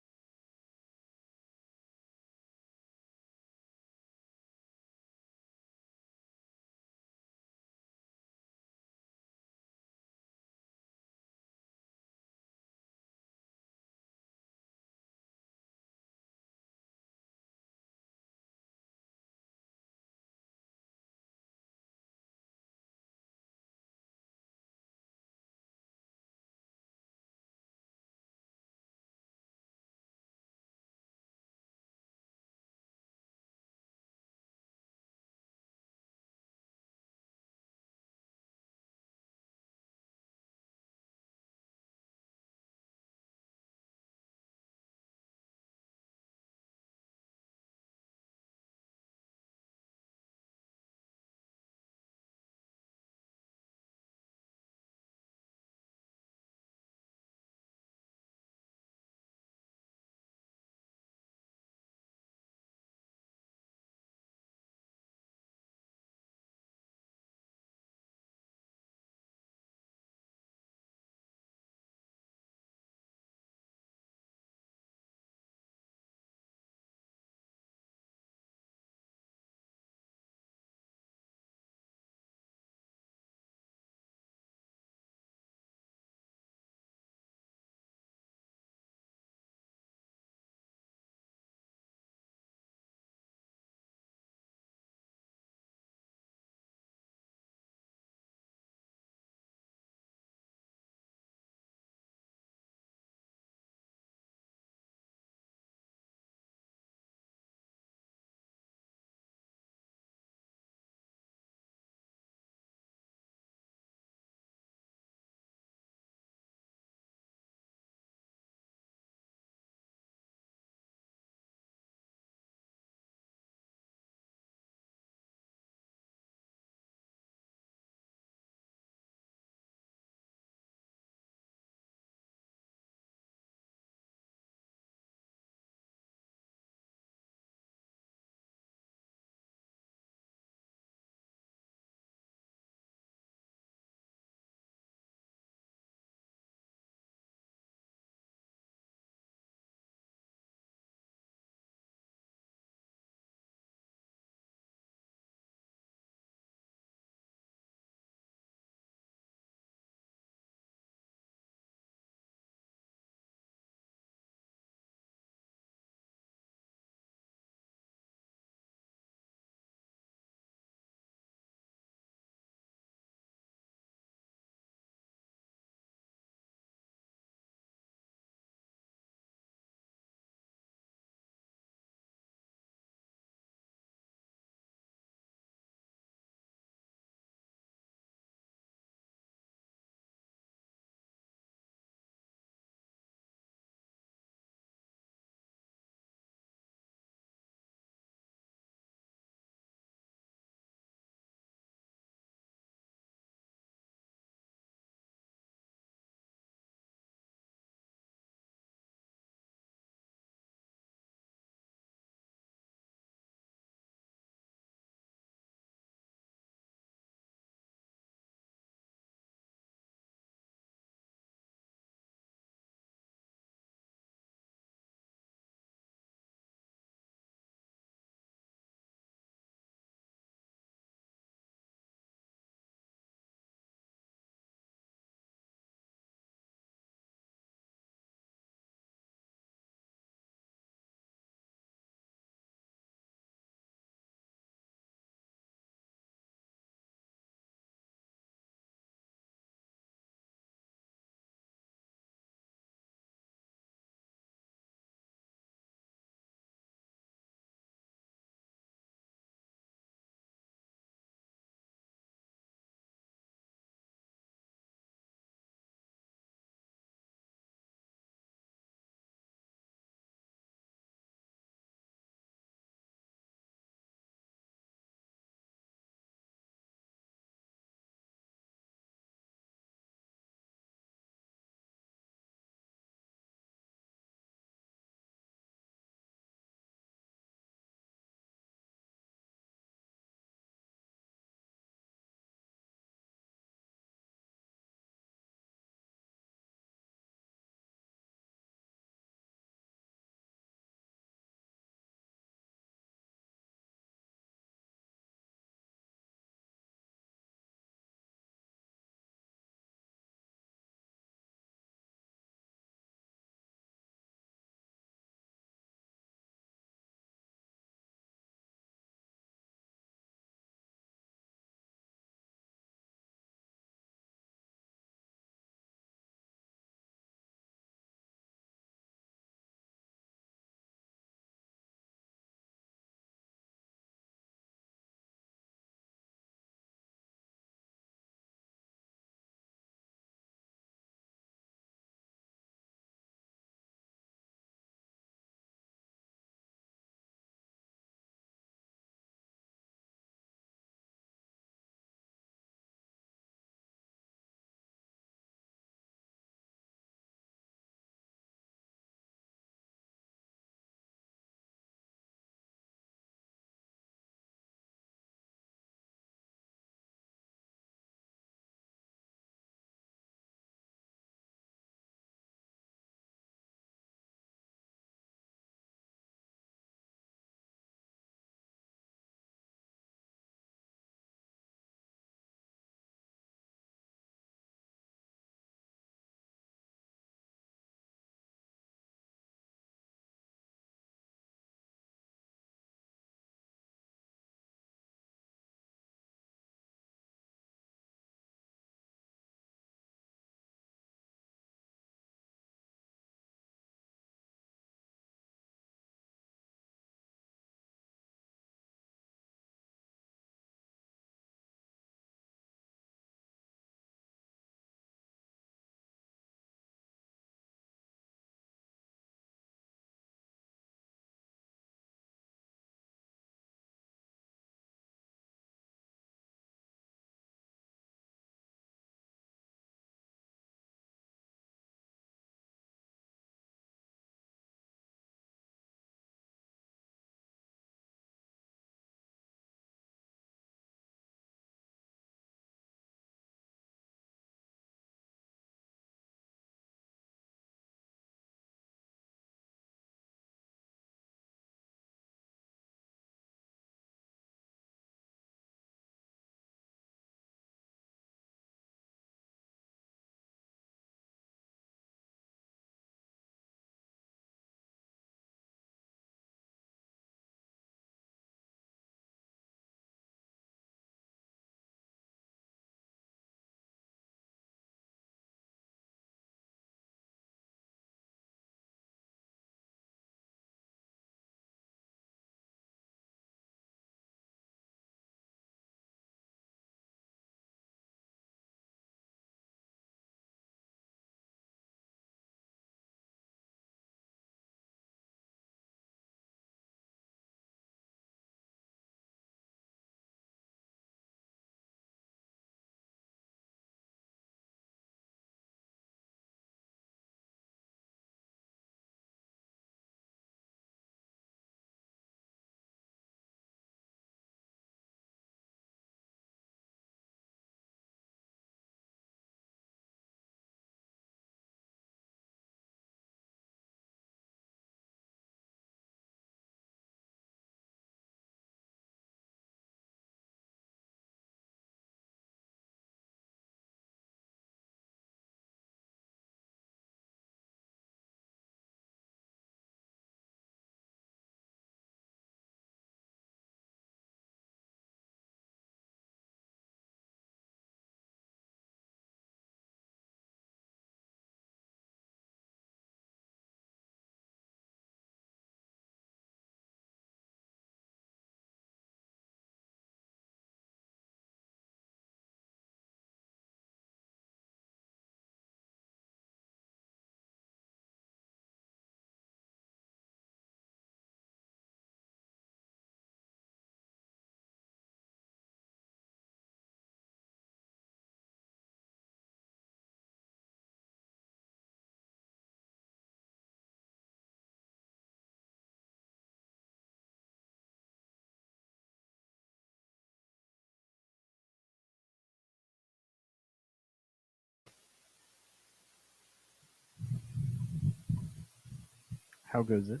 F: How goes it?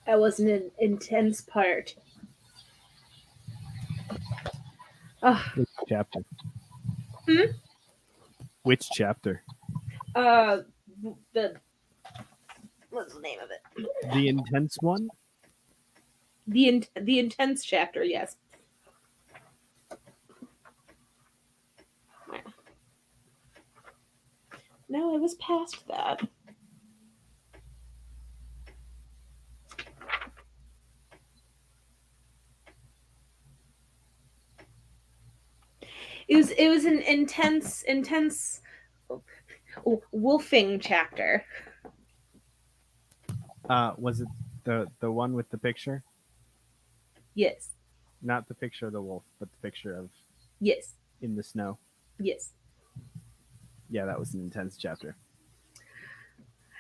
A: That was an intense part.
F: Which chapter?
A: Hmm?
F: Which chapter?
A: The what's the name of it?
F: The intense one?
A: The intense chapter, yes. No, I was past that. It was an intense wolfing chapter.
F: Was it the one with the picture?
A: Yes.
F: Not the picture of the wolf, but the picture of
A: Yes.
F: in the snow.
A: Yes.
F: Yeah, that was an intense chapter.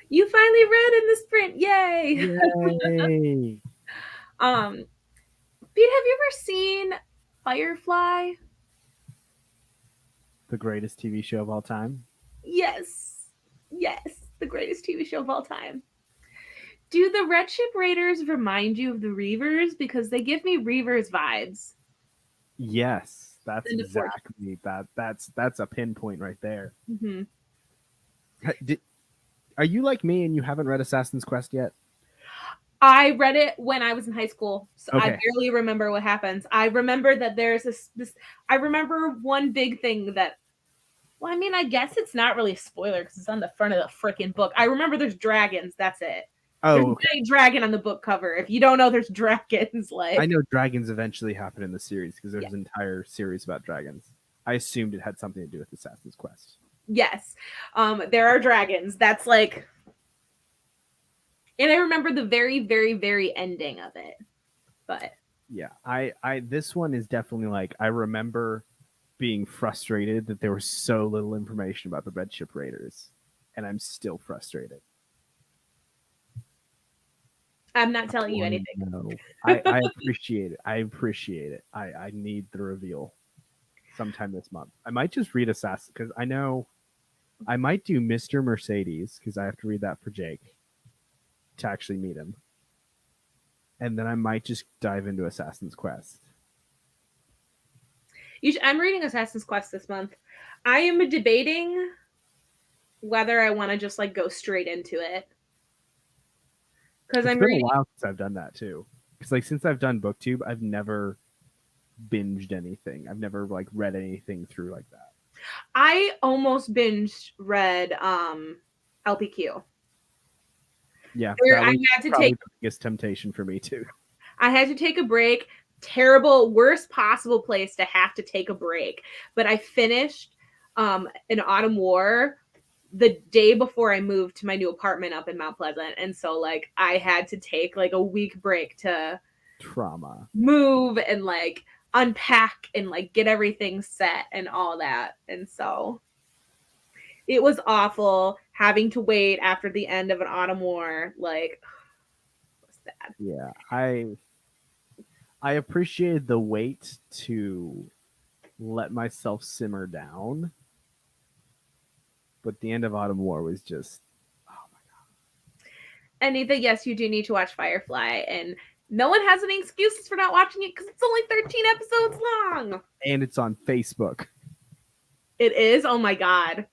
A: You finally read in the sprint. Yay!
F: Yay!
A: Pete, have you ever seen Firefly?
F: The greatest TV show of all time.
A: Yes. Yes. The greatest TV show of all time. Do the Red Ship Raiders remind you of the Reavers? Because they give me Reavers vibes.
F: Yes, that's
A: In the
F: exactly that. That's a pinpoint right there.
A: Mm-hmm.
F: Are you like me and you haven't read Assassin's Quest yet?
A: I read it when I was in high school, so
F: Okay.
A: I barely remember what happens. I remember that there's this. I remember one big thing that. Well, I mean, I guess it's not really a spoiler because it's on the front of the freaking book. I remember there's dragons. That's it. There's
F: Oh,
A: a dragon on the book cover. If you don't know, there's dragons. Like
F: I know dragons eventually happen in the series because there's
A: Yeah.
F: an entire series about dragons. I assumed it had something to do with Assassin's Quest.
A: Yes, there are dragons. That's like, and I remember the very, very, very ending of it. But
F: Yeah, I this one is definitely like I remember being frustrated that there was so little information about the Red Ship Raiders, and I'm still frustrated.
A: I'm not telling you anything.
F: No, I appreciate it. I appreciate it. I need the reveal sometime this month. I might just read Assassin because I know I might do Mr. Mercedes because I have to read that for Jake to actually meet him. And then I might just dive into Assassin's Quest.
A: I'm reading Assassin's Quest this month. I am debating whether I want to just like go straight into it. Because
F: It's
A: I'm
F: been
A: reading.
F: a while since I've done that too. Because like since I've done BookTube, I've never binged anything. I've never like read anything through like that.
A: I almost read LPQ.
F: Yeah,
A: Where
F: that
A: I
F: was
A: had to
F: probably
A: take.
F: the biggest temptation for me too.
A: I had to take a break. Terrible, worst possible place to have to take a break. But I finished an Autumn War the day before I moved to my new apartment up in Mount Pleasant. And so like I had to take like a week break to
F: Trauma.
A: move and like unpack and like get everything set and all that. And so it was awful having to wait after the end of an Autumn War. Like, it was sad.
F: Yeah, I appreciated the wait to let myself simmer down, but the end of Autumn War was just
A: And Ethan, yes, you do need to watch Firefly, and no one has any excuses for not watching it because it's only 13 episodes long.
F: and it's on Facebook.
A: It is? Oh my god.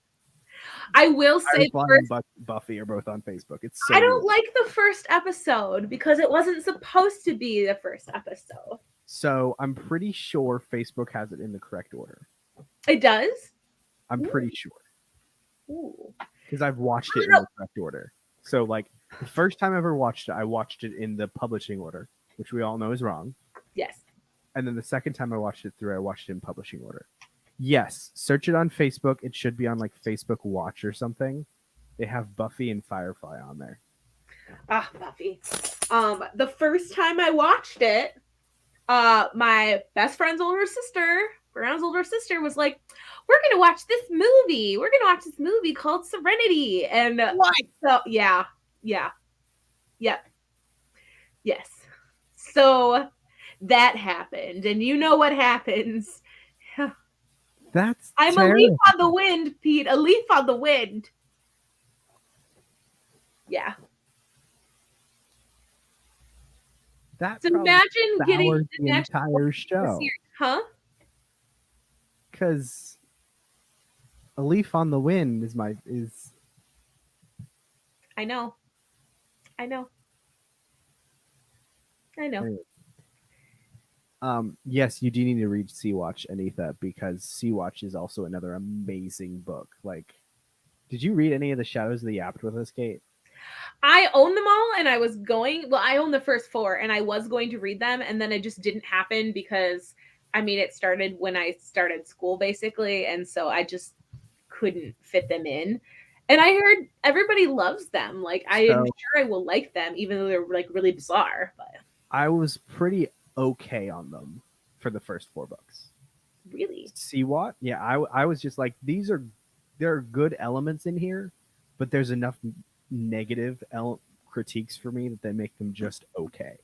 A: I will say
F: Firefly and Buffy are both on Facebook. It's so
A: I don't
F: weird.
A: like the first episode because it wasn't supposed to be the first episode.
F: So I'm pretty sure Facebook has it in the correct order.
A: It does?
F: I'm pretty sure
A: Ooh.
F: because I've watched it in the correct order. So like the first time I ever watched it, I watched it in the publishing order, which we all know is wrong.
A: Yes.
F: And then the second time I watched it through, I watched it in publishing order. Yes, search it on Facebook. It should be on like Facebook Watch or something. They have Buffy and Firefly on there.
A: Ah, Buffy. The first time I watched it, my best friend's older sister, Brown's older sister, was like, "We're gonna watch this movie. We're gonna watch this movie called Serenity." And
F: What?
A: So yeah, yes. So that happened, and you know what happens.
F: That's
A: I'm
F: terrible.
A: a leaf on the wind, Pete. A leaf on the wind. Yeah.
F: That
A: So
F: probably
A: imagine getting
F: sours
A: the
F: the
A: next book
F: entire
A: in the
F: show.
A: series. Huh?
F: Because A Leaf on the Wind is
A: I know. I know. I know.
F: anyway. Yes, you do need to read Sea-Watch, Anitha, because Sea-Watch is also another amazing book. Like, did you read any of the Shadows of the Apt with us, Kate?
A: I own them all, and I own the first 4, and I was going to read them, and then it just didn't happen because, I mean, it started when I started school, basically, and so I just couldn't fit them in. And I heard everybody loves them. Like, I am sure I will like them, even though they're, like, really bizarre, but...
F: I was pretty okay on them for the first 4 books.
A: Really?
F: Sea-Watch? Yeah, I was just like, there are good elements in here, but there's enough negative critiques for me that they make them just okay.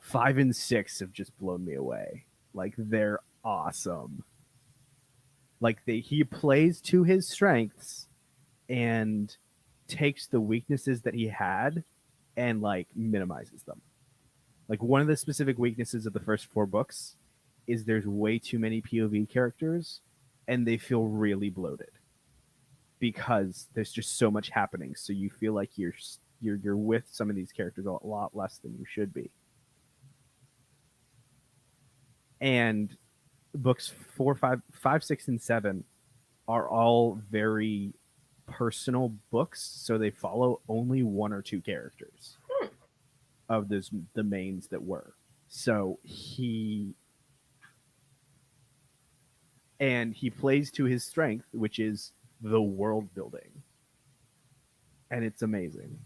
F: 5 and 6 have just blown me away. Like, they're awesome. Like, he plays to his strengths and takes the weaknesses that he had and like minimizes them. Like, one of the specific weaknesses of the first 4 books is there's way too many POV characters and they feel really bloated because there's just so much happening. So you feel like you're with some of these characters a lot less than you should be. And books 4, 5, 6, and 7 are all very personal books, so they follow only 1 or 2 characters of the mains that were. So he plays to his strength, which is the world building, and it's amazing.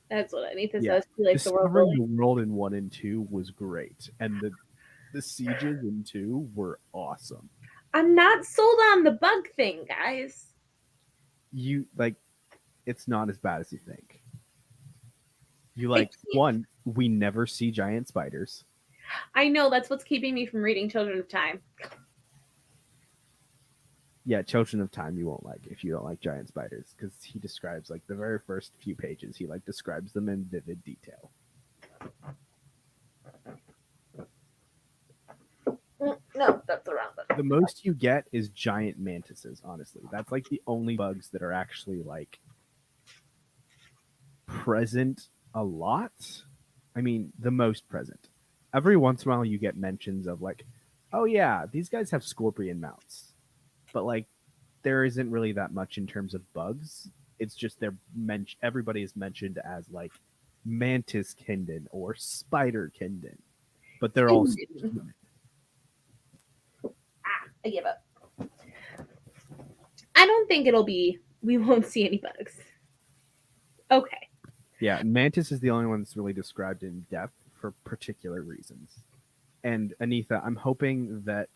A: That's what Anita says. She likes the world
F: Discovering
A: building.
F: the world in 1 and 2 was great, and the sieges in 2 were awesome.
A: I'm not sold on the bug thing, guys.
F: You like, it's not as bad as you think. You like, 1, we never see giant spiders.
A: I know, that's what's keeping me from reading Children of Time.
F: Yeah, Children of Time you won't like if you don't like giant spiders, because he describes, like, the very first few pages, he like describes them in vivid detail.
A: No, that's the wrong book.
F: The most you get is giant mantises, honestly. That's like the only bugs that are actually like present a lot. I mean, the most present. Every once in a while you get mentions of like, oh yeah, these guys have scorpion mounts. But like, there isn't really that much in terms of bugs. It's just everybody is mentioned as like mantis kindin or spider kindin. But they're all human.
A: I give up. I don't think we won't see any bugs. Okay.
F: Yeah, mantis is the only one that's really described in depth for particular reasons. And Anitha, I'm hoping that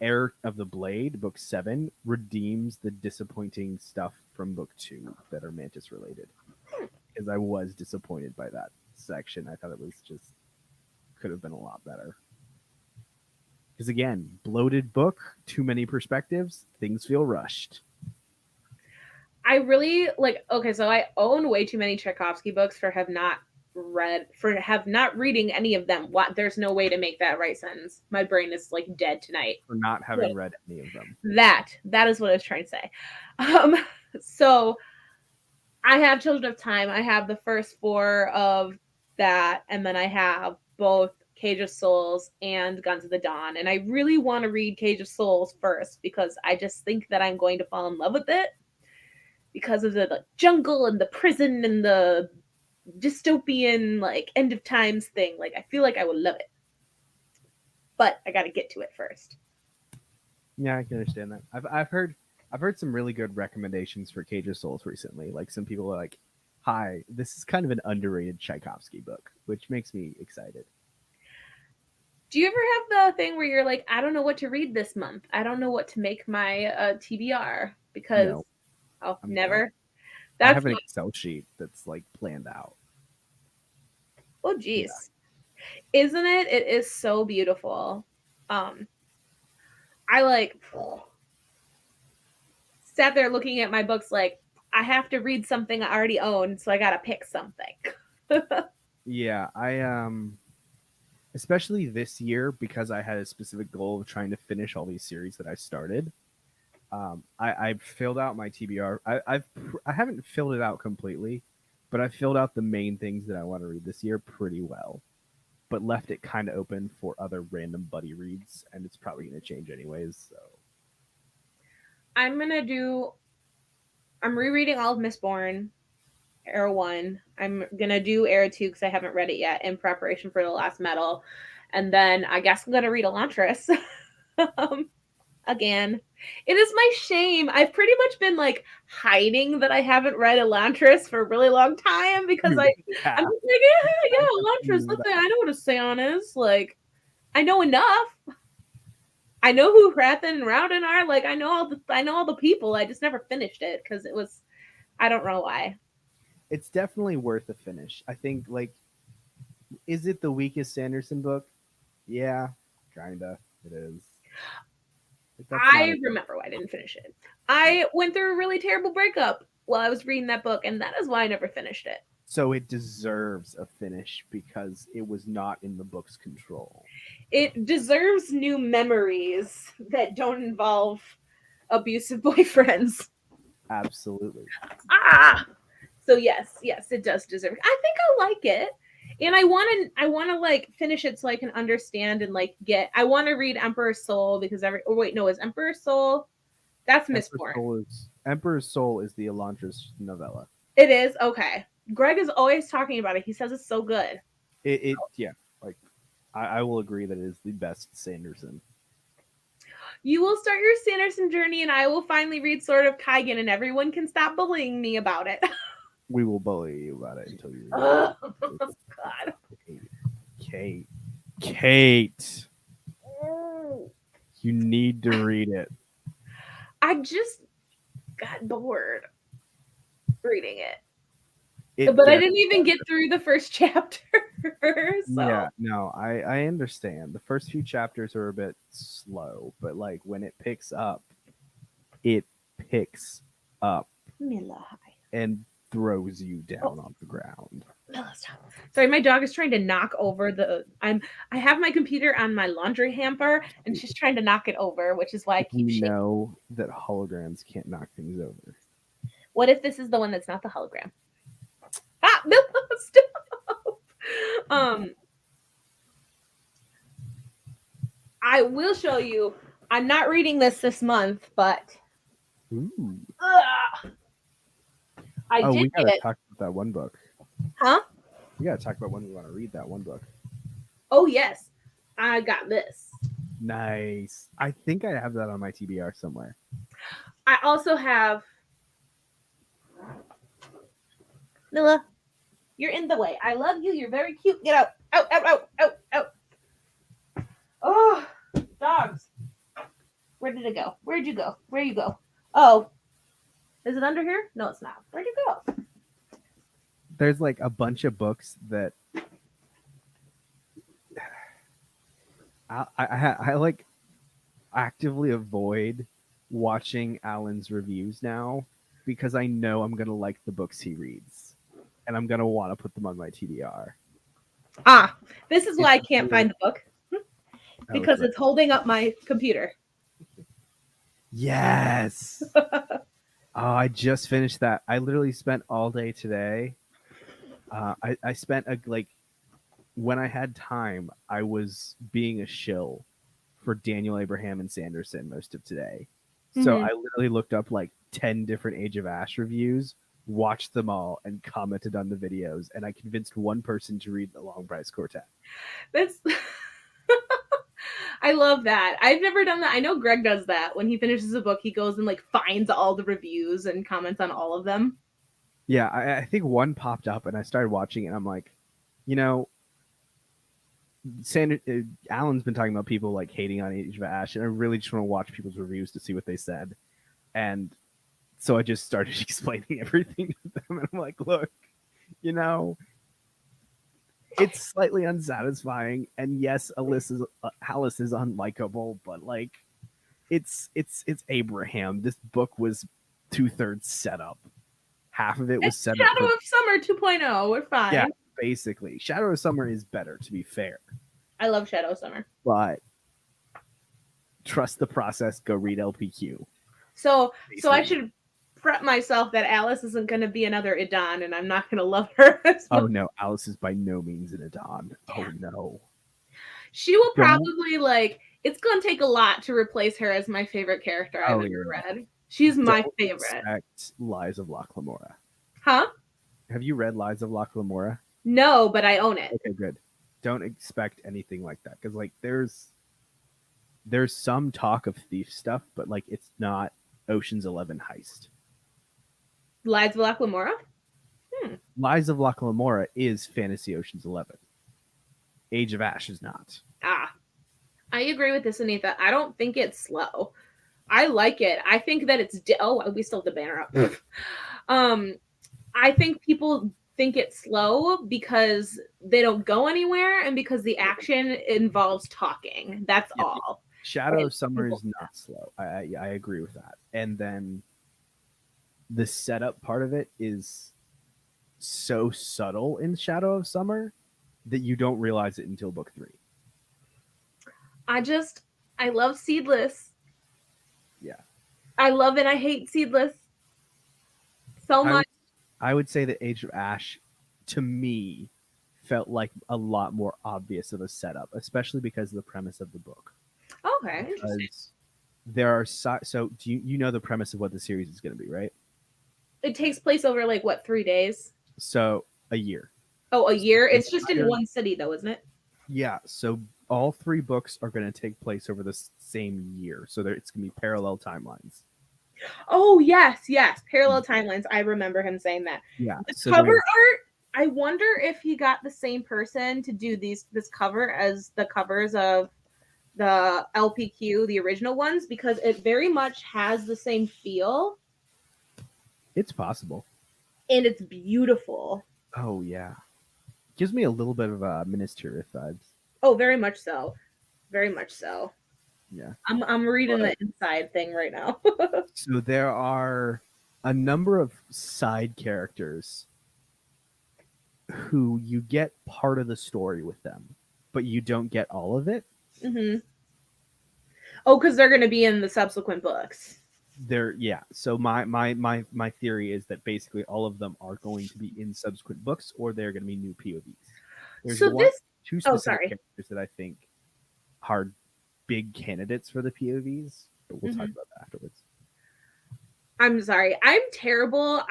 F: Heir of the Blade, book 7, redeems the disappointing stuff from book 2 that are mantis related. Because I was disappointed by that section. I thought it was just could have been a lot better. Because again, bloated book, too many perspectives, things feel rushed.
A: I really like. Okay, so I own way too many Tchaikovsky books for have not reading any of them. What? There's no way to make that right sentence. My brain is like dead tonight.
F: For not having read any of them.
A: That is what I was trying to say. So I have Children of Time. I have the first 4 of that, and then I have both Cage of Souls and Guns of the Dawn. And I really want to read Cage of Souls first because I just think that I'm going to fall in love with it because of the jungle and the prison and the dystopian like end of times thing. Like, I feel like I would love it, but I got to get to it first.
F: Yeah, I can understand that. I've heard some really good recommendations for Cage of Souls recently. Like, some people are like, "Hi, this is kind of an underrated Tchaikovsky book," which makes me excited.
A: Do you ever have the thing where you're like, I don't know what to read this month. I don't know what to make my TBR because
F: No.
A: Never.
F: I have an Excel sheet that's like planned out.
A: Oh geez. Yeah. Isn't it? It is so beautiful. I like sat there looking at my books like I have to read something I already own, so I gotta pick something.
F: Yeah, I especially this year because I had a specific goal of trying to finish all these series that I started. I filled out my TBR. I haven't filled it out completely, but I filled out the main things that I want to read this year pretty well, but left it kind of open for other random buddy reads, and it's probably going to change anyways. So
A: I'm rereading all of Mistborn, Era 1. I'm gonna do Era 2 because I haven't read it yet in preparation for The Last Metal. And then I guess I'm gonna read Elantris. Again. It is my shame. I've pretty much been like hiding that I haven't read Elantris for a really long time because I'm just like, yeah, Elantris, listen, I know what a Scion is. Like, I know enough. I know who Hrathen and Rowden are. Like, I know all the people. I just never finished it because it was, I don't know why.
F: it's definitely worth a finish. I think, like, is it the weakest Sanderson book? Yeah, kinda. It is. Like,
A: I remember why I didn't finish it. I went through a really terrible breakup while I was reading that book, and that is why I never finished it.
F: So it deserves a finish because it was not in the book's control.
A: It deserves new memories that don't involve abusive boyfriends.
F: Absolutely.
A: So yes, it does deserve it. I think I like it. And I want to like finish it so I can understand and like I want to read Emperor's Soul because is Emperor's Soul? That's Mistborn.
F: Emperor's Soul is the Elantris novella.
A: It is? Okay. Greg is always talking about it. He says it's so good.
F: Yeah, like I will agree that it is the best Sanderson.
A: You will start your Sanderson journey and I will finally read Sword of Kaigen and everyone can stop bullying me about it.
F: We will bully you about it until you read
A: it. Oh, God.
F: Kate. You need to read it.
A: I just got bored reading it. But I didn't even get through the first chapter. So.
F: Yeah, no, I understand. The first few chapters are a bit slow, but like when it picks up, and throws you down on the ground.
A: Sorry, my dog is trying to knock over I have my computer on my laundry hamper and she's trying to knock it over, which is why I keep shaking.
F: Know that holograms can't knock things over.
A: What if this is the one that's not the hologram? No, stop. I will show you. I'm not reading this month, but
F: Ooh.
A: We gotta
F: talk about that one book.
A: Huh?
F: We gotta talk about when we want to read that one book.
A: Oh yes, I got this.
F: Nice. I think I have that on my TBR somewhere.
A: I also have Nilla. You're in the way. I love you. You're very cute. Get out. Out, out, out, out, out. Oh, dogs. Where did it go? Where'd you go? Where you go? Oh, is it under here? No, it's not. Where'd you go?
F: There's like a bunch of books that I like actively avoid watching Alan's reviews now because I know I'm gonna like the books he reads, and I'm gonna want to put them on my TBR.
A: This is why I can't find the book because it's holding up my computer.
F: Yes. I just finished that. I literally spent all day today. I spent when I had time, I was being a shill for Daniel Abraham and Sanderson most of today. So I literally looked up like 10 different Age of Ash reviews, watched them all, and commented on the videos. And I convinced one person to read The Long Price Quartet.
A: That's I love that. I've never done that. I know Greg does that. When he finishes a book, he goes and like finds all the reviews and comments on all of them.
F: Yeah, I think one popped up and I started watching it and I'm like, Alan's been talking about people like hating on Age of Ash, and I really just want to watch people's reviews to see what they said. And so I just started explaining everything to them, and I'm like, look, it's slightly unsatisfying, and yes, Alice is unlikable, but like, it's Abraham. This book was 2/3 set up. half of it was
A: It's
F: set up
A: Shadow
F: for
A: of Summer 2.0. We're fine.
F: yeah, basically. Shadow of Summer is better, to be fair.
A: I love Shadow of Summer.
F: But trust the process, go read LPQ.
A: So I
F: Basically.
A: should prep myself that Alice isn't going to be another Idan, and I'm not going to love her as much.
F: Oh no, Alice is by no means an Adon. Oh no.
A: She will
F: Don't-
A: probably like. It's going to take a lot to replace her as my favorite character I've ever read. She's my
F: Don't
A: favorite.
F: Expect Lies of Loch Lamora.
A: Huh?
F: Have you read Lies of Loch Lamora?
A: No, but I own it.
F: Okay, good. Don't expect anything like that because like there's some talk of thief stuff, but like it's not Ocean's 11 heist.
A: Lies of Loch Lamora?
F: Lies of Loch Lamora is fantasy Ocean's 11. Age of Ash is not.
A: Ah. I agree with this, Anita. I don't think it's slow. I like it. I think that it's we still have the banner up. I think people think it's slow because they don't go anywhere and because the action involves talking. That's all.
F: Shadow of Summer is not slow. I agree with that. And then the setup part of it is so subtle in Shadow of Summer that you don't realize it until book 3.
A: I love Seedless.
F: Yeah.
A: I love and I hate Seedless so much.
F: I would say that Age of Ash, to me, felt like a lot more obvious of a setup, especially because of the premise of the book.
A: Okay, interesting.
F: Because there are so do you know the premise of what the series is going to be, right?
A: It takes place over like what, 3 days?
F: So a year.
A: Oh, a year? It's just in one city though, isn't it?
F: Yeah. So all 3 books are going to take place over the same year. So it's going to be parallel timelines.
A: Oh, yes. Parallel timelines. I remember him saying that.
F: Yeah.
A: The cover art, I wonder if he got the same person to do this cover as the covers of the LPQ, the original ones, because it very much has the same feel.
F: It's possible.
A: And it's beautiful.
F: Oh, yeah. Gives me a little bit of Minas Tirith vibes.
A: Oh, very much so. Very much so.
F: Yeah.
A: I'm reading the inside thing right now.
F: So there are a number of side characters who you get part of the story with them, but you don't get all of it.
A: Mm-hmm. Oh, because they're going to be in the subsequent books.
F: So my theory is that basically all of them are going to be in subsequent books, or they're going to be new POVs. There's two specific characters that I think are big candidates for the POVs, but we'll talk about that afterwards.
A: I'm sorry. I'm terrible.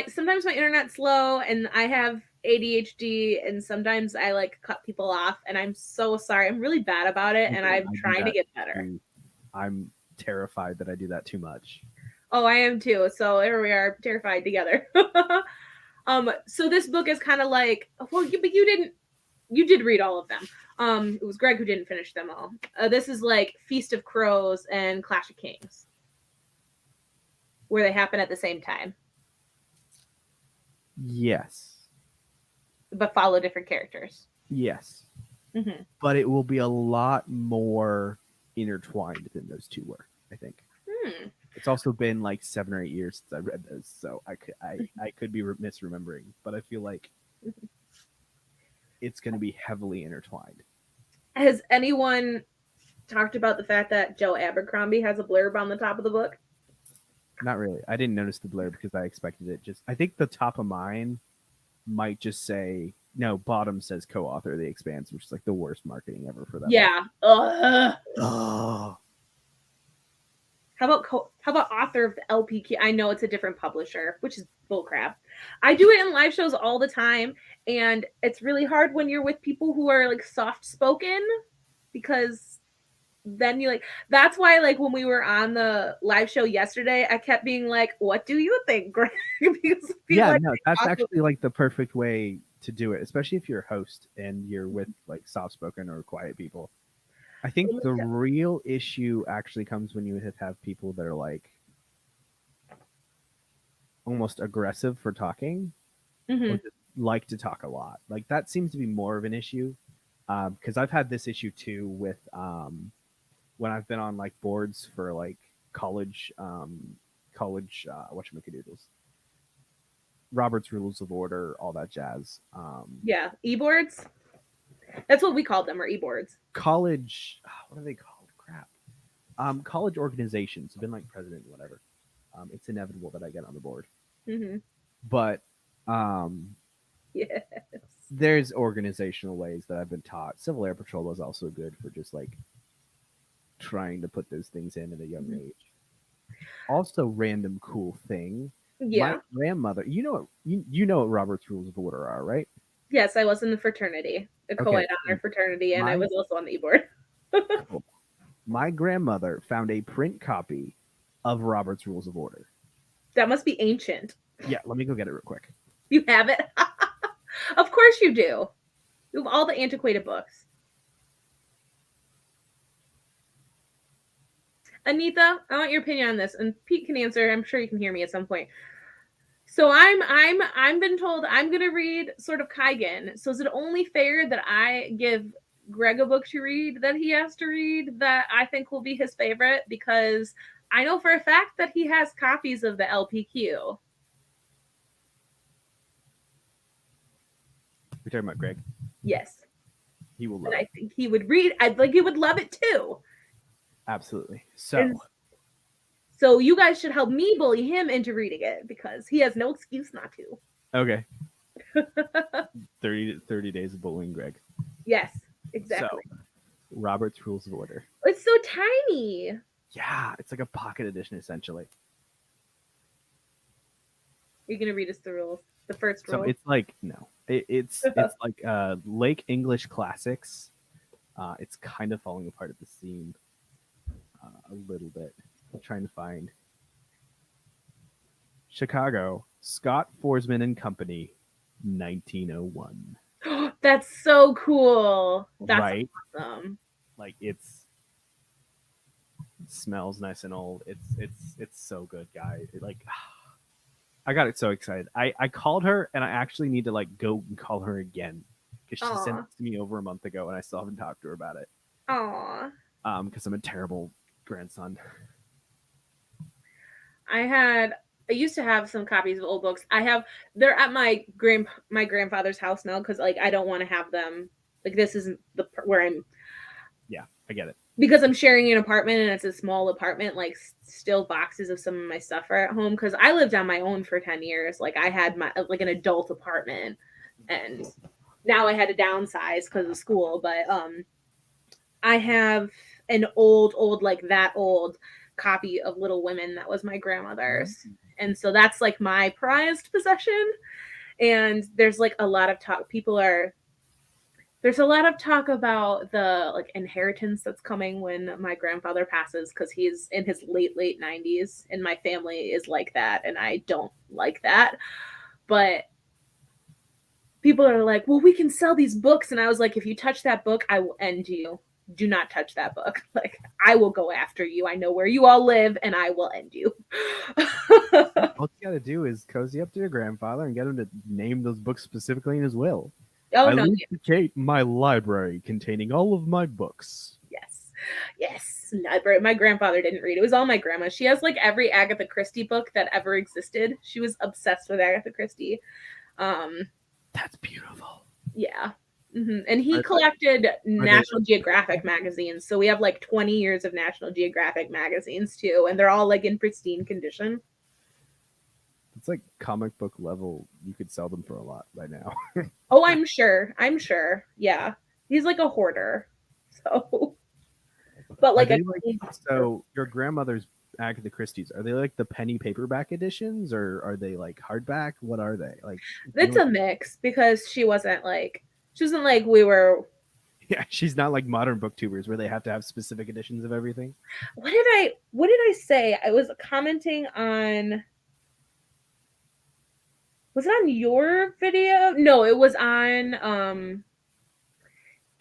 A: Sometimes my internet's slow and I have ADHD and sometimes I like cut people off and I'm so sorry. I'm really bad about it and I'm trying to get better.
F: I'm terrified that I do that too much.
A: Oh, I am too. So here we are, terrified together. So this book is kind of like, well, but you did read all of them. It was Greg who didn't finish them all. This is like Feast of Crows and Clash of Kings, where they happen at the same time.
F: Yes.
A: But follow different characters.
F: Yes.
A: Mm-hmm.
F: But it will be a lot more intertwined than those two were, I think. It's also been like 7 or 8 years since I read those, so I could be misremembering, but I feel like it's going to be heavily intertwined.
A: Has anyone talked about the fact that Joe Abercrombie has a blurb on the top of the book?
F: Not really. I didn't notice the blurb because I expected it. I think the top of mine might just say, no, bottom says co-author of The Expanse, which is like the worst marketing ever for that.
A: Yeah.
F: Oh.
A: How about author of the LPQ? I know it's a different publisher, which is bullcrap. I do it in live shows all the time, and it's really hard when you're with people who are like soft spoken, because then you like. That's why like when we were on the live show yesterday, I kept being like, "What do you think, Greg?" Because
F: that's actually like the perfect way to do it, especially if you're a host and you're with like soft spoken or quiet people. I think the real issue actually comes when you have people that are like almost aggressive for talking, or just like to talk a lot. Like that seems to be more of an issue, because I've had this issue too with when I've been on like boards for like college whatchamacadoodles, Robert's Rules of Order, all that jazz.
A: Yeah, e-boards. That's what we called them, or e-boards.
F: College, what are they called? Crap. College organizations. I've been like president, whatever. It's inevitable that I get on the board.
A: Mm-hmm.
F: But
A: Yes.
F: there's organizational ways that I've been taught. Civil Air Patrol was also good for just like trying to put those things in at a young age. Also, random cool thing.
A: Yeah.
F: My grandmother, you know what Robert's Rules of Order are, right?
A: Yes, I was in the fraternity, the co-ed honor fraternity, and I was also on the e-board.
F: Cool. My grandmother found a print copy of Robert's Rules of Order.
A: That must be ancient.
F: Yeah, let me go get it real quick.
A: You have it? Of course you do. You have all the antiquated books. Anita, I want your opinion on this, and Pete can answer. I'm sure you can hear me at some point. So I'm been told I'm gonna read sort of Kaigen. So is it only fair that I give Greg a book to read that he has to read that I think will be his favorite? Because I know for a fact that he has copies of the LPQ.
F: You're talking about Greg?
A: Yes.
F: He will love
A: and
F: it.
A: I think he would read. I think he would love it too.
F: Absolutely. So
A: you guys should help me bully him into reading it because he has no excuse not to.
F: okay. 30 days of bullying Greg.
A: Yes, exactly.
F: So, Robert's Rules of Order.
A: It's so tiny.
F: Yeah, it's like a pocket edition essentially.
A: You're gonna read us the rules, the first rule.
F: So it's like it's like Lake English Classics. It's kind of falling apart at the seam a little bit. I'm trying to find Chicago, Scott Forsman and Company, 1901.
A: That's so cool. That's
F: right?
A: awesome.
F: Like it smells nice and old. It's so good, guys. I got it so excited. I called her and I actually need to like go and call her again because she sent it to me over a month ago and I still haven't talked to her about it.
A: Aw.
F: Because I'm a terrible grandson.
A: I used to have some copies of old books. They're at my grandfather's house now because like I don't want to have them. Like this isn't where I'm.
F: Yeah, I get it.
A: Because I'm sharing an apartment and it's a small apartment, like still boxes of some of my stuff are at home because I lived on my own for 10 years. Like I had my like an adult apartment and now I had to downsize because of school. But I have an old like that old copy of Little Women that was my grandmother's. Mm-hmm. And so that's like my prized possession. And there's like a lot of talk. There's a lot of talk about the like inheritance that's coming when my grandfather passes because he's in his late 90s and my family is like that and I don't like that. But people are like, well, we can sell these books. And I was like, if you touch that book, I will end you. Do not touch that book. Like I will go after you. I know where you all live and I will end you.
F: All you gotta do is cozy up to your grandfather and get him to name those books specifically in his will.
A: Oh,
F: I
A: no.
F: indicate my library containing all of my books.
A: Yes. Library. My grandfather didn't read. It was all my grandma. She has like every Agatha Christie book that ever existed. She was obsessed with Agatha Christie.
F: That's beautiful.
A: Yeah. Mm-hmm. And he collected National Geographic magazines. So we have like 20 years of National Geographic magazines too. And they're all like in pristine condition.
F: It's like comic book level. You could sell them for a lot right now.
A: Oh, I'm sure. Yeah. He's like a hoarder. So, but like,
F: so your grandmother's Agatha Christie's, are they like the penny paperback editions or are they like hardback? What are they like?
A: It's a mix because she wasn't like we were.
F: Yeah, she's not like modern booktubers where they have to have specific editions of everything.
A: What did I say? I was commenting on. Was it on your video? No, it was on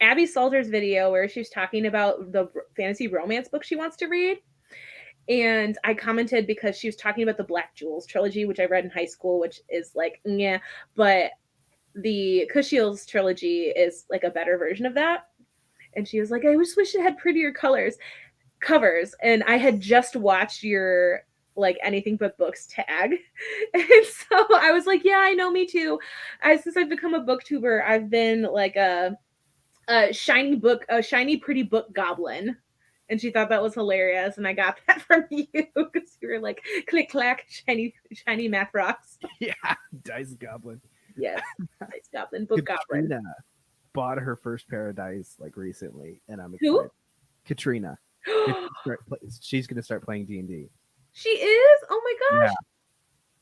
A: Abby Salter's video where she's talking about the fantasy romance book she wants to read. And I commented because she was talking about the Black Jewels trilogy, which I read in high school, which is like, yeah, but the Kushiel's trilogy is like a better version of that. And she was like, I just wish it had prettier covers. And I had just watched your like anything but books tag. And so I was like, yeah, I know, me too. Since I've become a booktuber, I've been like a shiny pretty book goblin. And she thought that was hilarious, and I got that from you because you were like, click clack, shiny math rocks.
F: Yeah, dice goblin.
A: Yes, dice goblin, book goblin.
F: Katrina bought her first pair of dice like recently, and I'm
A: Who?
F: excited. Katrina. She's gonna start playing D&D.
A: She is? Oh my gosh.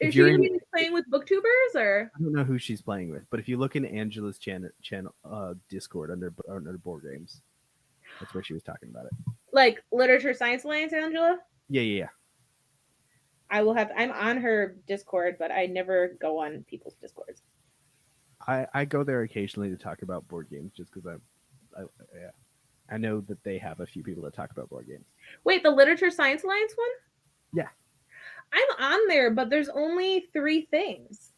F: Yeah.
A: Is she gonna be playing with booktubers, or?
F: I don't know who she's playing with, but if you look in Angela's channel Discord under board games, that's where she was talking about it.
A: Like Literature Science Alliance, Angela?
F: Yeah.
A: I'm on her Discord, but I never go on people's Discords.
F: I go there occasionally to talk about board games just because I know that they have a few people that talk about board games.
A: Wait, the Literature Science Alliance one?
F: Yeah.
A: I'm on there, but there's only 3 things.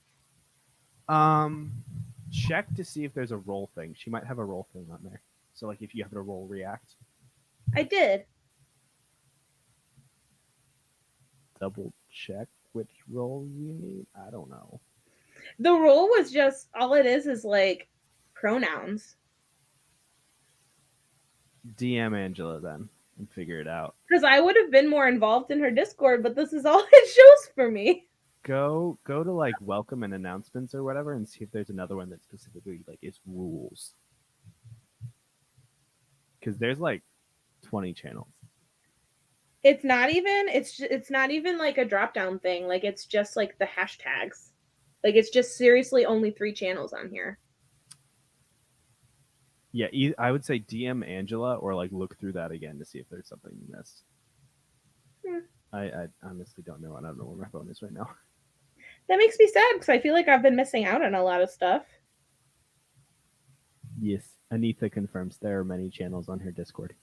F: Check to see if there's a roll thing. She might have a roll thing on there. So like if you have to roll react.
A: I did.
F: Double check which roll you need. I don't know.
A: The role was just, all it is like pronouns.
F: DM Angela then and figure it out.
A: Because I would have been more involved in her Discord, but this is all it shows for me.
F: Go to like welcome and announcements or whatever and see if there's another one that specifically like is rules. Because there's like 20 channels.
A: It's not even like a drop down thing. Like it's just like the hashtags. Like it's just seriously only 3 channels on here.
F: Yeah, I would say DM Angela or like look through that again to see if there's something you missed. I honestly don't know. I don't know where my phone is right now.
A: That makes me sad because I feel like I've been missing out on a lot of stuff.
F: Yes, Anita confirms there are many channels on her Discord.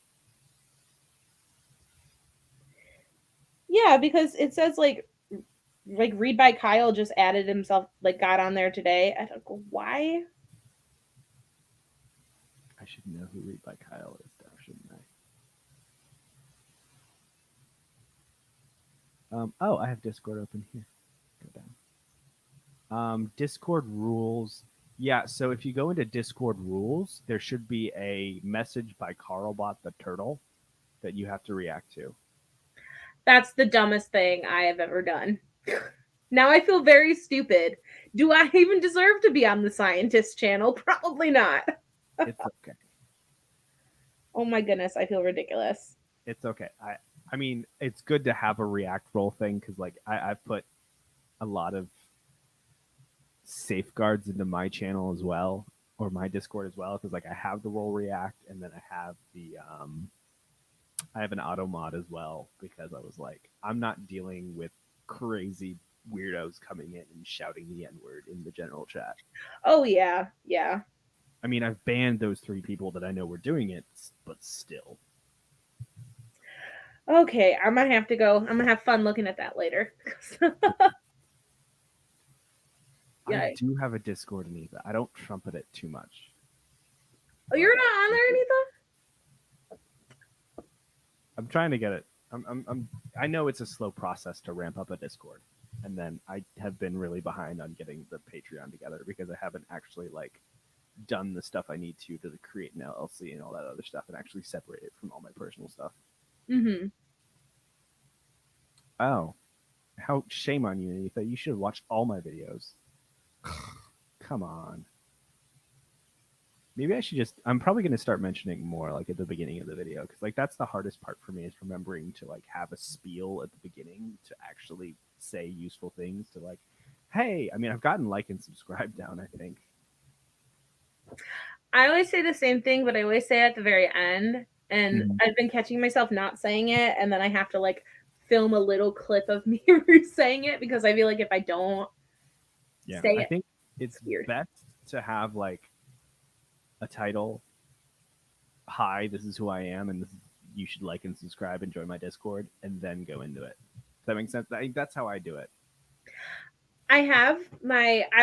A: Yeah, because it says like Read by Kyle just added himself, like got on there today. I don't go, why?
F: I should know who Read by Kyle is, though, shouldn't I? Oh, I have Discord open here. Go down. Discord rules. Yeah, so if you go into Discord rules, there should be a message by Carlbot the Turtle that you have to react to.
A: That's the dumbest thing I have ever done. Now I feel very stupid. Do I even deserve to be on the scientist channel? Probably not.
F: It's okay.
A: Oh my goodness, I feel ridiculous.
F: It's okay. I mean, it's good to have a react roll thing because like I've put a lot of safeguards into my channel as well, or my Discord as well, because like I have the roll react and then I have the I have an auto mod as well because I was like, I'm not dealing with crazy weirdos coming in and shouting the N-word in the general chat.
A: Oh yeah.
F: I mean, I've banned those 3 people that I know were doing it, but still.
A: Okay, I'm gonna have to go. I'm gonna have fun looking at that later.
F: Yeah. I do have a Discord, Anita. I don't trumpet it too much.
A: Oh, you're not on there, Anita?
F: I'm trying to get it. I know it's a slow process to ramp up a Discord, and then I have been really behind on getting the Patreon together because I haven't actually like done the stuff I need to create an LLC and all that other stuff, and actually separate it from all my personal stuff.
A: Mm-hmm.
F: Oh, how shame on you, Anita! You should have watched all my videos. Come on. Maybe I should just. I'm probably going to start mentioning more like at the beginning of the video because like that's the hardest part for me is remembering to like have a spiel at the beginning to actually say useful things to like, hey. I mean, I've gotten like and subscribe down. I think.
A: I always say the same thing, but I always say it at the very end, and I've been catching myself not saying it, and then I have to like film a little clip of me saying it because I feel like if I don't say it,
F: I think it's
A: weird.
F: best to have like a title. Hi, this is who I am, and you should like and subscribe and join my Discord, and then go into it. Does that make sense? I think that's how I do it.
A: I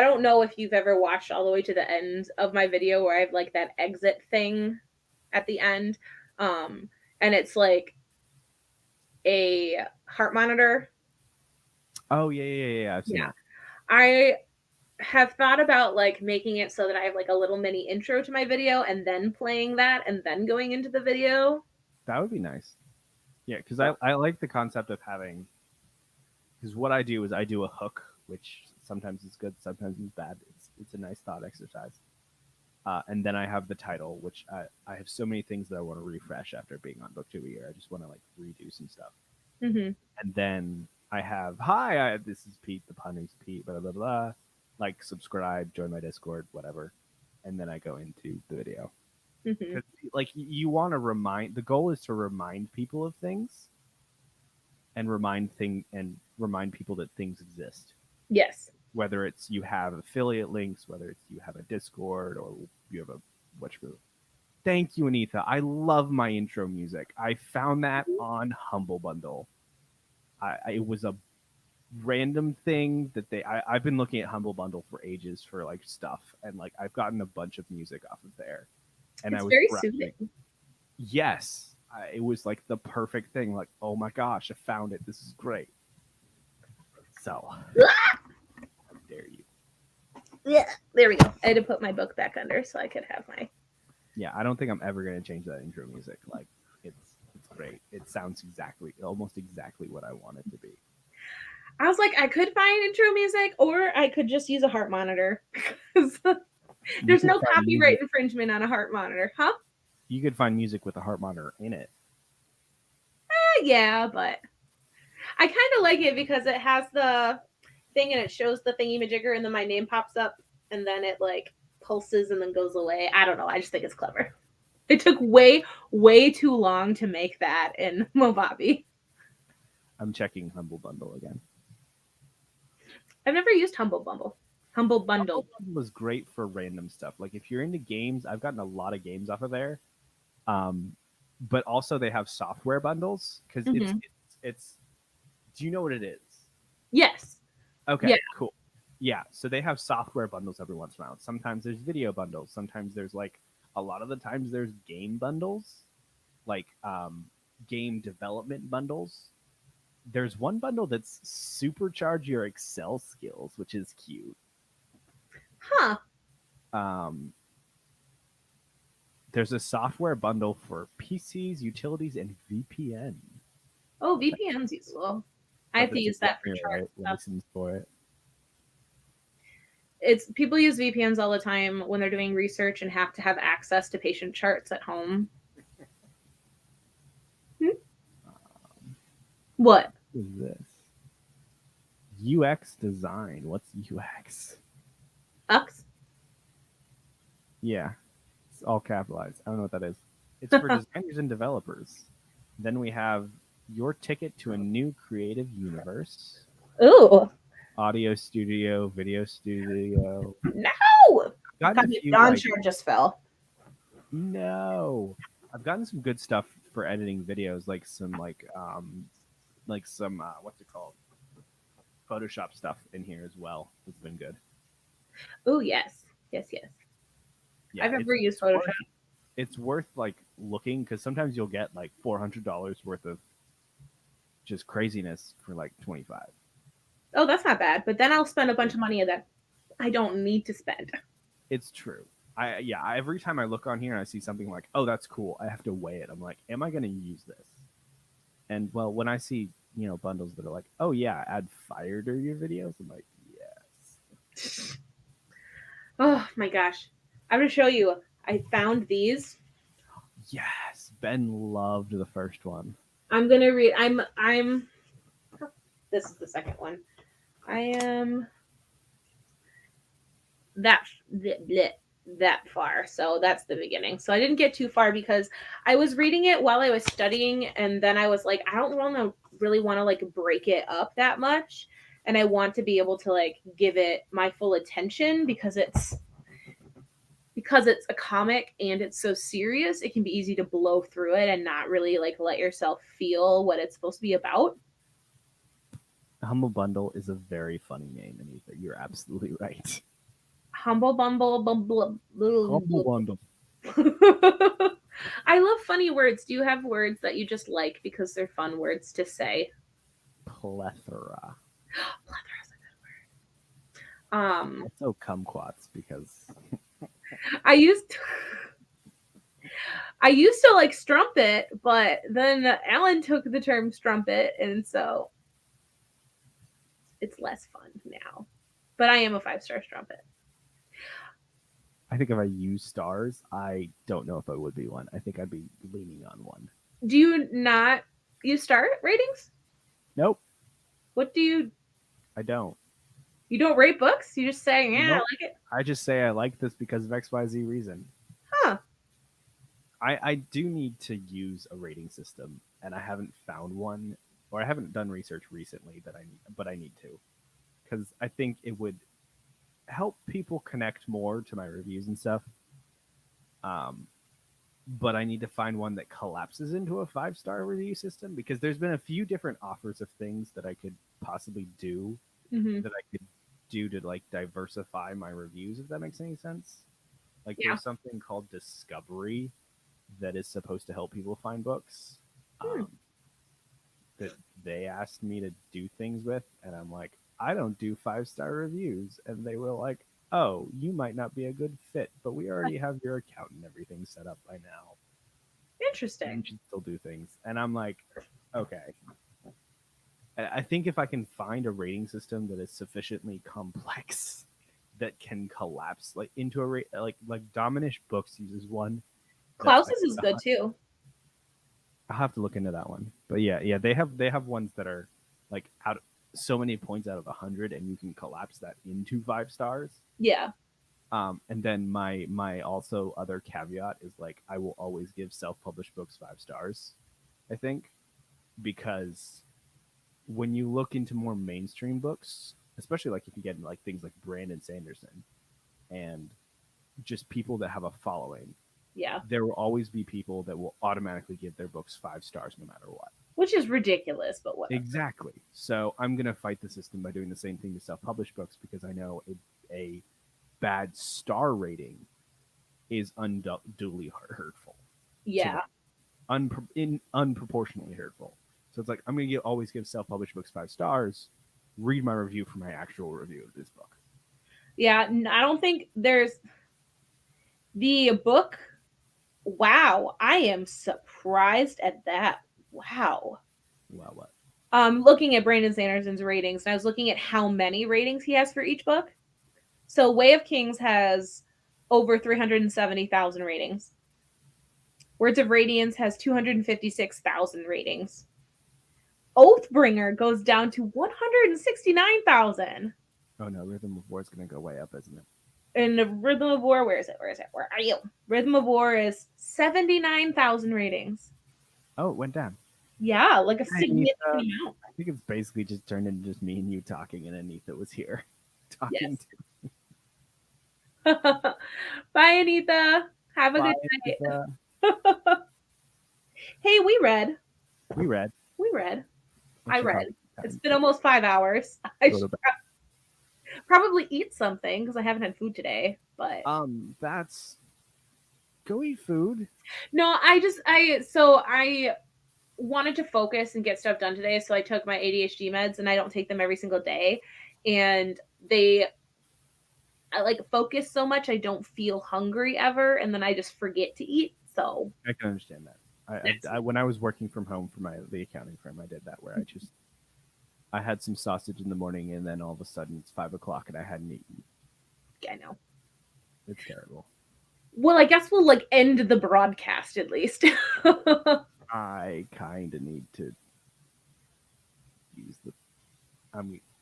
A: don't know if you've ever watched all the way to the end of my video where I have like that exit thing at the end. And it's like a heart monitor
F: Oh yeah. I've seen
A: Yeah.
F: that.
A: I have thought about like making it so that I have like a little mini intro to my video and then playing that and then going into the video.
F: That would be nice. Yeah, because I like the concept of having. Because what I do is I do a hook, which sometimes is good, sometimes is bad. It's a nice thought exercise. And then I have the title, which I have so many things that I want to refresh after being on BookTube a year. I just want to like redo some stuff.
A: Mm-hmm.
F: And then I have, this is Pete, the pun is Pete, blah, blah, blah. Like, subscribe, join my Discord, whatever. And then I go into the video.
A: Mm-hmm.
F: Like, you want to the goal is to remind people of things and remind people that things exist.
A: Yes.
F: Whether it's you have affiliate links, whether it's you have a Discord or you have a whatever. Thank you, Anita. I love my intro music. I found that on Humble Bundle. It was a random thing that I've been looking at Humble Bundle for ages for like stuff, and like I've gotten a bunch of music off of there. And
A: It's
F: I was
A: very
F: browsing.
A: soothing.
F: Yes, it was like the perfect thing. Like, oh my gosh, I found it. This is great. So, how dare you?
A: Yeah, there we go. I had to put my book back under so I could have my.
F: Yeah, I don't think I'm ever gonna change that intro music. Like, it's great. It sounds almost exactly what I want it to be.
A: I was like, I could find intro music, or I could just use a heart monitor. There's no copyright infringement on a heart monitor, huh?
F: You could find music with a heart monitor in it.
A: Yeah, but I kind of like it because it has the thing and it shows the thingy-majigger and then my name pops up and then it like pulses and then goes away. I don't know. I just think it's clever. It took way, way too long to make that in Movavi.
F: I'm checking Humble Bundle again.
A: I've never used Humble Bundle. Humble Bundle
F: was great for random stuff. Like if you're into games, I've gotten a lot of games off of there. But also they have software bundles because it's. Do you know what it is?
A: Yes.
F: Okay.
A: Yeah.
F: Cool. Yeah. So they have software bundles every once in a while. Sometimes there's video bundles. Sometimes there's like a lot of the times there's game bundles, like game development bundles. There's one bundle that's supercharge your Excel skills, which is cute.
A: Huh.
F: There's a software bundle for PCs, utilities, and VPN.
A: Oh, VPN's useful. I have to use that for chart
F: license for it.
A: It's people use VPNs all the time when they're doing research and have to have access to patient charts at home. What?
F: What is this? UX design. What's UX?
A: UX?
F: Yeah. It's all capitalized. I don't know what that is. It's for designers and developers. Then we have your ticket to a new creative universe.
A: Ooh.
F: Audio studio, video studio.
A: No!
F: Dawn
A: shard just fell.
F: No. I've gotten some good stuff for editing videos, like some what's it called? Photoshop stuff in here as well. It's been good.
A: Oh yes. Yes. Yeah, I've never used Photoshop.
F: It's worth like looking because sometimes you'll get like $400 worth of just craziness for like 25.
A: Oh, that's not bad. But then I'll spend a bunch of money that I don't need to spend.
F: It's true. Every time I look on here and I see something like, oh, that's cool, I have to weigh it. I'm like, am I going to use this? And well, when I see bundles that are like, oh yeah, add fire to your videos, I'm like, yes.
A: Oh my gosh, I'm gonna show you. I found these.
F: Yes, Ben loved the first one.
A: I'm gonna read. I'm. This is the second one. I am that far, so that's the beginning. So I didn't get too far because I was reading it while I was studying, and then I was like, I don't really want to like break it up that much, and I want to be able to like give it my full attention because it's a comic and it's so serious. It can be easy to blow through it and not really like let yourself feel what it's supposed to be about.
F: Humble Bundle is a very funny name, Anita. You're absolutely right.
A: Humble Bundle.
F: Humble Bundle.
A: I love funny words. Do you have words that you just like because they're fun words to say?
F: Plethora.
A: Plethora is a good word.
F: Also kumquats because
A: I used to like strumpet, but then Alan took the term strumpet, and so it's less fun now. But I am a 5-star strumpet.
F: I think if I use stars, I don't know if I would be one. I think I'd be leaning on one.
A: Do you not use star ratings?
F: Nope,
A: What do you?
F: I don't.
A: You don't rate books? You just say, yeah, I
F: Nope.
A: like it.
F: I just say I like this because of XYZ reason.
A: Huh.
F: I do need to use a rating system, and I haven't found one, or I haven't done research recently but I need to, because I think it would help people connect more to my reviews and stuff. But I need to find one that collapses into a 5-star review system, because there's been a few different offers of things that I could possibly do
A: Mm-hmm.
F: that I could do to like diversify my reviews, if that makes any sense. Like
A: Yeah.
F: there's something called Discovery that is supposed to help people find books. That they asked me to do things with, and I'm like, I don't do 5-star reviews, and they were like, oh, you might not be a good fit, but we already have your account and everything set up by now.
A: Interesting.
F: You should still do things. And I'm like, okay. I think if I can find a rating system that is sufficiently complex that can collapse like into a rate, like Dominish Books uses one.
A: Klaus's is good too.
F: I'll have to look into that one. But yeah, they have ones that are like out so many points out of 100, and you can collapse that into 5 stars.
A: Yeah.
F: And then my also other caveat is like I will always give self-published books 5 stars, I think, because when you look into more mainstream books, especially like if you get like things like Brandon Sanderson and just people that have a following,
A: yeah,
F: there will always be people that will automatically give their books 5 stars no matter what.
A: Which is ridiculous, but whatever.
F: Exactly. So I'm going to fight the system by doing the same thing to self-published books, because I know a bad star rating is unduly hurtful.
A: Yeah.
F: Unproportionately hurtful. So it's like, I'm going to always give self-published books 5 stars. Read my review for my actual review of this book.
A: Yeah, I don't think there's the book. Wow, I am surprised at that. Wow.
F: Wow, what?
A: Looking at Brandon Sanderson's ratings, and I was looking at how many ratings he has for each book. So Way of Kings has over 370,000 ratings. Words of Radiance has 256,000 ratings. Oathbringer goes down to 169,000.
F: Oh no, Rhythm of War is going to go way up, isn't it?
A: And the Rhythm of War, where is it? Where are you? Rhythm of War is 79,000 ratings.
F: Oh, it went down.
A: Yeah, like a significant amount.
F: I think it's basically just turned into just me and you talking, and Anita was here talking
A: yes. To Bye, Anita. Have a good night. Hey, we read.
F: We read.
A: I read. It's been almost 5 hours. I should probably eat something because I haven't had food today. But
F: that's go eat food.
A: No, I wanted to focus and get stuff done today, so I took my ADHD meds, and I don't take them every single day, and I like focus so much I don't feel hungry ever, and then I just forget to eat. So
F: I can understand that. I when I was working from home for the accounting firm, I did that where I had some sausage in the morning, and then all of a sudden it's 5 o'clock and I hadn't eaten.
A: I know.
F: It's terrible.
A: Well, I guess we'll like end the broadcast at least.
F: I kind of need to use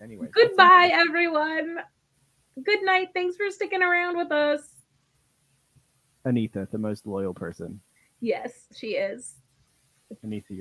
F: anyway.
A: Goodbye, everyone. Good night. Thanks for sticking around with us.
F: Anita, the most loyal person.
A: Yes, she is.
F: Anita, you're